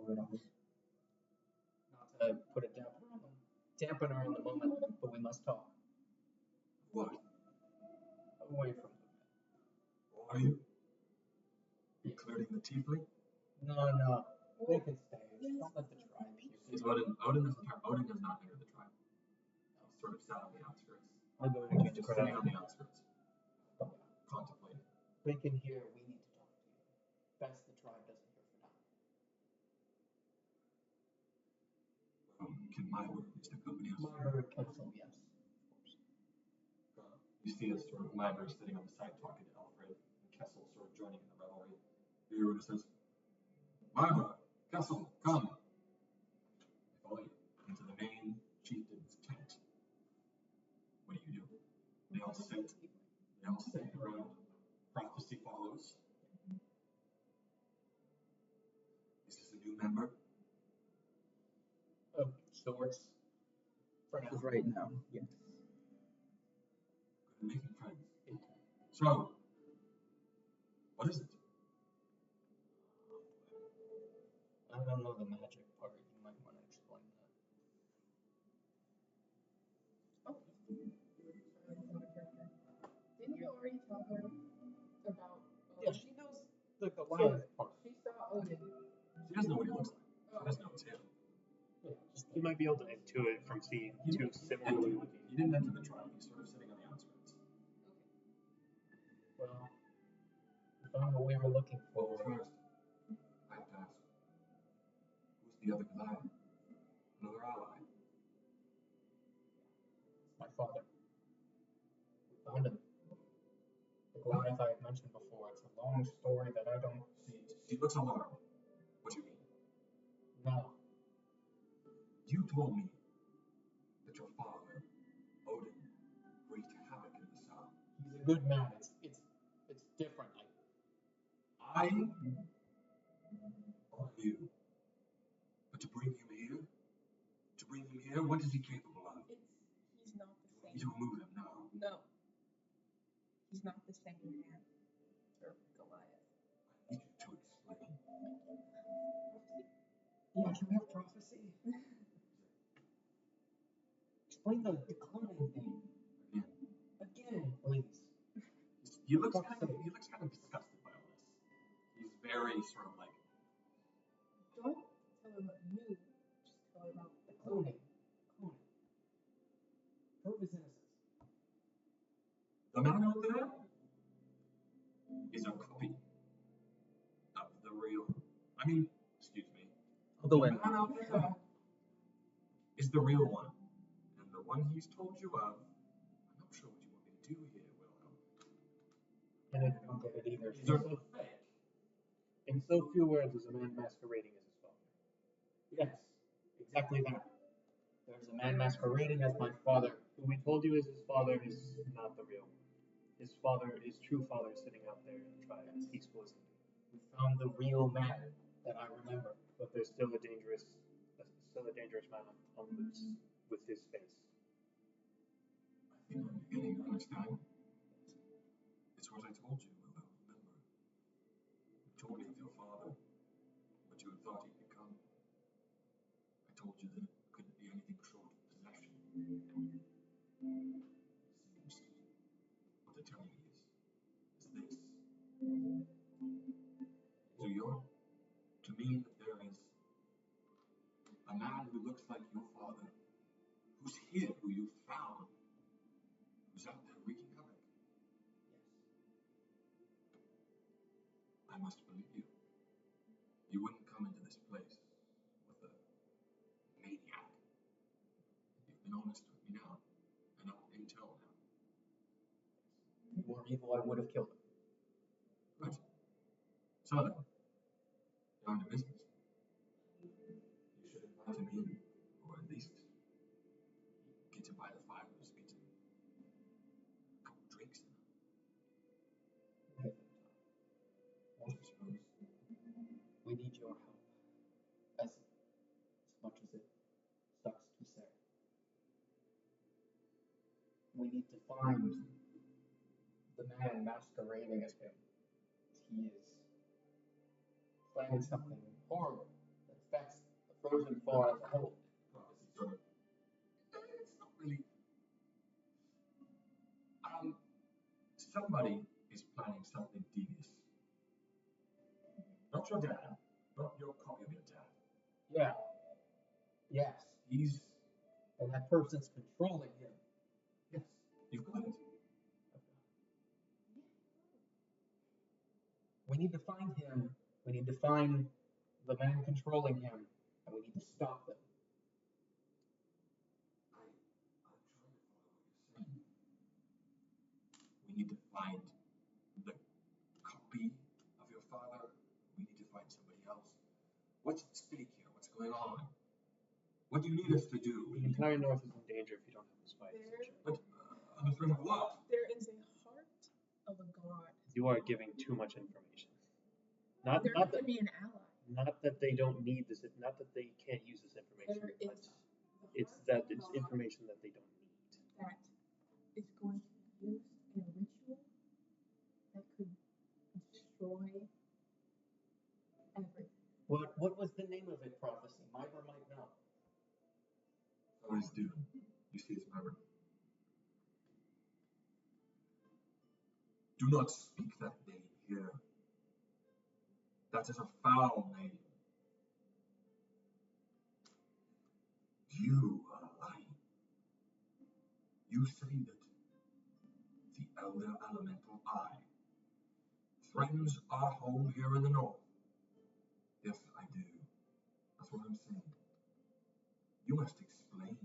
to put a dampener on the moment, but we must talk. What? Away from the Are you? Including the tiefling? No. They can stay. Don't let the tribe hear. Odin does not enter the tribe. He's sort of sat on the outskirts. I'll go He's just sitting on the outskirts, contemplating. They can hear we need to talk to you. Best the tribe doesn't hear for now. Can my word at least accompany us? My bird council, yes. You see us sort of Myber sitting on the side talking to Alfred, and Kessel sort of joining in the revelry. Beowulf says, Myber, Kessel, come. They follow you into the main chieftain's tent. What do? They all sit around. Prophecy follows. Is this a new member? Of sorts. For now. Right now, yes. Good at making friends. So, what is it? I don't know the magic part. You might want to explain that. Oh. Didn't you already tell her about Yeah, she knows the Goliath part. She saw Odin. She doesn't know what he looks like. She doesn't know it's him. You might be able to intuit from seeing two similarly looking. He didn't enter the tribe. He's sort of sitting on the outskirts. Well, we found what we were looking for. Well, first, I have to ask, who's the other Goliath? Another ally? My father. We found him. The Goliath I had mentioned before. It's a long story that I don't. She looks alarmed. What do you mean? No. You told me that your father, Odin, wreaked havoc in the south. He's a good man. It's different. I knew. But to bring him here? What is he capable of? He's not the You same. remove him He's not the same man. Or Goliath. I need you to explain. Yeah, can we have prophecy? Explain the cloning thing. Again, please. He looks kind of disgusted by all this. He's very sort of like, Don't tell her about you. Just tell her about the Cloning. Cloning. Prove his innocence. the man out there is a copy of the real. I mean, excuse me. I'll go The in. man out there is the real one. And the one he's told you of, I'm not sure what you want me to do here, Wilhelm. And I don't get it either. These are so fake. In so few words, is a man masquerading as his father. Yes, exactly that. There's a man masquerading as my father. Who we told you is his father is not the real one. His father, his true father, is sitting out there in the tribe, peaceful as can be. We found the real man that I remember. But there's still a dangerous man on loose with his face. I think I'm beginning to understand. It's what I told you, Wilhelm. Remember? You told me of your father, what you had thought he'd become. I told you that it couldn't be anything short of possession. Seems what they're telling me is this. To mean that there is a man who looks like your father, who's here, who you found, who's out there wreaking havoc. I must believe you. You wouldn't come into this place with a maniac. You've been honest with me now, and up until now. If he were evil, I would have killed him. Good. So then, down to business. You should invite him in, or at least get him by the fires, get him a couple drinks in him. Okay. I suppose. We need your help. As much as it sucks to say. We need to find the man masquerading as him. He is planning something horrible that affects the frozen far as a whole. Prophecy sort of. It's not really. Somebody is planning something devious. Not your dad. Not your copy of your dad. Yeah. Yes. He's. And that person's controlling him. Yes, you've got it. We need to find him. We need to find the man controlling him. And we need to stop them. I'm trying to follow what you're saying. We need to find the copy of your father. We need to find somebody else. What's at stake here? What's going on? What do you need us to do? The entire North is in danger if you don't have the spies. But on the threat of what? There is a heart of a god. You are giving too much information. Not There that could be an ally. not that they don't need this. Not that they can't use this information. There But is it's that it's information that they don't need. that is going to be used in a ritual that could destroy everything. What was the name of it, prophecy? Myra might know. Always do. You see his memory. Do not speak that name here. That is a foul name. You are lying. You say that the Elder Elemental Eye threatens our home here in the north. Yes, I do. That's what I'm saying. You must explain.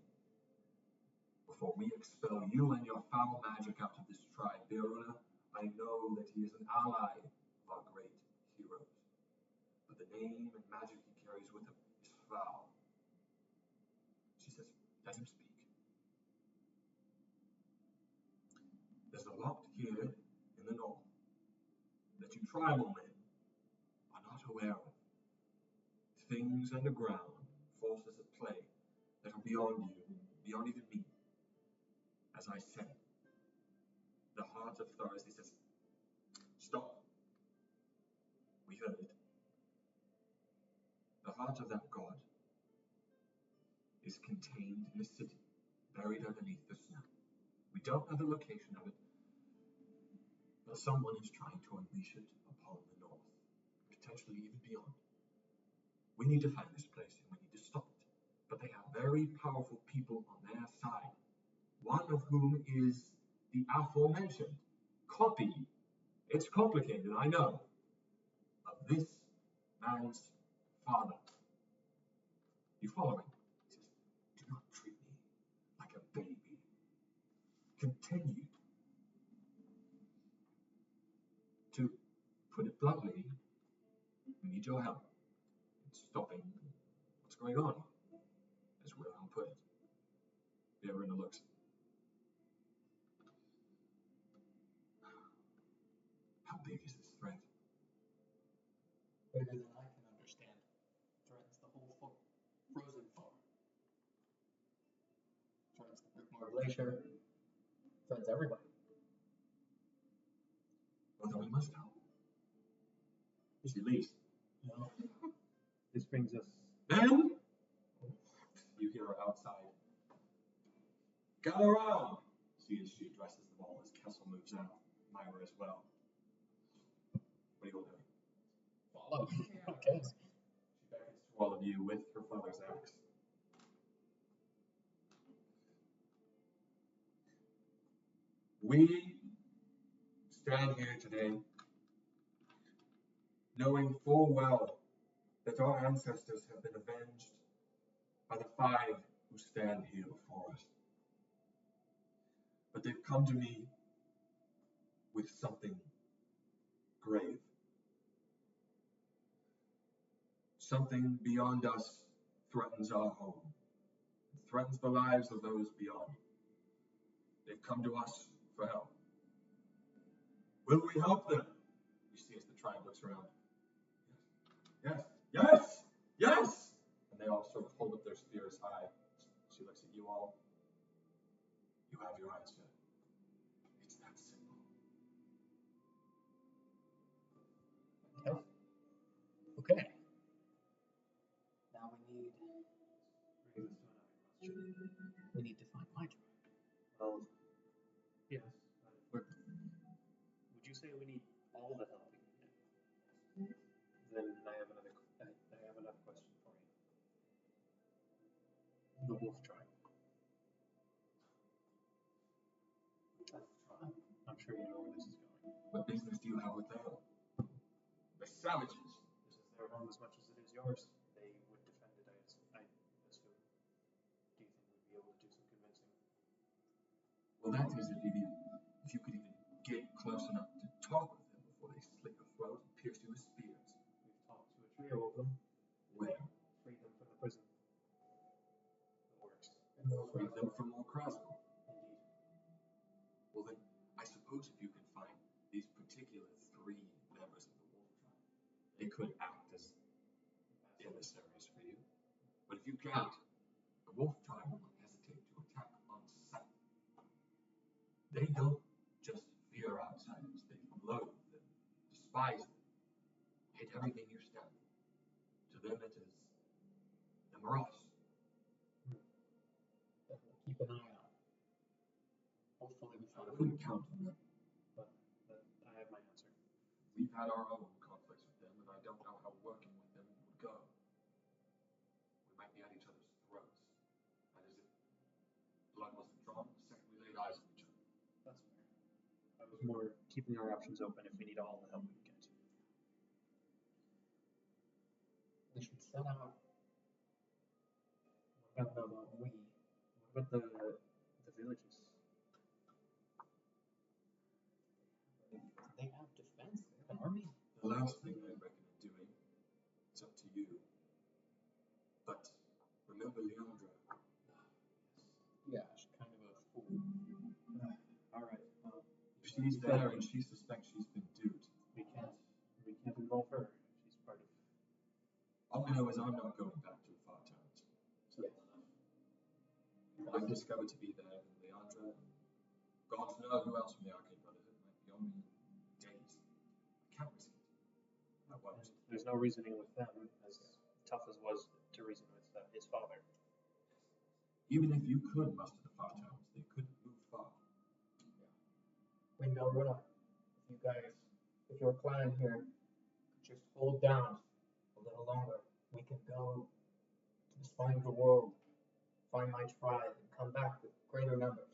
Before we expel you and your foul magic out of this tribe, Biruna, I know that he is an ally of our great heroes. But the name and magic he carries with him is foul. She says, let him speak. There's a lot here in the north that you tribal men are not aware of. Things underground, forces at play that are beyond you, beyond even me. As I said, the heart of Thoris, he says, "Stop. We heard it. The heart of that god is contained in a city, buried underneath the snow. We don't know the location of it, but someone is trying to unleash it upon the north, potentially even beyond. We need to find this place and we need to stop it. But they have very powerful people on their side, one of whom is the aforementioned copy. It's complicated, I know, of this man's father. You follow me? He says, do not treat me like a baby. Continue. To put it bluntly, we need your help in stopping what's going on, as well I'll put it. Viorina looks. How big is this threat? Bigger than I can understand. Threatens the whole frozen farm. Threatens the Brickmore Glacier. Threatens everybody. Well, then we must help. She leaves. No. This brings us. Then you hear her outside. Gather around! See as she addresses them all as Kessel moves out. Myra as well. What are you all doing? Follow. Okay. She beckons to all of you with her father's axe. We stand here today knowing full well that our ancestors have been avenged by the 5 who stand here before us. But they've come to me with something grave. Something beyond us threatens our home. It threatens the lives of those beyond. They've come to us for help. Will we help them? You see as the tribe looks around. Yes, yes, yes! And they all sort of hold up their spears high. She looks at you all. You have your answer. It's that simple. Okay. Now we need. Brings us to another question. We need to find my tribe. Well, yes. Would you say we need all the help we can get? Then I have another question for you. The wolf tribe. I'm sure you know where this is going. What business do you have with them? They're savages. This is their home as much as it is yours. They would defend it, I assume. Do you think we'd be able to do some convincing? Well, that is if you could even get close enough to talk with them before they slit your throat and pierce you with spears. We've talked to a trio of them. Where? Freed them from the prison. It works. Free them from more Krasnal. Indeed. Well then, I suppose if you can find these particular 3 members of the wolf tribe, they could act as emissaries for you. But if you can't, the wolf tribe will not hesitate to attack on sight. They don't just fear outsiders, they loathe them, despise them, hate everything you stand for. To them it is them or us. That we'll keep an eye on. Hopefully we I find. wouldn't count on them. But I have my answer. We've had our own conflicts with them, and I don't know how working with them would go. We might be at each other's throats, and as if blood wasn't drawn the second we laid eyes on each other. That's fair. I was more keeping our options open if we need all the help we can get. We should set out. What about we? What about the villages? They have defense. They have an army. The last thing I recommend doing, it's up to you. But remember Leandra. Yeah, she's kind of a fool. All right. Well, If she's there and she suspects she's been duped, we can't involve her. She's part of. all I know is I'm not going back to the far towns. Simple enough. I've discovered to be there in Leandra, and gods know who else from the Arcane Brotherhood. no reasoning with them, as tough as it was to reason with his father. Even if you could muster the far towns, they couldn't move far. Window, if your clan here could just hold down a little longer, we can go to the spine of the world, find my tribe, and come back with greater numbers.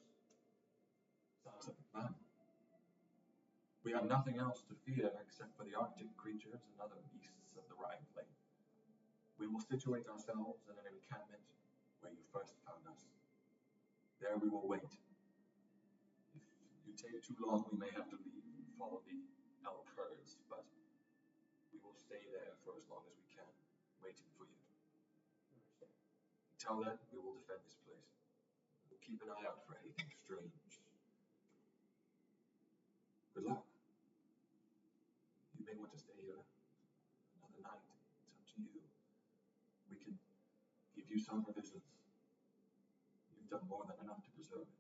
Sounds like a plan. We have nothing else to fear except for the Arctic creatures and other beasts of the Rhine Plain. We will situate ourselves in an encampment where you first found us. There we will wait. If you take too long, we may have to leave and follow the elk herds, but we will stay there for as long as we can, waiting for you. Until then, we will defend this place. We'll keep an eye out for anything strange. Good luck. You may want to stay here another night. It's up to you. We can give you some provisions. You've done more than enough to preserve it.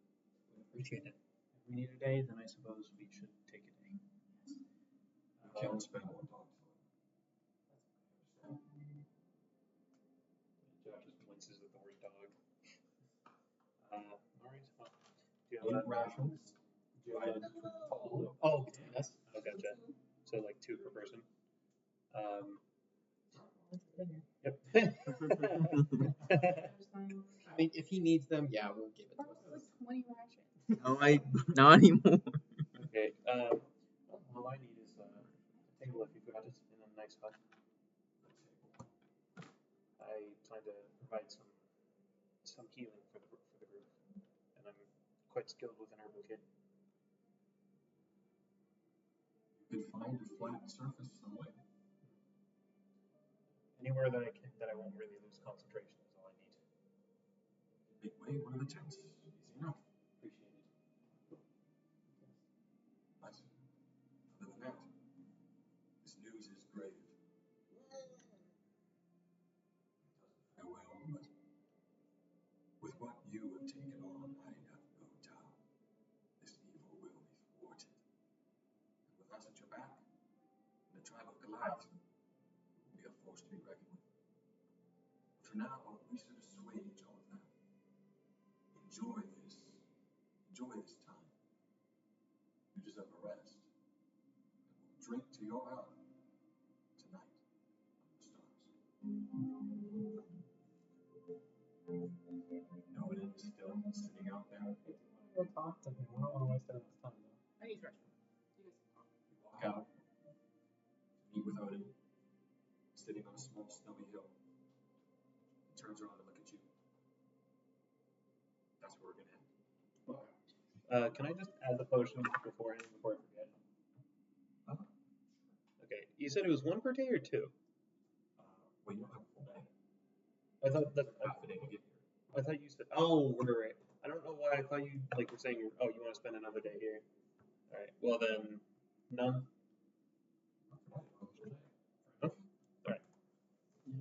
We appreciate it. If we need a day, then I suppose we should take a day. We can't spend more dogs on it. Josh just winces at the word dog. Alright, well, do you have that? Rations. Do you have that? Oh, yes. Oh, gotcha. So like 2 per person. Yep. I mean, if he needs them, yeah, we'll give it to Probably him. like 20 rations. No, not anymore. Okay. All I need is a table if you've got it in a nice hut. I plan to provide some healing for the group, and I'm quite skilled with an herbal kit. You could find a flat surface somewhere. Anywhere that I won't really lose concentration is all I need. Make way, one of the tents. Easy enough. Appreciate it. But other than that, this news is grave. It doesn't fare well, but with what you have taken on, I have no doubt this evil will be thwarted. And with us at your back, and the tribe of Goliath, we are forced to be reckoned with. But for now, we should assuage all of that. Enjoy this time. You deserve a rest. And we'll drink to your health tonight under the stars. Nevin is still sitting out there. Go talk to him. I don't want to waste anyone's time, though. I need restroom. You guys can talk. You walk out to meet with Odin, sitting on a small snowy hill. He turns around to look at you. That's where we're gonna end. Can I just add the potion beforehand before I forget? Okay. You said it was 1 per day or 2? Well, you don't have a full day. I thought that. Half a day to get here. I thought you said. Oh, right. I don't know why I thought you were saying. Oh, you want to spend another day here. All right. Well then, none. All right.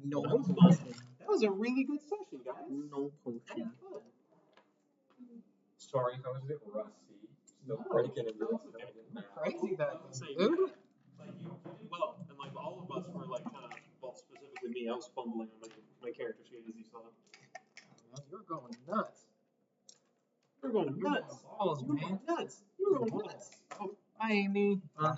No That was fun. potion. That was a really good session, guys. No potion. Sorry if I was a bit rusty. Still No. breaking into That's this. okay. Crazy that Say, dude. like you did well, and like all of us were like kind of, well, specifically me, I was fumbling on my character sheet as you saw. You're going nuts. You're going nuts. Balls, You're man. going nuts. You're going nuts. Oh, Bye, Amy. Bye.